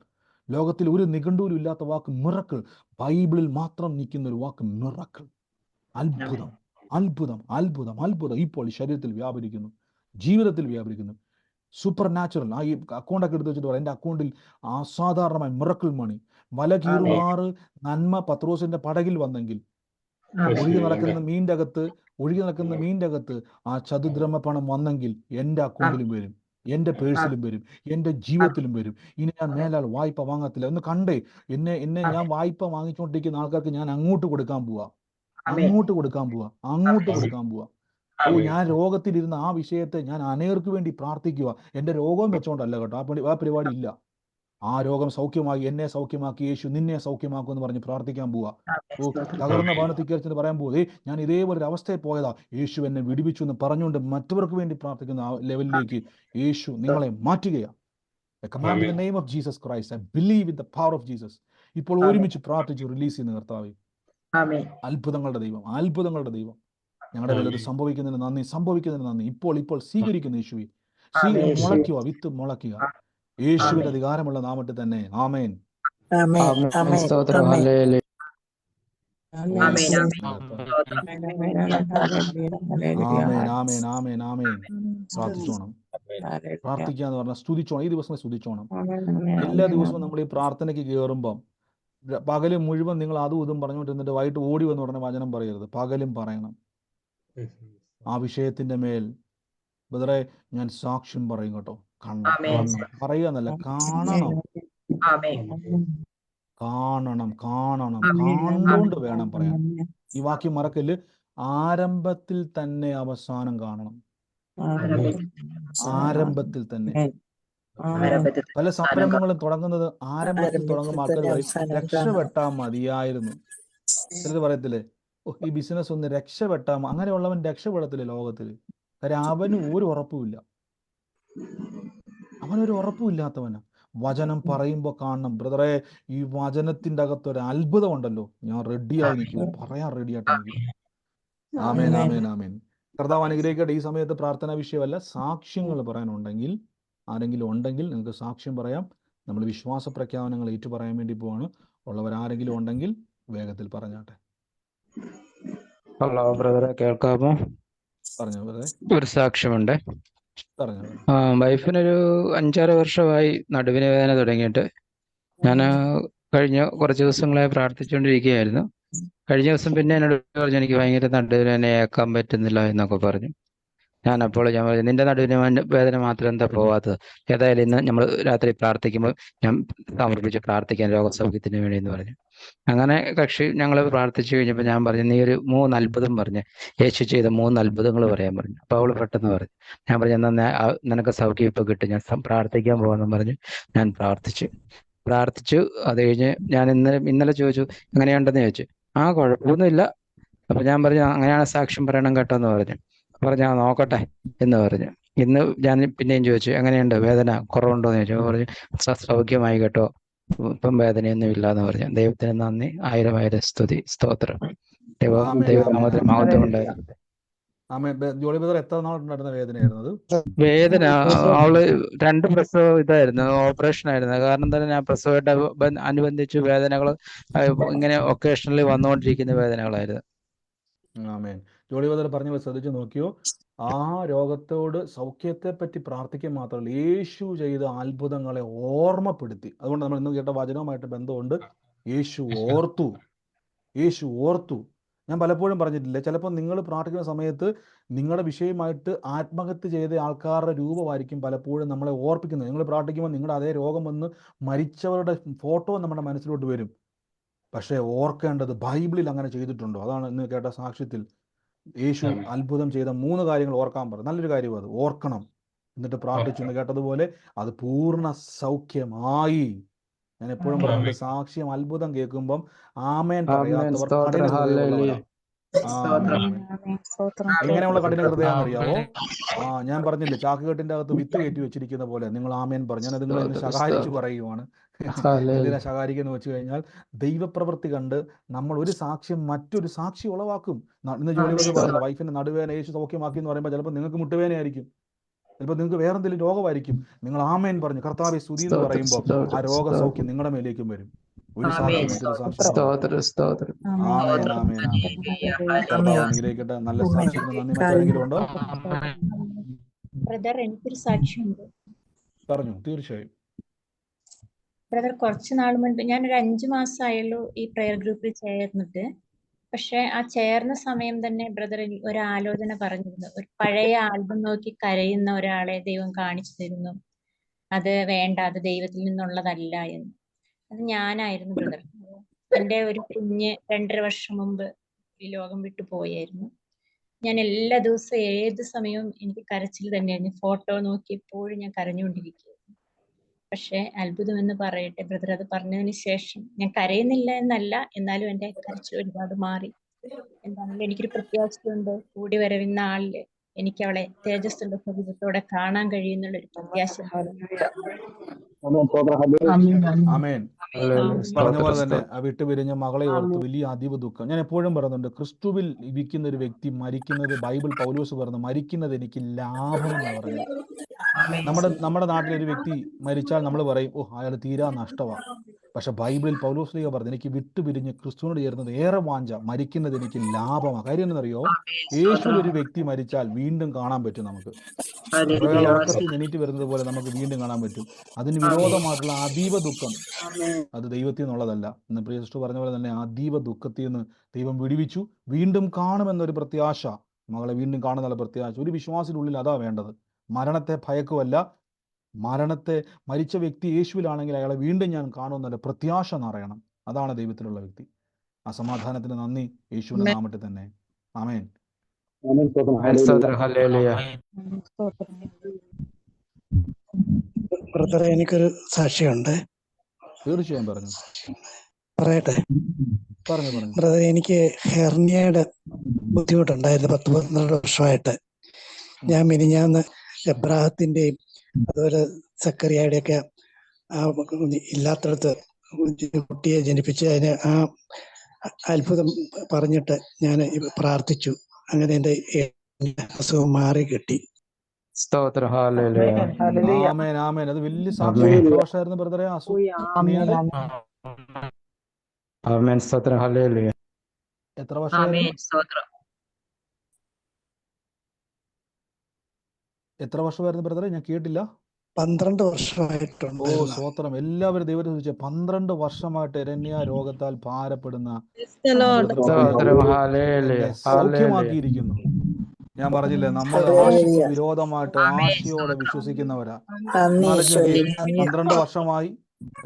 ലോകത്തിൽ ഒരു നിഘണ്ടുവിലും ഇല്ലാത്ത വാക്ക് മിറക്കിൾ. ബൈബിളിൽ മാത്രം നിൽക്കുന്ന ഒരു വാക്ക് മിറക്കിൾ. അത്ഭുതം ഇപ്പോൾ ശരീരത്തിൽ വ്യാപരിക്കുന്നു, ജീവിതത്തിൽ വ്യാപരിക്കുന്നു. Super natural. ഈ അക്കൗണ്ടൊക്കെ എടുത്ത് വെച്ചിട്ട് പറയാം, എൻ്റെ അക്കൗണ്ടിൽ അസാധാരണമായ മിറക്കിൾ മണി. വല കീറുമാറ് നന്മ പത്രോസിന്റെ പടകിൽ വന്നെങ്കിൽ ഒഴുകി നടക്കുന്ന മീൻ്റെ അകത്ത് ആ ചതുദ്രമ പണം വന്നെങ്കിൽ എൻ്റെ അക്കൗണ്ടിലും വരും, എൻ്റെ പേഴ്സിലും വരും, എൻ്റെ ജീവിതത്തിലും വരും. ഇനി ഞാൻ മേലാൽ വായ്പ വാങ്ങത്തില്ല. ഒന്ന് കണ്ടേ, എന്നെ ഞാൻ വായ്പ വാങ്ങിച്ചുകൊണ്ടിരിക്കുന്ന ആൾക്കാർക്ക് ഞാൻ അങ്ങോട്ട് കൊടുക്കാൻ പോവാ. ഓ, ഞാൻ രോഗത്തിലിരുന്ന ആ വിഷയത്തെ ഞാൻ അനേർക്ക് വേണ്ടി പ്രാർത്ഥിക്കുക. എൻ്റെ രോഗം വെച്ചോണ്ടല്ല കേട്ടോ, ആ പരിപാടി ഇല്ല. ആ രോഗം സൗഖ്യമായി, എന്നെ സൗഖ്യമാക്കി യേശു നിന്നെ സൗഖ്യമാക്കും എന്ന് പറഞ്ഞ് പ്രാർത്ഥിക്കാൻ പോവാ. ഓ, തകർന്ന ഭവനത്തിക്കരച്ചെന്ന് പറയാൻ പോവേ, ഞാൻ ഇതേപോലെ ഒരു അവസ്ഥയിൽ പോയതാ, യേശു എന്നെ വിടുവിച്ചു എന്ന് പറഞ്ഞുകൊണ്ട് മറ്റവർക്ക് വേണ്ടി പ്രാർത്ഥിക്കുന്ന ആ ലെവലിലേക്ക് യേശു നിങ്ങളെ മാറ്റുകയാണ്. I command in the name of Jesus Christ. I believe in the power of Jesus. ഇപ്പോൾ ഒരുമിച്ച് പ്രാർത്ഥിച്ച് റിലീസ് ചെയ്യുന്ന കർത്താവേ, അത്ഭുതങ്ങളുടെ ദൈവം, ഞങ്ങളുടെ മേലത് സംഭവിക്കുന്നതിന് നന്ദി. ഇപ്പോൾ സ്വീകരിക്കുന്ന യേശുവേ, വിത്ത് മുളയ്ക്കുക. യേശുവിന്റെ അധികാരമുള്ള നാമത്തിൽ തന്നെ. ആമേൻ. പ്രാർത്ഥിച്ചോണം. പ്രാർത്ഥിക്കാന്ന് പറഞ്ഞാൽ സ്തുതിച്ചോണം. ഈ ദിവസം സ്തുതിച്ചോണം. എല്ലാ ദിവസവും നമ്മൾ ഈ പ്രാർത്ഥനയ്ക്ക് കയറുമ്പം പകല് മുഴുവൻ നിങ്ങൾ അതും ഇതും പറഞ്ഞുകൊണ്ടിരുന്നിട്ട് വൈകിട്ട് ഓടി വന്ന് ഉടനെ വചനം പറയരുത്. പകലും പറയണം. ആ വിഷയത്തിന്റെ മേൽ ബദറെ ഞാൻ സാക്ഷ്യം പറയും കേട്ടോ. പറയുക എന്നല്ല, കണ്ടുകൊണ്ട് വേണം പറയാൻ. ഈ വാക്യം മറക്കല്. ആരംഭത്തിൽ തന്നെ അവസാനം കാണണം. ആരംഭത്തിൽ തന്നെ. പല സംരംഭങ്ങളും തുടങ്ങുന്നത് ആരംഭത്തിൽ തുടങ്ങുമ്പോൾ ആൾക്കാർ രക്ഷപ്പെട്ടാൽ മതിയായിരുന്നു. ചിലർ പറയത്തില്ലേ, ഓ ഈ ബിസിനസ് ഒന്ന് രക്ഷപ്പെട്ടാൽ അങ്ങനെയുള്ളവൻ രക്ഷപ്പെടത്തില്ല ലോകത്തിൽ. കാര്യം അവന് ഒരു ഉറപ്പുമില്ല, അവനൊരു ഉറപ്പുമില്ലാത്തവനാ. വചനം പറയുമ്പോൾ കാണണം ബ്രദറെ, ഈ വചനത്തിൻ്റെ അകത്തൊരു അത്ഭുതം ഉണ്ടല്ലോ, ഞാൻ റെഡിയായി നിൽക്കും, പറയാൻ റെഡിയായിട്ട് നിൽക്കും. ആമേൻ, ആമേൻ, ആമേൻ. കർത്താവ് അനുഗ്രഹിക്കട്ടെ. ഈ സമയത്ത് പ്രാർത്ഥനാ വിഷയമല്ല, സാക്ഷ്യങ്ങൾ പറയാനുണ്ടെങ്കിൽ ആരെങ്കിലും ഉണ്ടെങ്കിൽ നിങ്ങൾക്ക് സാക്ഷ്യം പറയാം. നമ്മൾ വിശ്വാസ പ്രഖ്യാപനങ്ങൾ ഏറ്റു പറയാൻ വേണ്ടി പോവാണ്. ഉള്ളവരാരെങ്കിലും ഉണ്ടെങ്കിൽ വേഗത്തിൽ പറഞ്ഞാട്ടെ. ഹലോ ബ്രദറെ, കേൾക്കാമോ? പറഞ്ഞോ ബ്രദറെ, ഒരു സാക്ഷ്യമുണ്ട്. പറഞ്ഞോ. വൈഫിനൊരു 5-6 വർഷമായി നടുവിന് വേദന തുടങ്ങിയിട്ട്. ഞാൻ കഴിഞ്ഞ കുറച്ച് ദിവസങ്ങളായി പ്രാർത്ഥിച്ചുകൊണ്ടിരിക്കുകയായിരുന്നു. കഴിഞ്ഞ ദിവസം പിന്നെ എന്നോട് പറഞ്ഞു എനിക്ക് ഭയങ്കര നടുവിനെ ഏക്കാൻ പറ്റുന്നില്ല എന്നൊക്കെ പറഞ്ഞു. ഞാൻ പറഞ്ഞു നിന്റെ നടുവിന് വേദന മാത്രം എന്താ പോവാത്തത്? ഏതായാലും ഇന്ന് നമ്മൾ രാത്രി പ്രാർത്ഥിക്കുമ്പോൾ ഞാൻ സമർപ്പിച്ച് പ്രാർത്ഥിക്കാൻ രോഗസൗഖ്യത്തിന് വേണ്ടി എന്ന് പറഞ്ഞു. അങ്ങനെ ഞങ്ങൾ പ്രാർത്ഥിച്ചു കഴിഞ്ഞപ്പോൾ ഞാൻ പറഞ്ഞു, നീ ഒരു 3 അത്ഭുതം പറഞ്ഞ് യേശു ചെയ്ത 3 അത്ഭുതങ്ങൾ പറയാൻ പറഞ്ഞു. അപ്പോൾ അവൾ പെട്ടെന്ന് പറഞ്ഞു. ഞാൻ പറഞ്ഞു, എന്നാൽ നിനക്ക് സൗഖ്യം ഇപ്പോൾ കിട്ടും, ഞാൻ പ്രാർത്ഥിക്കാൻ പോകാമെന്ന് പറഞ്ഞു. ഞാൻ പ്രാർത്ഥിച്ചു. അത് കഴിഞ്ഞ് ഞാൻ ഇന്നലെ ചോദിച്ചു എങ്ങനെയുണ്ടെന്ന് ചോദിച്ചു. കുഴപ്പമൊന്നുമില്ല. അപ്പൊ ഞാൻ പറഞ്ഞു, അങ്ങനെയാണ് സാക്ഷ്യം പറയണം കേട്ടോ എന്ന് പറഞ്ഞു. ഞാൻ നോക്കട്ടെ എന്ന് പറഞ്ഞു. ഇന്ന് ഞാൻ പിന്നെയും ചോദിച്ചു, എങ്ങനെയുണ്ട്, വേദന കുറവുണ്ടോ എന്ന് ചോദിച്ചു. പറഞ്ഞു സൗഖ്യമായി കേട്ടോ, ഇപ്പം വേദനയൊന്നും ഇല്ല എന്ന് പറഞ്ഞു. ദൈവത്തിന് നന്ദി, 1000 സ്തുതി, സ്തോത്രം. ദൈവനാമത്തിന് മഹത്വം ഉണ്ടായിരുന്നു. ജോളി ബ്രദർ എത്ര നാളുണ്ടായിരുന്ന വേദനയായിരുന്നത്? വേദന അവള് 2 പ്രസവം ഇതായിരുന്നു, ഓപ്പറേഷൻ ആയിരുന്നു. കാരണം തന്നെ ഞാൻ പ്രസവമായിട്ട് അനുബന്ധിച്ച് വേദനകൾ ഇങ്ങനെ ഒക്കേഷണലി വന്നുകൊണ്ടിരിക്കുന്ന വേദനകളായിരുന്നു. ആമേൻ. ജോളി ബ്രദർ പറഞ്ഞ ശ്രദ്ധിച്ചു നോക്കിയോ, ആ രോഗത്തോട് സൗഖ്യത്തെ പറ്റി പ്രാർത്ഥിക്കാൻ മാത്രമല്ല, യേശു ചെയ്ത അത്ഭുതങ്ങളെ ഓർമ്മപ്പെടുത്തി. അതുകൊണ്ട് നമ്മൾ ഇന്ന് കേട്ട വചനവുമായിട്ട് ബന്ധമുണ്ട്. യേശു ഓർത്തു. ഞാൻ പലപ്പോഴും പറഞ്ഞിട്ടില്ല, ചിലപ്പോൾ നിങ്ങൾ പ്രാർത്ഥിക്കുന്ന സമയത്ത് നിങ്ങളുടെ വിഷയമായിട്ട് ആത്മഹത്യ ചെയ്ത ആൾക്കാരുടെ രൂപമായിരിക്കും പലപ്പോഴും നമ്മളെ ഓർപ്പിക്കുന്നത്. നിങ്ങൾ പ്രാർത്ഥിക്കുമ്പോൾ നിങ്ങളുടെ അതേ രോഗം വന്ന് മരിച്ചവരുടെ ഫോട്ടോ നമ്മുടെ മനസ്സിലോട്ട് വരും. പക്ഷേ ഓർക്കേണ്ടത് ബൈബിളിൽ അങ്ങനെ ചെയ്തിട്ടുണ്ടോ? അതാണ് ഇന്ന് കേട്ട സാക്ഷ്യത്തിൽ യേശു അത്ഭുതം ചെയ്ത 3 കാര്യങ്ങൾ ഓർക്കാൻ പറഞ്ഞു. നല്ലൊരു കാര്യം അത് ഓർക്കണം. എന്നിട്ട് പ്രാർത്ഥിച്ചു എന്ന് കേട്ടതുപോലെ അത് പൂർണ്ണ സൗഖ്യമായി. ഞാൻ എപ്പോഴും പറയുന്നുണ്ട്, സാക്ഷ്യം അത്ഭുതം കേൾക്കുമ്പം ആമേൻ പറയാത്തവർ കഠിന ഹൃദയമുള്ളവരാണ്. എങ്ങനെയുള്ള കഠിന ഹൃദയം അറിയാവോ? ഞാൻ പറഞ്ഞില്ലേ, ചാക്കുകെട്ടിന്റെ അകത്ത് വിത്ത് കയറ്റി വെച്ചിരിക്കുന്ന പോലെ നിങ്ങൾ ആമേൻ പറഞ്ഞു. ഞാൻ നിങ്ങളെ ശകാരിച്ചു പറയുവാണ്. എന്തിനാ ശകാരിക്കുന്നു വെച്ച് കഴിഞ്ഞാൽ, ദൈവപ്രവൃത്തി കണ്ട് നമ്മൾ ഒരു സാക്ഷ്യം മറ്റൊരു സാക്ഷി ഉളവാക്കും. ഇന്ന് ജോലി പറഞ്ഞില്ല, വൈഫിന്റെ നടുവേദന യേശു സൗഖ്യമാക്കി എന്ന് പറയുമ്പോൾ ചിലപ്പോൾ നിങ്ങൾക്ക് മുട്ടുവേദനയായിരിക്കും, ചിലപ്പോൾ നിങ്ങൾക്ക് വേറെ എന്തെങ്കിലും രോഗമായിരിക്കും. നിങ്ങൾ ആമേൻ പറഞ്ഞു കർത്താവേ സ്തുതി എന്ന് പറയുമ്പോൾ ആ രോഗസൗഖ്യം നിങ്ങളുടെ മേലേക്കും വരും. ഒരു സാക്ഷ്യം മറ്റൊരു സാക്ഷ്യം. അനുഗ്രഹിക്കട്ടെ. നല്ല സാക്ഷ്യത്തിന് നന്ദി. മറ്റാരെങ്കിലും ഉണ്ടോ? ബ്രദർ, എനിക്കൊരു സാക്ഷ്യമുണ്ട്. പറഞ്ഞു. തീർച്ചയായും. ബ്രദർ, കുറച്ച് നാൾ മുൻപ് ഞാനൊരു 5 മാസമായുള്ളൂ ഈ പ്രെയർ ഗ്രൂപ്പിൽ ചേർന്നിട്ട്. പക്ഷെ ആ ചേർന്ന സമയം തന്നെ ബ്രദർ ഒരു ആലോചന പറഞ്ഞിരുന്നു. ഒരു പഴയ ആൽബം നോക്കി കരയുന്ന ഒരാളെ ദൈവം കാണിച്ചു തരുന്നു, അത് വേണ്ട, അത് ദൈവത്തിൽ നിന്നുള്ളതല്ല എന്ന്. അത് ഞാനായിരുന്നു ബ്രദർ. എൻ്റെ ഒരു കുഞ്ഞ് 2.5 വർഷം മുമ്പ് ഈ ലോകം വിട്ടു പോയായിരുന്നു. ഞാൻ എല്ലാ ദിവസവും ഏത് സമയവും എനിക്ക് കരച്ചിൽ തന്നെയായിരുന്നു. ഫോട്ടോ നോക്കി എപ്പോഴും ഞാൻ കരഞ്ഞുകൊണ്ടിരിക്കുകയായിരുന്നു. പക്ഷെ അത്ഭുതം എന്ന് പറയട്ടെ ബ്രദർ, അത് പറഞ്ഞതിന് ശേഷം ഞാൻ കരയുന്നില്ല എന്നല്ല, എന്നാലും എൻ്റെ കരച്ചിൽ ഒരുപാട് മാറി. എന്താണെങ്കിലും എനിക്കൊരു പ്രത്യാശയുണ്ട്, കൂടി വരവിന്ന ആളില് എനിക്ക് അവളെ തേജസ്സുള്ള ശരീരത്തോടെ കാണാൻ കഴിയുന്നുള്ളൊരു പ്രത്യാശ. ആമേൻ. പറഞ്ഞ പോലെ തന്നെ ആ വിട്ടുപിരിഞ്ഞ മകളെ ഓർത്ത് വലിയ അതീവ ദുഃഖം. ഞാൻ എപ്പോഴും പറയുന്നുണ്ട്, ക്രിസ്തുവിൽ ഇരിക്കുന്ന ഒരു വ്യക്തി മരിക്കുന്നത്, ബൈബിൾ പൗലോസ് പറഞ്ഞു, മരിക്കുന്നത് എനിക്ക് ലാഭമെന്നാണ് പറഞ്ഞത്. നമ്മുടെ നാട്ടിലൊരു വ്യക്തി മരിച്ചാൽ നമ്മൾ പറയും, ഓ അയാൾ തീരാ നഷ്ടമാണ്. പക്ഷെ ബൈബിളിൽ പൗലോസ് പറഞ്ഞു, എനിക്ക് വിട്ടുപിരിഞ്ഞ് ക്രിസ്തുവിനോട് ചേർന്നത് ഏറെ വാഞ്ച, മരിക്കുന്നത് എനിക്ക് ലാഭമാണ്. കാര്യം എന്നറിയോ, യേശുവിൽ ഒരു വ്യക്തി മരിച്ചാൽ വീണ്ടും കാണാൻ പറ്റും. നമുക്ക് ഉറക്കത്തിൽ എണീറ്റ് വരുന്നത് പോലെ നമുക്ക് വീണ്ടും കാണാൻ പറ്റും. അതിന് വിരോധമായിട്ടുള്ള അതീവ ദുഃഖം അത് ദൈവത്തിൽ നിന്നുള്ളതല്ല. ഇന്ന് പ്രിയ സിസ്റ്റർ പറഞ്ഞ പോലെ തന്നെ അതീവ ദുഃഖത്തിൽ നിന്ന് ദൈവം വിടുവിച്ചു. വീണ്ടും കാണുമെന്നൊരു പ്രത്യാശ, മകളെ വീണ്ടും കാണുന്നുള്ള പ്രത്യാശ ഒരു വിശ്വാസത്തിനുള്ളിൽ അതാ വേണ്ടത്. മരണത്തെ ഭയക്കുമല്ല, മരിച്ച വ്യക്തി യേശുവിലാണെങ്കിൽ അയാളെ വീണ്ടും ഞാൻ കാണുമെന്നല്ല പ്രത്യാശ എന്നറിയണം. അതാണ് ദൈവത്തിലുള്ള വ്യക്തി. ആ സമാധാനത്തിന് നന്ദി യേശുവിന്റെ നാമത്തിൽ തന്നെ. ആമേൻ. ബ്രദറെ, എനിക്കൊരു സാക്ഷിയുണ്ട്. തീർച്ചയായും പറഞ്ഞു. പറയട്ടെ പറഞ്ഞു പറഞ്ഞു. ബ്രദർ, എനിക്ക് ഹെർണിയയുടെ ബുദ്ധിമുട്ടുണ്ടായിരുന്നു 10-12 വർഷമായിട്ട്. ഞാൻ മിനിഞ്ഞാന്ന് എബ്രാഹത്തിന്റെയും അതുപോലെ സക്കറിയയുടെ ഒക്കെ ഇല്ലാത്തടത്ത് കുട്ടിയെ ജനിപ്പിച്ച് അതിന് ആ അത്ഭുതം പറഞ്ഞിട്ട് ഞാൻ പ്രാർത്ഥിച്ചു. അങ്ങനെ എൻ്റെ അസുഖം മാറി കിട്ടി. സ്തോത്രം. ഹല്ലേലൂയ. ആമേൻ ആമേൻ. അത് വലിയ സാക്ഷ്യം. എത്ര വർഷമായിരുന്നു ബ്രദറെ അസുഖയുടെ? ആമേൻ. സ്തോത്രം. ഹല്ലേലൂയ. എത്ര വർഷമായിരുന്നു? എത്ര വർഷമായിരുന്നു ബ്രദറെ? ഞാൻ കേട്ടില്ല. 12 ഓ വർഷമായിട്ടുണ്ടായിരുന്നു. സ്തോത്രം. എല്ലാവരും ദൈവത്തെ ചോദിച്ചു. 12 വർഷമായിട്ട് എരണ്യ രോഗത്താൽ ഭാരപ്പെടുന്ന സ്തോത്രം. ഹല്ലേലൂയ. സൗഖ്യമാക്കിയിരിക്കുന്നു. ഞാൻ പറഞ്ഞില്ലേ, നമ്മൾ ആശയ്ക്ക് വിരോധമായിട്ട് ആശയോടെ വിശ്വസിക്കുന്നവരാ. ആലോചിച്ച് നോക്കിയേ, 12 വർഷമായി.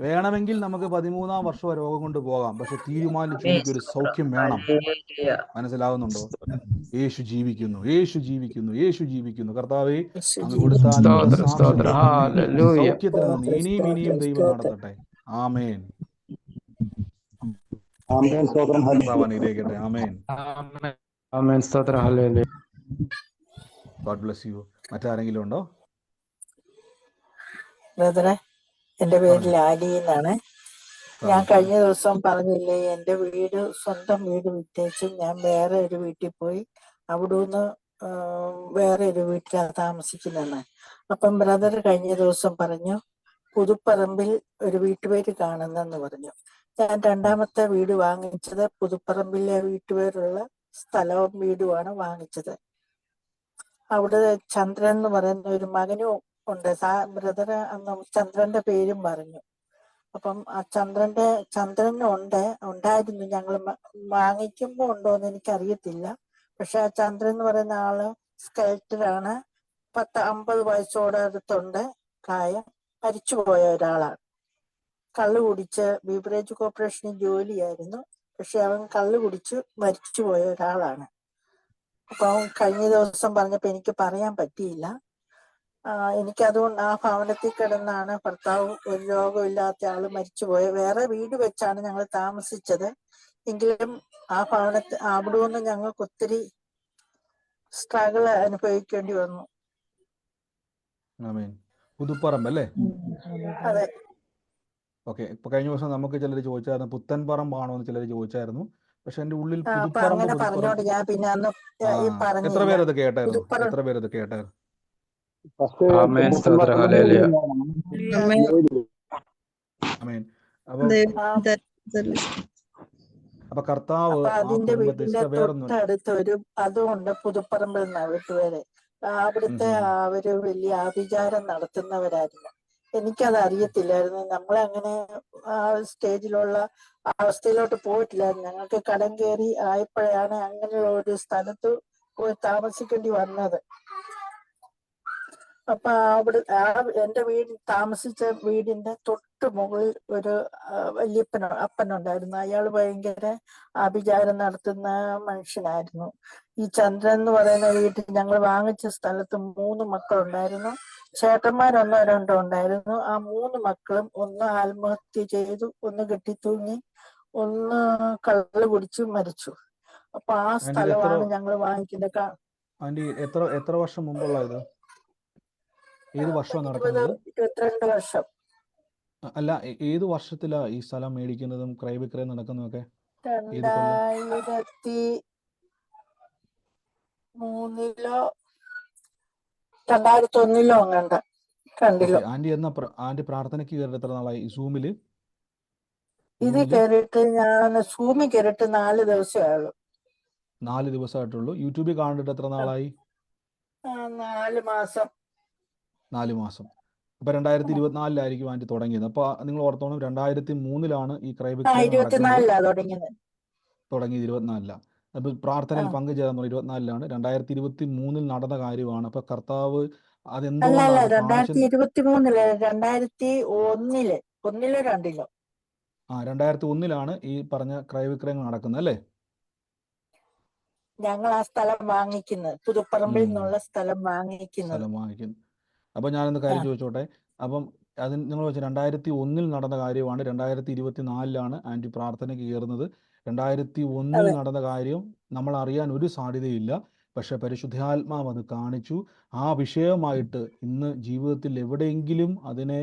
വേണമെങ്കിൽ നമുക്ക് 13-ാം വർഷം രോഗം കൊണ്ട് പോകാം. പക്ഷെ തീരുമാനിച്ചു എനിക്കൊരു സൗഖ്യം വേണം. മനസ്സിലാവുന്നുണ്ടോ? യേശു ജീവിക്കുന്നു, യേശു ജീവിക്കുന്നു, യേശു ജീവിക്കുന്നു. കർത്താവേ, അങ്ങ് കൊടുത്ത സ്തോത്രം. സ്തോത്രം. ഹല്ലേലൂയ. സൗഖ്യത്തിന് നന്ദി. ഇനിയും ദൈവം നടത്തട്ടെ. ആമേൻ. കർത്താവ് അനുഗ്രഹിക്കട്ടെ. ആമേൻ. ആമേൻ. സ്തോത്രം. ഹല്ലേലൂയ. God bless you. മറ്റാരെങ്കിലും ഉണ്ടോ? ബ്രദറെ, എന്റെ പേര് ലാലി എന്നാണ്. ഞാൻ കഴിഞ്ഞ ദിവസം പറഞ്ഞില്ലേ, എന്റെ സ്വന്തം വീട് വിറ്റേച്ചും ഞാൻ വേറെ ഒരു വീട്ടിൽ പോയി അവിടുന്ന് വേറെ ഒരു വീട്ടിലാണ് താമസിക്കുന്നതെന്ന്. അപ്പം ബ്രദർ കഴിഞ്ഞ ദിവസം പറഞ്ഞു പുതുപ്പറമ്പിൽ ഒരു വീട്ടുപേര് കാണുന്നെന്ന് പറഞ്ഞു. ഞാൻ രണ്ടാമത്തെ വീട് വാങ്ങിച്ചത് പുതുപ്പറമ്പിലെ വീട്ടുപേരുള്ള സ്ഥലവും വീടുമാണ് വാങ്ങിച്ചത്. അവിടെ ചന്ദ്രൻ എന്ന് പറയുന്ന ഒരു മകനും ഉണ്ട്. ബ്രദർ അന്ന് ചന്ദ്രന്റെ പേരും പറഞ്ഞു. അപ്പം ആ ചന്ദ്രൻ ഉണ്ടായിരുന്നു. ഞങ്ങൾ വാങ്ങിക്കുമ്പോ ഉണ്ടോന്ന് എനിക്കറിയത്തില്ല. പക്ഷെ ആ ചന്ദ്രൻ എന്ന് പറയുന്ന ആള് സ്കെൽറ്ററാണ്. 50 വയസ്സോടെ അടുത്തുണ്ട് പ്രായം. മരിച്ചുപോയ ഒരാളാണ്. കള്ളു കുടിച്ച് ബീവറേജ് കോർപ്പറേഷനിൽ ജോലിയായിരുന്നു. പക്ഷെ അവൻ കള്ളു കുടിച്ച് മരിച്ചുപോയ ഒരാളാണ്. അപ്പൊ അവൻ കഴിഞ്ഞ ദിവസം പറഞ്ഞപ്പോ എനിക്ക് പറയാൻ പറ്റിയില്ല. എനിക്കതുകൊണ്ട് ആ ഭവനത്തിൽ കിടന്നാണ് ഭർത്താവ് ഒരു രോഗമില്ലാത്ത ആള് മരിച്ചുപോയ. വേറെ വീട് വെച്ചാണ് ഞങ്ങൾ താമസിച്ചത്. എങ്കിലും ആ ഭവനത്തിൽ അവിടെ നിന്ന് ഞങ്ങൾക്ക് ഒത്തിരി സ്ട്രഗിൾ അനുഭവിക്കേണ്ടി വന്നു. ആമേൻ. പുതുപ്പറമ്പ് അല്ലേ? അതെ. ഓക്കെ. ഇപ്പൊ കഴിഞ്ഞ ദിവസം നമുക്ക് ചിലർ ചോദിച്ചായിരുന്നു പുത്തൻ പറമ്പാണോ എന്ന് ചിലർ ചോദിച്ചായിരുന്നു. പക്ഷെ എന്റെ ഉള്ളിൽ അപ്പൊ അങ്ങനെ പറഞ്ഞോണ്ട് ഞാൻ പിന്നെ അന്ന് എത്ര പേരത് കേട്ടായിരുന്നു? എത്ര പേരത് കേട്ടായിരുന്നു? ആമേൻ. സ്തോത്രം. ഹല്ലേലൂയ. ആമേൻ. അപ്പൊ കർത്താവ് അതിന്റെ വീടിന്റെ തൊട്ടടുത്ത് അതുകൊണ്ട് പുതുപ്പറമ്പിൽ നിന്നാണ് വീട്ടുപേര്. അവിടുത്തെ അവര് വലിയ ആഭിചാരം നടത്തുന്നവരായിരുന്നു. എനിക്കത് അറിയത്തില്ലായിരുന്നു. നമ്മളങ്ങനെ ആ സ്റ്റേജിലുള്ള അവസ്ഥയിലോട്ട് പോയിട്ടില്ലായിരുന്നു. ഞങ്ങൾക്ക് കടം കയറി ആയപ്പോഴാണ് അങ്ങനെയുള്ള ഒരു സ്ഥലത്ത് പോയി താമസിക്കേണ്ടി വന്നത്. അപ്പൊ എന്റെ താമസിച്ച വീടിന്റെ തൊട്ട് മുകളിൽ ഒരു അപ്പനുണ്ടായിരുന്നു. അയാൾ ഭയങ്കര ആഭിചാരം നടത്തുന്ന മനുഷ്യനായിരുന്നു. ഈ ചന്ദ്രൻ എന്ന് പറയുന്ന വീട്ടിൽ ഞങ്ങൾ വാങ്ങിച്ച സ്ഥലത്ത് 3 മക്കളുണ്ടായിരുന്നു. ചേട്ടന്മാരൊന്നോ രണ്ടോ ഉണ്ടായിരുന്നു. ആ 3 മക്കളും ഒന്ന് ആത്മഹത്യ ചെയ്തു, ഒന്ന് കെട്ടിത്തൂങ്ങി, ഒന്ന് കള്ള് കുടിച്ചു മരിച്ചു. അപ്പൊ ആ സ്ഥലമാണ് ഞങ്ങൾ വാങ്ങിക്കുന്നത്. ആന്റി, എത്ര വർഷം മുമ്പുള്ള ഇത്? ഏത് വർഷം നടക്കുന്നത്? 22 വർഷം. അല്ല, ഏത് വർഷത്തിലാ ഈ സ്ഥലം മേടിക്കുന്നതും ക്രയവിക്രയം നടക്കുന്നതൊക്കെ? 2001 അങ്ങണ്ട. ആന്റി പ്രാർത്ഥനയ്ക്ക് കയറിയിട്ട് എത്ര നാളായി ഈ സൂമില്? ഇത് കയറിയിട്ട് ഞാൻ സൂമിൽ കയറിയിട്ട് 4 ദിവസമേ ആയുള്ളൂ. 4 ദിവസമായിട്ടുള്ളൂ. യൂട്യൂബിൽ കാണുന്നിട്ട് എത്ര നാളായി? 4 മാസം. 4 മാസം. അപ്പൊ 2024 ആന്റി തുടങ്ങിയത്. അപ്പൊ നിങ്ങൾ ഓർത്തോണം, 2003 ഈ ക്രയവിക്രയം തുടങ്ങിയത്. 24 അപ്പൊ പ്രാർത്ഥനയിൽ പങ്കുചേർന്നു 24 2023 നടന്ന കാര്യമാണ്. അപ്പൊ കർത്താവ് അതെന്തുകൊണ്ടാണ് 2001 ഈ പറഞ്ഞ ക്രയവിക്രയങ്ങൾ നടക്കുന്നത് അല്ലേ? ഞങ്ങൾ ആ സ്ഥലം വാങ്ങിക്കുന്നത്, പുതുപ്പറമ്പിൽ നിന്നുള്ള സ്ഥലം വാങ്ങിക്കുന്നത്. അപ്പൊ ഞാനൊന്ന് കാര്യം ചോദിച്ചോട്ടെ. അപ്പം അത് നിങ്ങൾ വെച്ചാൽ 2001 നടന്ന കാര്യമാണ്. 2024 ആൻറ്റി പ്രാർത്ഥനയ്ക്ക് കയറുന്നത്. 2001 അതെ. നടന്ന കാര്യം നമ്മൾ അറിയാൻ ഒരു സാധ്യതയില്ല. പക്ഷെ പരിശുദ്ധാത്മാവ് അത് കാണിച്ചു. ആ വിഷയമായിട്ട് ഇന്ന് ജീവിതത്തിൽ എവിടെയെങ്കിലും അതിനെ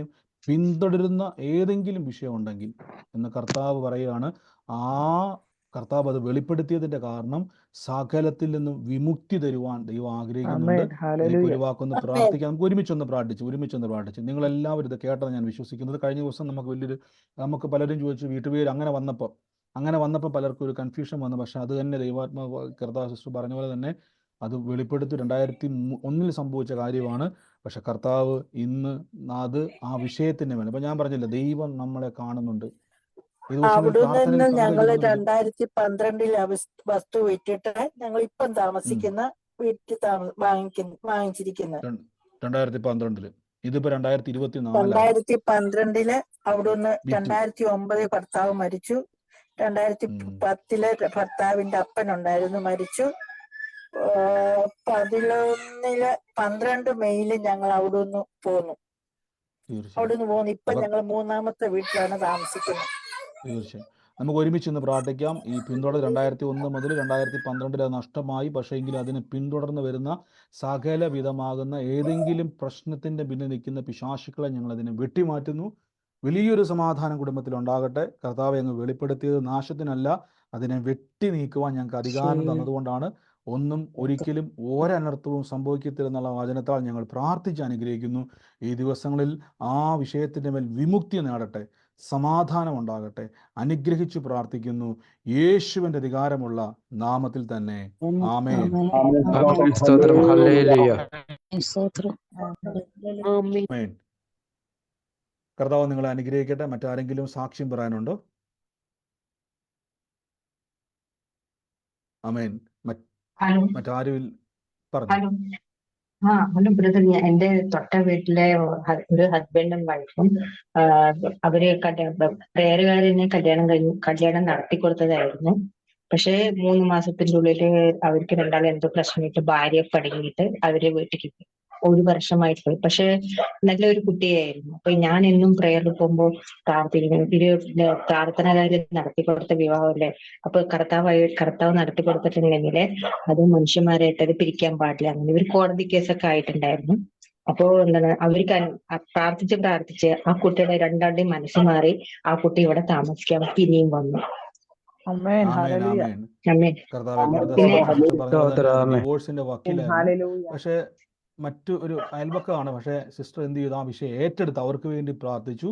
പിന്തുടരുന്ന ഏതെങ്കിലും വിഷയമുണ്ടെങ്കിൽ എന്ന് കർത്താവ് പറയുകയാണ്. ആ കർത്താവ് അത് വെളിപ്പെടുത്തിയതിൻ്റെ കാരണം സകലത്തിൽ നിന്നും വിമുക്തി തരുവാൻ ദൈവം ആഗ്രഹിക്കുന്നുണ്ട്. എനിക്ക് ഒരു വാക്കൊന്ന് ആമേൻ. പ്രാർത്ഥിക്കാം. നമുക്ക് ഒരുമിച്ചൊന്ന് പ്രാർത്ഥിച്ചു. നിങ്ങളെല്ലാവരും ഇത് കേട്ടതാണ് ഞാൻ വിശ്വസിക്കുന്നത്. കഴിഞ്ഞ ദിവസം നമുക്ക് പലരും ചോദിച്ചു വീട്ടുപേര് അങ്ങനെ വന്നപ്പോൾ പലർക്കും ഒരു കൺഫ്യൂഷൻ വന്നു. പക്ഷെ അത് തന്നെ ദൈവാത്മാവ് കർത്താവ് സിസ്റ്റർ പറഞ്ഞ പോലെ തന്നെ അത് വെളിപ്പെടുത്തി 2001 സംഭവിച്ച കാര്യമാണ്. പക്ഷെ കർത്താവ് ഇന്ന് അത് ആ വിഷയത്തിന് വേണം. അപ്പം ഞാൻ പറഞ്ഞില്ല, ദൈവം നമ്മളെ കാണുന്നുണ്ട്. ഈ ദിവസങ്ങളിൽ അവിടെ പ്രാർത്ഥനയിൽ നിന്ന് ഞങ്ങള് പങ്കെടുക്കുന്നവർക്ക് 2012 വസ്തു വിറ്റിട്ട് ഞങ്ങൾ ഇപ്പം താമസിക്കുന്ന വീട്ടിൽ വാങ്ങിച്ചിരിക്കുന്നത്. 2012 ഇതിപ്പോ 2024 2012 അവിടുന്ന് വിറ്റു. 2009 ഭർത്താവ് മരിച്ചു. 2010 ഭർത്താവിന്റെ അപ്പനുണ്ടായിരുന്നു, മരിച്ചു. 12 മെയ്യില് ഞങ്ങൾ അവിടുന്ന് പോന്നു. ഇപ്പൊ അപ്പൊ ഞങ്ങൾ 3-ാമത്തെ വീട്ടിലാണ് താമസിക്കുന്നത്. തീർച്ചയായും നമുക്ക് ഒരുമിച്ച് ഇന്ന് പ്രാർത്ഥിക്കാം. ഈ പിന്തുടർ 2001 മുതൽ 2012 അത് നഷ്ടമായി. പക്ഷേ എങ്കിലും അതിനെ പിന്തുടർന്ന് വരുന്ന സകല വിധമാകുന്ന ഏതെങ്കിലും പ്രശ്നത്തിൻ്റെ പിന്നിൽ നിൽക്കുന്ന പിശാചുക്കളെ ഞങ്ങൾ അതിനെ വെട്ടിമാറ്റുന്നു. വലിയൊരു സമാധാനം കുടുംബത്തിൽ ഉണ്ടാകട്ടെ. കർത്താവെ അങ്ങ് വെളിപ്പെടുത്തിയത് നാശത്തിനല്ല, അതിനെ വെട്ടി നീക്കുവാൻ ഞങ്ങൾക്ക് അധികാരം തന്നതുകൊണ്ടാണ്. ഒന്നും ഒരിക്കലും ഒരനർത്ഥവും സംഭവിക്കത്തില്ലെന്നുള്ള വചനത്താൽ ഞങ്ങൾ പ്രാർത്ഥിച്ച് അനുഗ്രഹിക്കുന്നു. ഈ ദിവസങ്ങളിൽ ആ വിഷയത്തിൻ്റെ മേൽ വിമുക്തി നേടട്ടെ, സമാധാനം ഉണ്ടാകട്ടെ. അനുഗ്രഹിച്ചു പ്രാർത്ഥിക്കുന്നു യേശുവിൻ്റെ അധികാരമുള്ള നാമത്തിൽ തന്നെ. ആമേൻ. സ്തോത്രം. ഹല്ലേലൂയ. ആമേൻ. കർത്താവ് നിങ്ങളെ അനുഗ്രഹിക്കട്ടെ. മറ്റാരെങ്കിലും സാക്ഷ്യം പറയാനുണ്ടോ? ആമേൻ. മറ്റാരും പറഞ്ഞു. ഹലോ ബ്രദർ, എന്റെ തൊട്ട വീട്ടിലെ ഒരു ഹസ്ബൻഡും വൈഫും അവര് പ്രേയറുകാരനെ കല്യാണം നടത്തി കൊടുത്തതായിരുന്നു. പക്ഷെ 3 മാസത്തിന്റെ ഉള്ളില് അവർക്ക് രണ്ടാളും എന്തോ പ്രശ്നമായിട്ട് ഭാര്യ പടുങ്ങിയിട്ട് അവരെ വീട്ടിലേക്ക് പോയി. 1 വർഷമായിട്ട് പോയി. പക്ഷെ നല്ലൊരു കുട്ടിയായിരുന്നു. അപ്പൊ ഞാൻ എന്നും പ്രേയറിൽ പോകുമ്പോൾ പ്രാർത്ഥിക്കുന്നു, പ്രാർത്ഥനകാരി നടത്തി കൊടുത്ത വിവാഹമല്ലേ, അപ്പൊ കർത്താവ് നടത്തി കൊടുത്തിട്ടുണ്ടെങ്കിൽ അത് മനുഷ്യന്മാരായിട്ട് അത് പിരിക്കാൻ പാടില്ല. അങ്ങനെ ഒരു കോടതി കേസൊക്കെ ആയിട്ടുണ്ടായിരുന്നു. അപ്പോ എന്താണ് അവർക്ക് പ്രാർത്ഥിച്ച് ആ കുട്ടിയുടെ രണ്ടാളുടെയും മനസ്സ് മാറി ആ കുട്ടി ഇവിടെ താമസിക്കാൻ പിന്നെയും വന്നു. ആമേൻ. ഡിവോഴ്സിന്റെ വക്കീലായിരുന്നു. പക്ഷെ ഒരു അയൽവക്കമാണ്. പക്ഷേ സിസ്റ്റർ എന്ത് ചെയ്തു? ആ വിഷയം ഏറ്റെടുത്ത് അവർക്ക് വേണ്ടി പ്രാർത്ഥിച്ചു.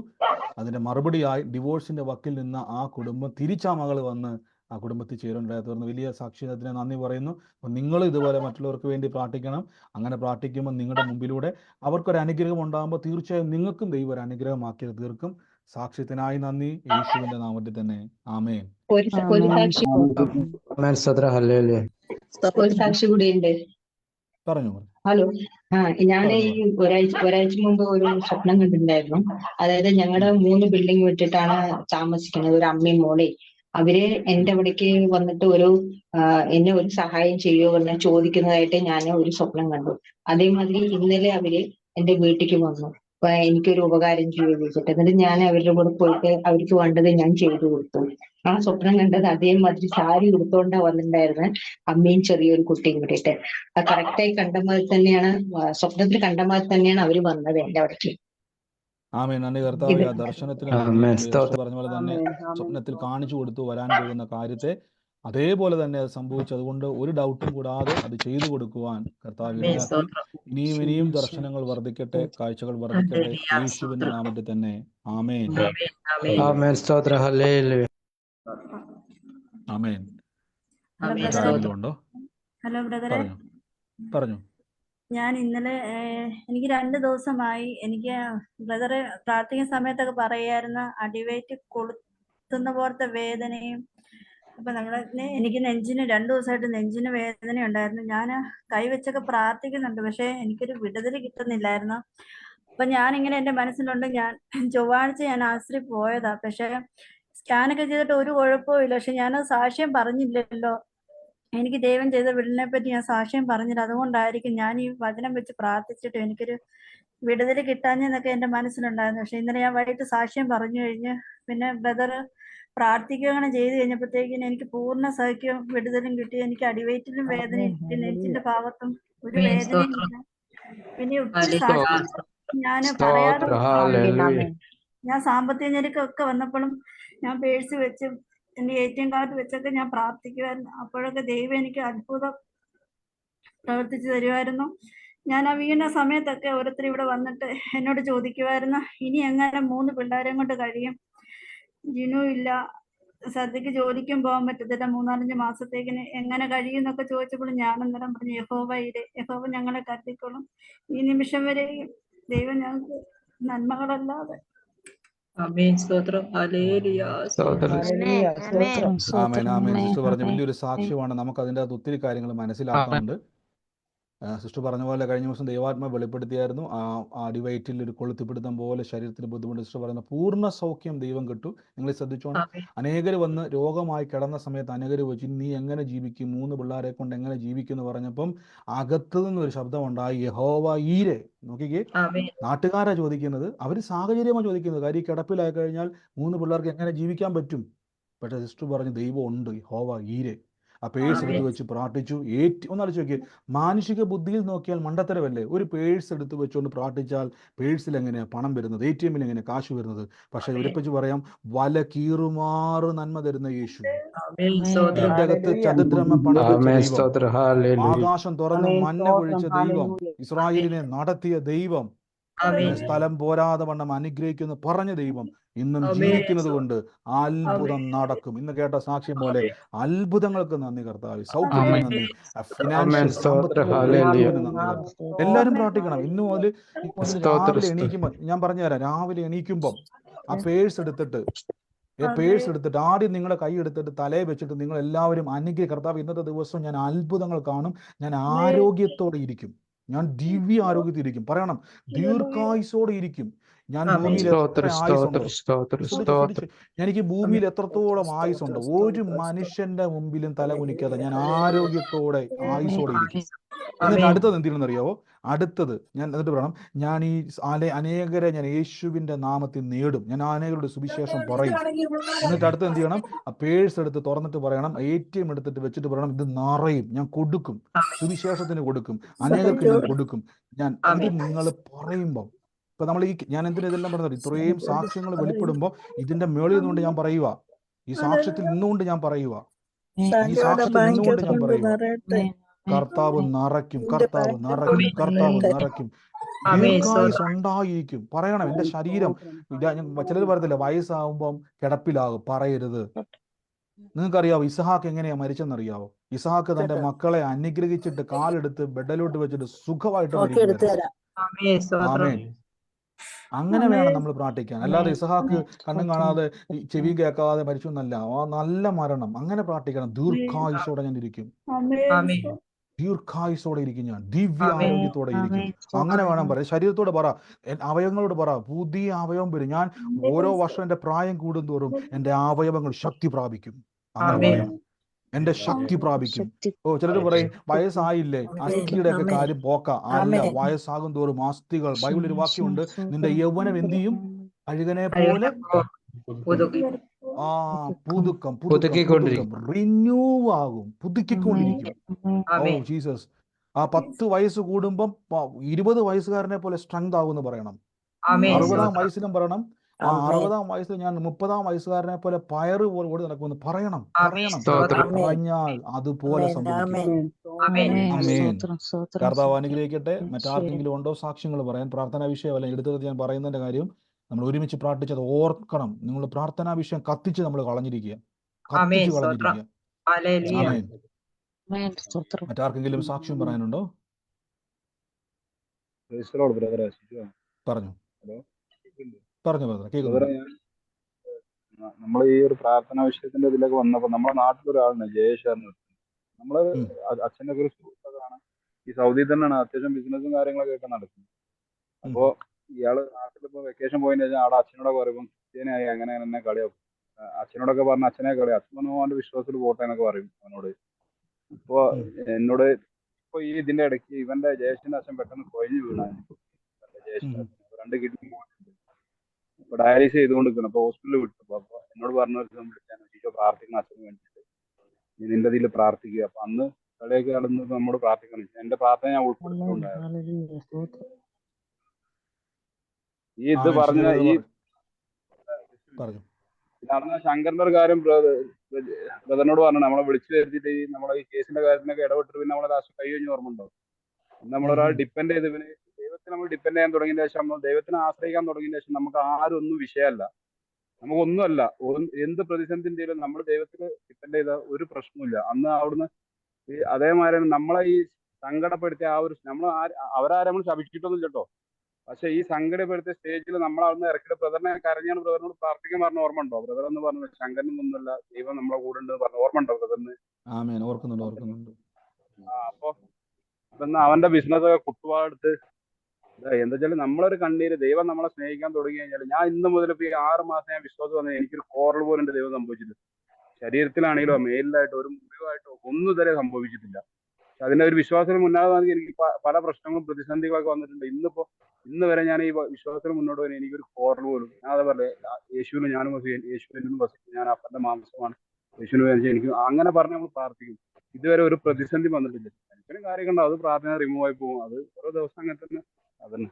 അതിന്റെ മറുപടിയായി ഡിവോഴ്സിന്റെ വക്കിൽ നിന്ന് ആ കുടുംബം തിരിച്ചാ മകള് വന്ന് ആ കുടുംബത്തിൽ ചേരുണ്ടായിരുന്നു. വലിയ സാക്ഷ്യത്തിന് നന്ദി പറയുന്നു. അപ്പം നിങ്ങൾ ഇതുപോലെ മറ്റുള്ളവർക്ക് വേണ്ടി പ്രാർത്ഥിക്കണം. അങ്ങനെ പ്രാർത്ഥിക്കുമ്പോൾ നിങ്ങളുടെ മുമ്പിലൂടെ അവർക്കൊരു അനുഗ്രഹം ഉണ്ടാകുമ്പോൾ തീർച്ചയായും നിങ്ങൾക്കും ദൈവം ഒരു അനുഗ്രഹമാക്കി തീർക്കും. സാക്ഷ്യത്തിനായി നന്ദി, യേശുവിന്റെ നാമത്തിൽ തന്നെ. ആമേൻ. ഒരു സാക്ഷി കൂടിയുണ്ട്. പറഞ്ഞു. ഹലോ, ഞാൻ ഈ ഒരാഴ്ച മുമ്പ് ഒരു സ്വപ്നം കണ്ടിട്ടുണ്ടായിരുന്നു. അതായത് ഞങ്ങളുടെ 3 ബിൽഡിംഗ് വിട്ടിട്ടാണ് താമസിക്കുന്നത്, ഒരു അമ്മയും മോളെയും. അവര് എന്റെ അവിടേക്ക് വന്നിട്ട് എന്നെ ഒരു സഹായം ചെയ്യുമോ എന്ന് ചോദിക്കുന്നതായിട്ട് ഞാൻ ഒരു സ്വപ്നം കണ്ടു. അതേമാതിരി ഇന്നലെ അവര് എന്റെ വീട്ടിലേക്ക് വന്നു. അപ്പൊ എനിക്കൊരു ഉപകാരം ചെയ്തിട്ട് എന്നിട്ട് ഞാൻ അവരുടെ കൂടെ പോയിട്ട് അവർക്ക് വേണ്ടത് ഞാൻ ചെയ്തു കൊടുത്തു. ആ സ്വപ്നം കണ്ടത് അതേമാതിരി സാരി ഉടുത്തോണ്ടാ വന്നിട്ടുണ്ടായിരുന്നത്, അമ്മയും ചെറിയൊരു കുട്ടിയും കൂടിയിട്ട്. ആ കറക്റ്റായി കണ്ടമാതിരി തന്നെയാണ്, സ്വപ്നത്തിൽ കണ്ടമാതിരി തന്നെയാണ് അവര് വന്നത് എന്റെ അവിടേക്ക്. ആമേൻ. നന്ദി കർത്താവേ. ആ ദർശനത്തിന് പറഞ്ഞ പോലെ തന്നെ സ്വപ്നത്തിൽ കാണിച്ചു കൊടുത്തു വരാൻ പോകുന്ന കാര്യത്തെ. അതേപോലെ തന്നെ അത് സംഭവിച്ചു. അതുകൊണ്ട് ഒരു ഡൗട്ടും കൂടാതെ അത് ചെയ്തു കൊടുക്കുവാൻ കർത്താവ് ഇടയാക്കി. ഇനിയും ദർശനങ്ങൾ വർദ്ധിക്കട്ടെ, കാഴ്ചകൾ വർദ്ധിക്കട്ടെ, യേശുവിന്റെ നാമത്തിൽ തന്നെ. ആമേൻ. ആമേൻ. ഉണ്ടോ? ഹലോ ബ്രദറെ, പറഞ്ഞു. ഞാൻ ഇന്നലെ എനിക്ക് 2 ദിവസമായി എനിക്ക് ബ്രദറെ പ്രാർത്ഥിക്കുന്ന സമയത്തൊക്കെ പറയായിരുന്നു അടിവയറ്റ് കൊളുത്തുന്ന പോലത്തെ വേദനയും. അപ്പൊ എനിക്ക് നെഞ്ചിന് 2 ദിവസമായിട്ട് നെഞ്ചിന് വേദന ഉണ്ടായിരുന്നു. ഞാൻ കൈവച്ചൊക്കെ പ്രാർത്ഥിക്കുന്നുണ്ട്, പക്ഷെ എനിക്കൊരു വിടുതൽ കിട്ടുന്നില്ലായിരുന്നു. അപ്പൊ ഞാനിങ്ങനെ എന്റെ മനസ്സിലുണ്ട്, ഞാൻ ചൊവ്വാഴ്ച ഞാൻ ആശുപത്രി പോയതാ. പക്ഷെ സ്കാനൊക്കെ ചെയ്തിട്ട് ഒരു കുഴപ്പവും ഇല്ല. പക്ഷെ ഞാൻ സാക്ഷ്യം പറഞ്ഞില്ലല്ലോ. എനിക്ക് ദൈവം ചെയ്ത വിടുതലിനെ പറ്റി ഞാൻ സാക്ഷ്യം പറഞ്ഞില്ല. അതുകൊണ്ടായിരിക്കും ഞാൻ ഈ വചനം വെച്ച് പ്രാർത്ഥിച്ചിട്ട് എനിക്കൊരു വിടുതൽ കിട്ടാഞ്ഞെന്നൊക്കെ എൻ്റെ മനസ്സിലുണ്ടായിരുന്നു. പക്ഷെ ഇന്നലെ ഞാൻ വൈകിട്ട് സാക്ഷ്യം പറഞ്ഞു കഴിഞ്ഞ് പിന്നെ ബ്രദർ പ്രാർത്ഥിക്കുകയാണ് ചെയ്ത് കഴിഞ്ഞപ്പോഴത്തേക്കിന് എനിക്ക് പൂർണ്ണ സൗഖ്യവും വിടുതലും കിട്ടി. എനിക്ക് അടിവയറ്റിലും വേദനയും കിട്ടി, നെഞ്ചിന്റെ ഭാഗത്തും ഒരു വേദനയും ഇല്ല. പിന്നെ ഒത്തിരി സാക്ഷ്യം ഞാൻ പറയാതെ സ്തോത്രം. ഹല്ലേലൂയ. ഞാൻ സാമ്പത്തിക ഞെരുക്കമൊക്കെ വന്നപ്പോഴും ഞാൻ പേഴ്സ് വെച്ച് എൻ്റെ ATM കാർഡ് വെച്ചൊക്കെ ഞാൻ പ്രാർത്ഥിക്കുമായിരുന്നു. അപ്പോഴൊക്കെ ദൈവം എനിക്ക് അത്ഭുതം പ്രവർത്തിച്ചു തരുമായിരുന്നു. ഞാൻ ആ വീണ സമയത്തൊക്കെ ഓരോരുത്തർ ഇവിടെ വന്നിട്ട് എന്നോട് ചോദിക്കുമായിരുന്നു, ഇനി എങ്ങനെ 3 പിള്ളേരെയും കൊണ്ട് കഴിയും, ജിനു ഇല്ല, സദ്യക്ക് ജോലിക്കും പോകാൻ പറ്റത്തില്ല, 3-4 മാസത്തേക്കിന് എങ്ങനെ കഴിയും എന്നൊക്കെ ചോദിച്ചപ്പോൾ ഞാൻ അന്നേരം പറഞ്ഞു, യഹോവ ഞങ്ങളെ കരുതിക്കോളും. ഈ നിമിഷം വരെയും ദൈവം ഞങ്ങൾക്ക് നന്മകളല്ലാതെ. സ്തോത്രം. ആമേൻ ആമേൻ. സിസ്റ്റർ പറഞ്ഞ വലിയൊരു സാക്ഷ്യമാണ്. നമുക്ക് അതിൻ്റെ അകത്ത് ഒത്തിരി കാര്യങ്ങൾ മനസ്സിലാക്കാനുണ്ട്. സിസ്റ്റർ പറഞ്ഞ പോലെ കഴിഞ്ഞ ദിവസം ദൈവാത്മ വെളിപ്പെടുത്തിയായിരുന്നു. ആ അടിവയറ്റിൽ ഒരു കൊളുത്തിപ്പിടുത്തം പോലെ ശരീരത്തിന് ബുദ്ധിമുട്ട്. സിസ്റ്റർ പറയുന്ന പൂർണ്ണ സൗഖ്യം ദൈവം കിട്ടും. നിങ്ങൾ ശ്രദ്ധിച്ചോണം. അനേകർ വന്ന് രോഗമായി കിടന്ന സമയത്ത് അനേകർ വെച്ച് നീ എങ്ങനെ ജീവിക്കും, 3 പിള്ളേരെ കൊണ്ട് എങ്ങനെ ജീവിക്കും എന്ന് പറഞ്ഞപ്പം അകത്തു നിന്നൊരു ശബ്ദമുണ്ടായി, യഹോവ ഈരെ. നോക്കിക്കേ, നാട്ടുകാരാ ചോദിക്കുന്നത്, അവർ സാഹചര്യമാണ് ചോദിക്കുന്നത്. കാര്യം കിടപ്പിലായി കഴിഞ്ഞാൽ 3 പിള്ളേർക്ക് എങ്ങനെ ജീവിക്കാൻ പറ്റും? പക്ഷേ സിസ്റ്റർ പറഞ്ഞു ദൈവം ഉണ്ട്, യഹോവ ഈരെ. ആ പേഴ്സ് എടുത്ത് വെച്ച് പ്രാർത്ഥിച്ചു. ഒന്നാലോചിച്ച് നോക്കിയേ, മാനുഷിക ബുദ്ധിയിൽ നോക്കിയാൽ മണ്ടത്തരമല്ലേ? ഒരു പേഴ്സ് എടുത്ത് വെച്ചുകൊണ്ട് പ്രാർത്ഥിച്ചാൽ പേഴ്സിൽ എങ്ങനെയാണ് പണം വരുന്നത്, ATM എങ്ങനെയാണ് കാശ് വരുന്നത്? പക്ഷെ ഇവരെപ്പറ്റി പറയാം, വല കീറുമാറ് നന്മ തരുന്ന യേശു. ഇതിന്റെ അകത്ത് ചതുദ്രമ പണം വെച്ച ദൈവം, ആകാശം തുറന്ന് മഞ്ഞ പൊഴിച്ച ദൈവം, ഇസ്രായേലിനെ നടത്തിയ ദൈവം, സ്ഥലം പോരാതെ വണ്ണം അനുഗ്രഹിക്കുന്നു പറഞ്ഞ ദൈവം ഇന്നും ജീവിക്കുന്നത് കൊണ്ട് അത്ഭുതം നടക്കും. ഇന്ന് കേട്ട സാക്ഷ്യം പോലെ അത്ഭുതങ്ങൾക്ക് നന്ദി കർത്താവേ, സൗഖ്യത്തിന് നന്ദി, ഫിനാൻഷ്യൽ സാമ്പത്തിക ബ്രേക്ക്ത്രൂവിന് നന്ദി കർത്താവേ. എല്ലാവരും പ്രാർത്ഥിക്കണം. ഇന്നു മുതൽ രാവിലെ എണീക്കുമ്പോൾ ഞാൻ പറഞ്ഞുതരാം. രാവിലെ എണീക്കുമ്പം ആ പേഴ്സ് എടുത്തിട്ട് ആദ്യം നിങ്ങളുടെ കൈ എടുത്തിട്ട് തലയെ വെച്ചിട്ട് നിങ്ങൾ എല്ലാവരും കർത്താവ് ഇന്നത്തെ ദിവസം ഞാൻ അത്ഭുതങ്ങൾ കാണും, ഞാൻ ആരോഗ്യത്തോടെ ഇരിക്കും, ഞാൻ ദിവ്യ ആരോഗ്യത്തിരിക്കും. പറയണം, ദീർഘായുസോടെ ഇരിക്കും. ഞാൻ ഭൂമിയിൽ എത്ര ആയുസുണ്ടോ, എനിക്ക് ഭൂമിയിൽ എത്രത്തോളം ആയുസുണ്ട്, ഒരു മനുഷ്യന്റെ മുമ്പിലും തല കുനിക്കാതെ ഞാൻ ആരോഗ്യത്തോടെ ആയുസോടെ ഇരിക്കും. എന്നിട്ട് അടുത്തത് എന്തിനെന്ന് അറിയാവോ? അടുത്തത് ഞാൻ എന്നിട്ട് പറയണം, ഞാൻ ഈ അനേകരെ ഞാൻ യേശുവിന്റെ നാമത്തിൽ നേടും, ഞാൻ അനേകരുടെ സുവിശേഷം പറയും. എന്നിട്ട് അടുത്ത് എന്ത് ചെയ്യണം? ആ പേഴ്സ് എടുത്ത് തുറന്നിട്ട് പറയണം, ATM എടുത്തിട്ട് വെച്ചിട്ട് പറയണം, ഇത് നിറയും, ഞാൻ കൊടുക്കും, സുവിശേഷത്തിന് കൊടുക്കും, അനേകർക്ക് ഞാൻ കൊടുക്കും. ഇത് നിങ്ങൾ പറയുമ്പോൾ ഇപ്പൊ നമ്മൾ ഞാൻ ഇതെല്ലാം പറഞ്ഞത്, ഇത്രയും സാക്ഷ്യങ്ങൾ വെളിപ്പെടുമ്പോൾ ഇതിന്റെ മേളിൽ നിന്നുകൊണ്ട് ഞാൻ പറയുക, ഈ സാക്ഷ്യത്തിൽ നിന്നുകൊണ്ട് ഞാൻ പറയുക, ഈ സാക്ഷ്യത്തിൽ നിന്നുകൊണ്ട് ഞാൻ പറയുക, കർത്താവ് നിറയ്ക്കും, കർത്താവ് നിറയ്ക്കും, കർത്താവ് നിറയ്ക്കും, ദീർഘായുസ് ഉണ്ടായിരിക്കും. പറയണം, എന്റെ ശരീരം, ചിലർ പറയത്തില്ല വയസ്സാവുമ്പം കിടപ്പിലാകും, പറയരുത്. നിങ്ങൾക്കറിയാവോ ഇസഹാക്ക് എങ്ങനെയാ മരിച്ചെന്നറിയാവോ? ഇസഹാക്ക് തന്റെ മക്കളെ അനുഗ്രഹിച്ചിട്ട് കാലെടുത്ത് ബെഡിലോട്ട് വെച്ചിട്ട് സുഖമായിട്ട് മരിക്കുകയായിരുന്നു. ആമേൻ. അങ്ങനെ വേണം നമ്മൾ പ്രാർത്ഥിക്കാൻ. അല്ലാതെ ഇസഹാക്ക് കണ്ണും കാണാതെ ചെവി കേൾക്കാതെ മരിച്ചു എന്നല്ല, ആ നല്ല മരണം. അങ്ങനെ പ്രാർത്ഥിക്കണം. ദീർഘായുസോടെ ഞാൻ ഇരിക്കും, ദീർഘായുസോടെ ഇരിക്കും, ഞാൻ ദിവ്യ ആരോഗ്യത്തോടെ ഇരിക്കും. അങ്ങനെ വേണം പറയാം. ശരീരത്തോട് പറ, അവയവങ്ങളോട് പറ, പുതിയ അവയവം വരും. ഞാൻ ഓരോ വർഷം എൻ്റെ പ്രായം കൂടുന്തോറും എൻ്റെ അവയവങ്ങൾ ശക്തി പ്രാപിക്കും. അങ്ങനെ പറയണം, എന്റെ ശക്തി പ്രാപിക്കും. ചിലർ പറയും വയസ്സായില്ലേ, അസ്ഥിയുടെ ഒക്കെ കാര്യം പോക്ക. അല്ല, വയസ്സാകും തോറും അസ്ഥികൾ, ബൈബിളിൽ ഒരു വാക്യമുണ്ട്, നിന്റെ യൗവനം എന്ത് ചെയ്യും? അഴുകനെ പോലെ പുതുക്കം, റിന്യൂ ആകും, പുതുക്കിക്കൊണ്ടിരിക്കും. Oh Jesus. ആ 10 വയസ്സ് കൂടുമ്പം 20 വയസ്സുകാരനെ പോലെ സ്ട്രെങ്ത് ആകും എന്ന് പറയണം. 60-ാം വയസ്സിലും പറയണം, 60-ാം വയസ്സിൽ ഞാൻ 30-ാം വയസ്സുകാരനെ പോലെ പയറ് പോലെ ഓടി നടക്കുമെന്ന് പറയണം. പറഞ്ഞാൽ അതുപോലെ സംഭവിക്കും. കർത്താവ് അനുഗ്രഹിക്കട്ടെ. മറ്റാർക്കെങ്കിലും ഉണ്ടോ സാക്ഷ്യങ്ങൾ പറയാൻ? പ്രാർത്ഥനാ വിഷയമല്ല എടുത്തത് ഞാൻ പറയുന്നതിന്റെ കാര്യം, നമ്മൾ ഒരുമിച്ച് പ്രാർത്ഥിച്ചത് ഓർക്കണം. നിങ്ങൾ പ്രാർത്ഥനാ വിഷയം കത്തിച്ച് നമ്മൾ കളഞ്ഞിരിക്കുക, കത്തിച്ച് കളഞ്ഞിരിക്കുക. ആമേൻ. മറ്റാർക്കെങ്കിലും സാക്ഷ്യം പറയാനുണ്ടോ? പറഞ്ഞു കേൾക്കുന്നു. നമ്മൾ ഈ ഒരു പ്രാർത്ഥനാ വിഷയത്തിന്റെ ഇതിലേക്ക് വന്നപ്പോ നമ്മുടെ നാട്ടിലൊരാളുണ്ട്, ജയേഷ്. നമ്മള് അച്ഛന്റെ ഒരു സുഹൃത്താണ്, ഈ സൗദിയിൽ തന്നെയാണ്, അത്യാവശ്യം ബിസിനസ്സും കാര്യങ്ങളൊക്കെ ഒക്കെ നടക്കുന്നത്. അപ്പോ ഇയാള് നാട്ടിലിപ്പോ വെക്കേഷൻ പോയതിന് ശേഷം അവിടെ അച്ഛനോടൊക്കെ പറയുമ്പോൾ ക്രിസ്ത്യാനായി അങ്ങനെ എന്നെ കളിയാക്കും. അച്ഛനോടൊക്കെ പറഞ്ഞ അച്ഛനെ കളി, അച്ഛൻ അവന്റെ വിശ്വാസത്തിൽ പോട്ടെ എന്നൊക്കെ പറയും അവനോട്. ഇപ്പൊ എന്നോട് ഇപ്പൊ ഈ ഇതിന്റെ ഇടയ്ക്ക് ഇവന്റെ ജ്യേഷ്ഠന്റെ അച്ഛൻ പെട്ടെന്ന് കൊഴിഞ്ഞു വീണായിരുന്നു. ജ്യേഷ്ഠന്റെ അച്ഛൻ 2 കിഡ്നി ഇപ്പൊ ഡയാലിസിസ് ചെയ്തുകൊണ്ടിരിക്കണം. അപ്പൊ ഹോസ്പിറ്റലിൽ വിട്ടു. അപ്പൊ എന്നോട് പറഞ്ഞ ഒരു ദിവസം വിളിച്ചാണ്, ഈശോ പ്രാർത്ഥിക്കണം അച്ഛന് വേണ്ടിയിട്ട്, നീ നിന്റെ ഇതിൽ പ്രാർത്ഥിക്കുക. അപ്പൊ അന്ന് കളിയൊക്കെ നടന്ന് നമ്മോട് പ്രാർത്ഥിക്കണം. എന്റെ പ്രാർത്ഥന ഞാൻ ഉൾപ്പെടുത്തിയിട്ടുണ്ടായിരുന്നു. ഈ ഇത് പറഞ്ഞ ഈ നടന്ന ശങ്കറിന്റെ ഒരു കാര്യം ബ്രദറിനോട് പറഞ്ഞു. നമ്മളെ വിളിച്ചു വരുത്തിയിട്ട് ഈ നമ്മളെ ഈ കേസിന്റെ കാര്യത്തിനൊക്കെ ഇടപെട്ടിട്ട് പിന്നെ നമ്മളെ ലാസ്റ്റ് കൈ കഴിഞ്ഞ് ഓർമ്മ. നമ്മളൊരാൾ ഡിപ്പെൻഡ് ചെയ്ത് പിന്നെ ദൈവത്തെ നമ്മൾ ഡിപ്പെൻഡ് ചെയ്യാൻ തുടങ്ങിയ ശേഷം, നമ്മൾ ദൈവത്തിനെ ആശ്രയിക്കാൻ തുടങ്ങിയ ശേഷം നമുക്ക് ആരും ഒന്നും വിഷയമല്ല, നമുക്കൊന്നുമല്ല. എന്ത് പ്രതിസന്ധിന്റെയും നമ്മൾ ദൈവത്തിൽ ഡിപ്പെൻഡ് ചെയ്ത ഒരു പ്രശ്നമില്ല. അന്ന് അവിടുന്ന് അതേമാതിരി നമ്മളെ ഈ സങ്കടപ്പെടുത്തിയ ആ ഒരു അവരാരും നമ്മൾ ശപിച്ചിട്ടൊന്നും കേട്ടോ. പക്ഷെ ഈ സങ്കടപ്പെടുത്തിയ സ്റ്റേജിൽ നമ്മൾ അവിടുന്ന് ഇറക്കിയിട്ട് ബ്രദറിനെ കരഞ്ഞാണ് ബ്രദറിനോട് പ്രാർത്ഥിക്കാൻ പറഞ്ഞ ഓർമ്മ ഉണ്ടോ? ബ്രദർ എന്ന് പറഞ്ഞു ശങ്കരനൊന്നുമല്ല, ദൈവം നമ്മളെ കൂടെ ഉണ്ട് പറഞ്ഞ ഓർമ്മ ഉണ്ടോ ബ്രദറിന്? അപ്പൊ ഇന്ന് അവന്റെ ബിസിനസ് ഒക്കെ കുട്ടുപാടെടുത്ത് എന്താ വെച്ചാൽ നമ്മളൊരു കണ്ണീര് ദൈവം നമ്മളെ സ്നേഹിക്കാൻ തുടങ്ങി കഴിഞ്ഞാൽ, ഞാൻ ഇന്ന് മുതൽ ഇപ്പൊ ഈ 6 മാസം ഞാൻ വിശ്വാസം വന്നത് എനിക്കൊരു കോറൽ പോലും എന്റെ ദൈവം സംഭവിച്ചില്ല. ശരീരത്തിലാണെങ്കിലോ മേലിലായിട്ടോ ഒരു മുറിവായിട്ടോ ഒന്നും ഇതുവരെ സംഭവിച്ചിട്ടില്ല. പക്ഷെ അതിന്റെ ഒരു വിശ്വാസത്തിന് മുന്നാതെ എനിക്ക് പല പ്രശ്നങ്ങളും പ്രതിസന്ധികളൊക്കെ വന്നിട്ടുണ്ട്. ഇന്ന് വരെ ഞാൻ ഈ വിശ്വാസത്തിന് മുന്നോട്ട് വരെ എനിക്കൊരു കോറൽ പോലും, ഞാൻ അതേപോലെ യേശുവിന് ഞാനും യേശുവിനും വസിക്കും, ഞാൻ അപ്പന്റെ മാംസമാണ്, യേശുവിന് വേണ്ടി എനിക്ക് അങ്ങനെ പറഞ്ഞ് നമ്മൾ പ്രാർത്ഥിക്കും. ഇതുവരെ ഒരു പ്രതിസന്ധി വന്നിട്ടില്ല. എനിക്കൊരു കാര്യമൊക്കെ ഉണ്ടാവും, അത് പ്രാർത്ഥന റിമൂവ് ആയി പോകും. അത് ഓരോ ദിവസം അങ്ങനെ തന്നെ. അതന്നെ.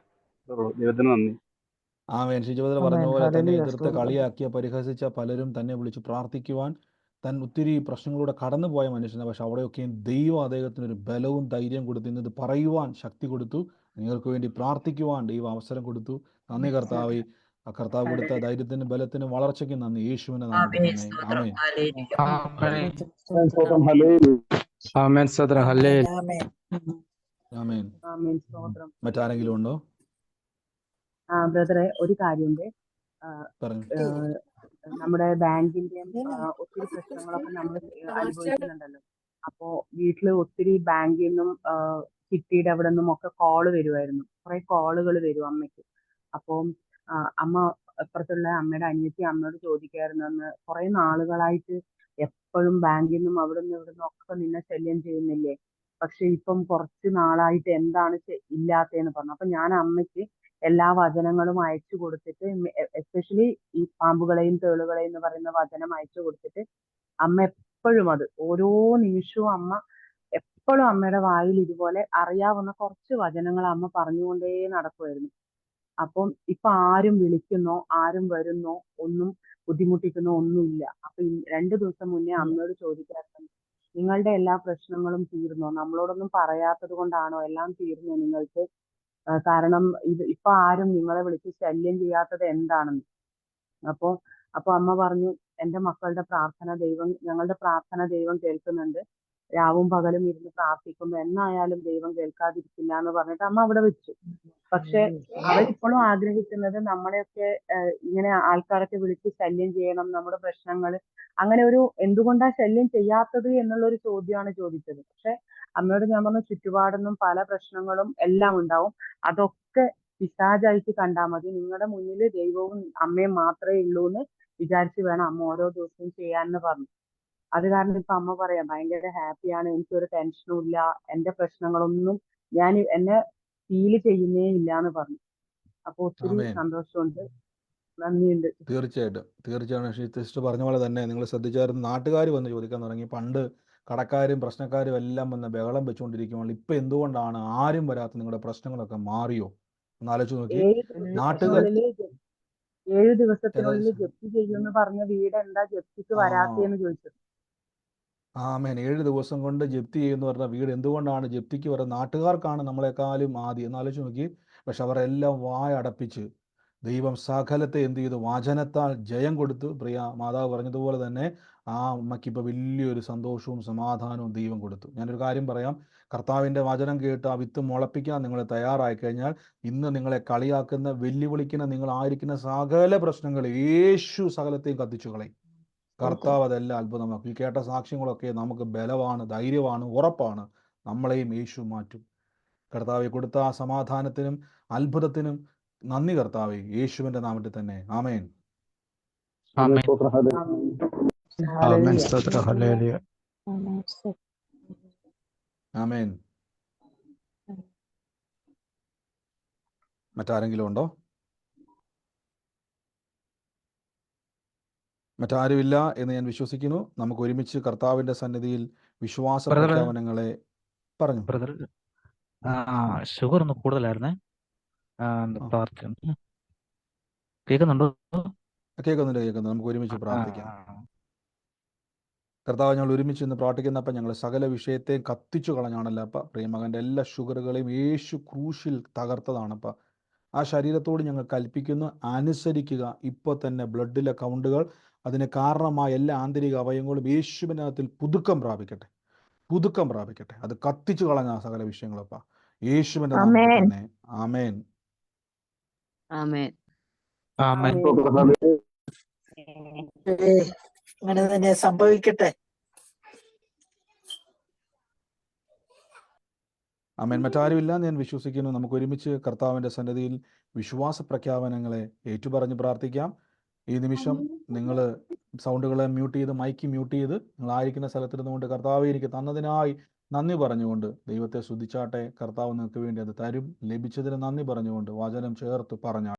ദൈവത്തിന് നന്ദി. ഷിജുബദർ പറഞ്ഞ പോലെ തന്നെ എതിർത്ത് കളിയാക്കിയ പരിഹസിച്ച പലരും തന്നെ വിളിച്ച് പ്രാർത്ഥിക്കുവാൻ ഒത്തിരി പ്രശ്നങ്ങളിലൂടെ കടന്നുപോയ മനുഷ്യനാണ്. പക്ഷെ അവിടെയൊക്കെയും ദൈവം അദ്ദേഹത്തിന് ഒരു ബലവും ധൈര്യം കൊടുത്തു, ഇന്നത് പറയുവാൻ ശക്തി കൊടുത്തു, നിങ്ങൾക്ക് വേണ്ടി പ്രാർത്ഥിക്കുവാൻ ദൈവം അവസരം കൊടുത്തു. നന്ദി കർത്താവേ. കർത്താവ് കൊടുത്ത ധൈര്യത്തിനും ബലത്തിനും വളർച്ചയ്ക്കും നന്ദി. യേശുവിന്റെ നാമത്തിൽ തന്നെ ആമേൻ. ആമേൻ. മറ്റാരെങ്കിലും ഉണ്ടോ? ബ്രദറെ, ഒരു കാര്യമുണ്ട്. പറഞ്ഞു. നമ്മുടെ ബാങ്കിന്റെ ഒത്തിരി പ്രശ്നങ്ങളൊക്കെ നമ്മൾ അനുഭവിക്കുന്നുണ്ടല്ലോ. അപ്പോ വീട്ടില് ഒത്തിരി ബാങ്കിൽ നിന്നും ചിട്ടിയുടെ അവിടെ നിന്നും ഒക്കെ കോള് വരുമായിരുന്നു. കുറെ കോളുകൾ വരും അമ്മയ്ക്ക്. അപ്പം അമ്മ അപ്പുറത്തുള്ള അമ്മയുടെ അനിയത്തി അമ്മയോട് ചോദിക്കായിരുന്നു, അന്ന് കുറെ നാളുകളായിട്ട് എപ്പോഴും ബാങ്കിൽ നിന്നും അവിടെ നിന്നും ഇവിടെ നിന്നും ഒക്കെ നിന്നെ ശല്യം ചെയ്യുന്നില്ലേ, പക്ഷെ ഇപ്പം കുറച്ച് നാളായിട്ട് എന്താണ് ഇല്ലാത്തതെന്ന് പറഞ്ഞു. അപ്പൊ ഞാൻ അമ്മയ്ക്ക് എല്ലാ വചനങ്ങളും അയച്ചു കൊടുത്തിട്ട്, എസ്പെഷ്യലി ഈ പാമ്പുകളെയും തേളുകളെയും എന്ന് പറയുന്ന വചനം അയച്ചു കൊടുത്തിട്ട്, അമ്മ എപ്പോഴും അത് ഓരോ നിമിഷവും അമ്മ എപ്പോഴും അമ്മയുടെ വായിൽ ഇതുപോലെ അറിയാവുന്ന കുറച്ച് വചനങ്ങൾ അമ്മ പറഞ്ഞുകൊണ്ടേ നടക്കുമായിരുന്നു. അപ്പം ഇപ്പൊ ആരും വിളിക്കുന്നോ ആരും വരുന്നോ ഒന്നും ബുദ്ധിമുട്ടിക്കുന്നോ ഒന്നുമില്ല. അപ്പൊ 2 ദിവസം മുന്നേ അമ്മയോട് ചോദിക്കാറുണ്ട്, നിങ്ങളുടെ എല്ലാ പ്രശ്നങ്ങളും തീർന്നോ? നമ്മളോടൊന്നും പറയാത്തത് കൊണ്ടാണോ എല്ലാം തീർന്നോ നിങ്ങൾക്ക്? കാരണം ഇപ്പൊ ആരും നിങ്ങളെ വിളിച്ച് ശല്യം ചെയ്യാത്തത് എന്താണെന്ന്. അപ്പൊ അമ്മ പറഞ്ഞു, എന്റെ മക്കളുടെ ഞങ്ങളുടെ പ്രാർത്ഥന ദൈവം കേൾക്കുന്നുണ്ട്. രാവും പകലും ഇരുന്ന് പ്രാർത്ഥിക്കുമ്പോ എന്നായാലും ദൈവം കേൾക്കാതിരിക്കില്ല എന്ന് പറഞ്ഞിട്ട് അമ്മ അവിടെ വെച്ചു. പക്ഷെ അവരിപ്പോഴും ആഗ്രഹിക്കുന്നത് നമ്മളെയൊക്കെ ഇങ്ങനെ ആൾക്കാരൊക്കെ വിളിച്ച് ശല്യം ചെയ്യണം, നമ്മുടെ പ്രശ്നങ്ങൾ അങ്ങനെ എന്തുകൊണ്ടാ ശല്യം ചെയ്യാത്തത് എന്നുള്ളൊരു ചോദ്യമാണ് ചോദിച്ചത്. പക്ഷെ അമ്മയോട് ഞാൻ പറഞ്ഞു, ചുറ്റുപാടൊന്നും പല പ്രശ്നങ്ങളും എല്ലാം ഉണ്ടാവും, അതൊക്കെ പിശാചായിട്ട് കണ്ടാൽ മതി, നിങ്ങളുടെ മുന്നിൽ ദൈവവും അമ്മയും മാത്രമേ ഉള്ളൂ എന്ന് വിചാരിച്ച് വേണം അമ്മ ഓരോ ദിവസവും ചെയ്യാന്ന് പറഞ്ഞു. അത് കാരണം ഇപ്പൊ അമ്മ പറയാം, ഭയങ്കര ഹാപ്പിയാണ്, എനിക്കൊരു ടെൻഷനും ഇല്ല, എന്റെ പ്രശ്നങ്ങളൊന്നും എന്നെ ഫീൽ ചെയ്യുന്നേ ഇല്ല എന്ന് പറഞ്ഞു. അപ്പൊ ഒത്തിരി സന്തോഷമുണ്ട്, നന്ദിയുണ്ട്. തീർച്ചയായിട്ടും സിസ്റ്റർ പറഞ്ഞ പോലെ തന്നെ നിങ്ങൾ ശ്രദ്ധിച്ചായിരുന്നു, നാട്ടുകാർ വന്ന് ചോദിക്കാൻ തുടങ്ങി. പണ്ട് കടക്കാരും പ്രശ്നക്കാരും എല്ലാം വന്ന് ബഹളം വെച്ചുകൊണ്ടിരിക്കുമ്പോൾ ഇപ്പൊ എന്തുകൊണ്ടാണ് ആരും വരാത്ത? നിങ്ങളുടെ പ്രശ്നങ്ങളൊക്കെ മാറിയോ? ഒന്ന് ആലോചിച്ച് നോക്കി. 7 ദിവസത്തിനുള്ളിൽ ജപ്തി ചെയ്യുമെന്ന് പറഞ്ഞ വീട് എന്താ ജപ്തിക്ക് വരാത്തേന്ന് ചോദിച്ചത്. ആമേൻ. 7 ദിവസം കൊണ്ട് ജപ്തി ചെയ്യുമെന്ന് പറഞ്ഞ വീട് എന്തുകൊണ്ടാണ് ജപ്തിക്ക് വരുന്നത്? നാട്ടുകാർക്കാണ് നമ്മളെക്കാളും ആദ്യം. ഒന്ന് ആലോചിച്ച് നോക്കി. പക്ഷെ അവരെല്ലാം വായടപ്പിച്ച് ദൈവം സകലത്തെ എന്ത് ചെയ്തു? വചനത്താൽ ജയം കൊടുത്തു. പ്രിയ മാതാവ് പറഞ്ഞതുപോലെ തന്നെ ആ അമ്മയ്ക്ക് ഇപ്പോൾ വലിയൊരു സന്തോഷവും സമാധാനവും ദൈവം കൊടുത്തു. ഞാനൊരു കാര്യം പറയാം, കർത്താവിൻ്റെ വചനം കേട്ട് ആ വിത്ത് മുളപ്പിക്കാൻ നിങ്ങൾ തയ്യാറായി കഴിഞ്ഞാൽ, ഇന്ന് നിങ്ങളെ കളിയാക്കുന്ന വെല്ലുവിളിക്കുന്ന നിങ്ങളായിരിക്കുന്ന സകല പ്രശ്നങ്ങൾ യേശു സകലത്തെയും കത്തിച്ചു കളയും. കർത്താവ് അതെല്ലാം അത്ഭുതമാക്കും. ഈ കേട്ട സാക്ഷ്യങ്ങളൊക്കെ നമുക്ക് ബലമാണ്, ധൈര്യമാണ്, ഉറപ്പാണ്. നമ്മളെയും യേശു മാറ്റും. കർത്താവെ കൊടുത്ത ആ സമാധാനത്തിനും അത്ഭുതത്തിനും നന്ദി കർത്താവെ, യേശുവിന്റെ നാമത്തിൽ തന്നെ. ആമേൻ. ആമേൻ. ആമേൻ. മറ്റാരെങ്കിലും ഉണ്ടോ? മറ്റാരുമില്ല എന്ന് ഞാൻ വിശ്വസിക്കുന്നു. നമുക്ക് ഒരുമിച്ച് കർത്താവിൻ്റെ സന്നിധിയിൽ വിശ്വാസ ബ്രദർ പ്രഖ്യാപനങ്ങളെ പറഞ്ഞു. ബ്രദർ ഷുഗർ ഒന്ന് കൂടുതലായിരുന്നേ. ആ, പ്രാർത്ഥന കേൾക്കുന്നുണ്ടോ? കേൾക്കുന്നുണ്ട്. നമുക്ക് ഒരുമിച്ച് ആ, പ്രാർത്ഥിക്കാം. ആ. കർത്താവ്, ഞങ്ങൾ ഒരുമിച്ച് ഇന്ന് പ്രാർത്ഥിക്കുന്നപ്പം ഞങ്ങൾ സകല വിഷയത്തെയും കത്തിച്ചു കളഞ്ഞാണല്ലോ അപ്പം പ്രിയമകൻ്റെ എല്ലാ ഷുഗറുകളെയും യേശു ക്രൂശിൽ തകർത്തതാണപ്പം. ആ ശരീരത്തോട് ഞങ്ങൾ കൽപ്പിക്കുന്നു, അനുസരിക്കുക. ഇപ്പോൾ തന്നെ ബ്ലഡിലെ കൗണ്ടുകൾ, അതിന് കാരണമായ എല്ലാ ആന്തരിക അവയവങ്ങളും യേശുവിനകത്തിൽ പുതുക്കം പ്രാപിക്കട്ടെ, പുതുക്കം പ്രാപിക്കട്ടെ. അത് കത്തിച്ചു കളഞ്ഞ സകല വിഷയങ്ങളപ്പം യേശുവിൻ്റെ നാമത്തിൽ തന്നെ. ആമേൻ. ആമേൻ. ആമേൻ. അങ്ങനെ തന്നെ സംഭവിക്കട്ടെ. ആമേൻ. മറ്റാരുമില്ല എന്ന് ഞാൻ വിശ്വസിക്കുന്നു. നമുക്ക് ഒരുമിച്ച് കർത്താവിൻ്റെ സന്നിധിയിൽ വിശ്വാസ പ്രഖ്യാപനങ്ങളെ ഏറ്റുപറഞ്ഞ് പ്രാർത്ഥിക്കാം. ഈ നിമിഷം നിങ്ങൾ സൗണ്ടുകളെ മ്യൂട്ട് ചെയ്ത്, മൈക്ക് മ്യൂട്ട് ചെയ്ത്, നിങ്ങളായിരിക്കുന്ന സ്ഥലത്തിരുന്നുകൊണ്ട് കർത്താവെ എനിക്ക് തന്നതിനായി നന്ദി പറഞ്ഞുകൊണ്ട് ദൈവത്തെ സ്തുതിച്ചാട്ടെ. കർത്താവ് നിങ്ങൾക്ക് വേണ്ടി അത് തരും. ലഭിച്ചതിന് നന്ദി പറഞ്ഞുകൊണ്ട് വചനം ചേർത്ത് പറഞ്ഞാൽ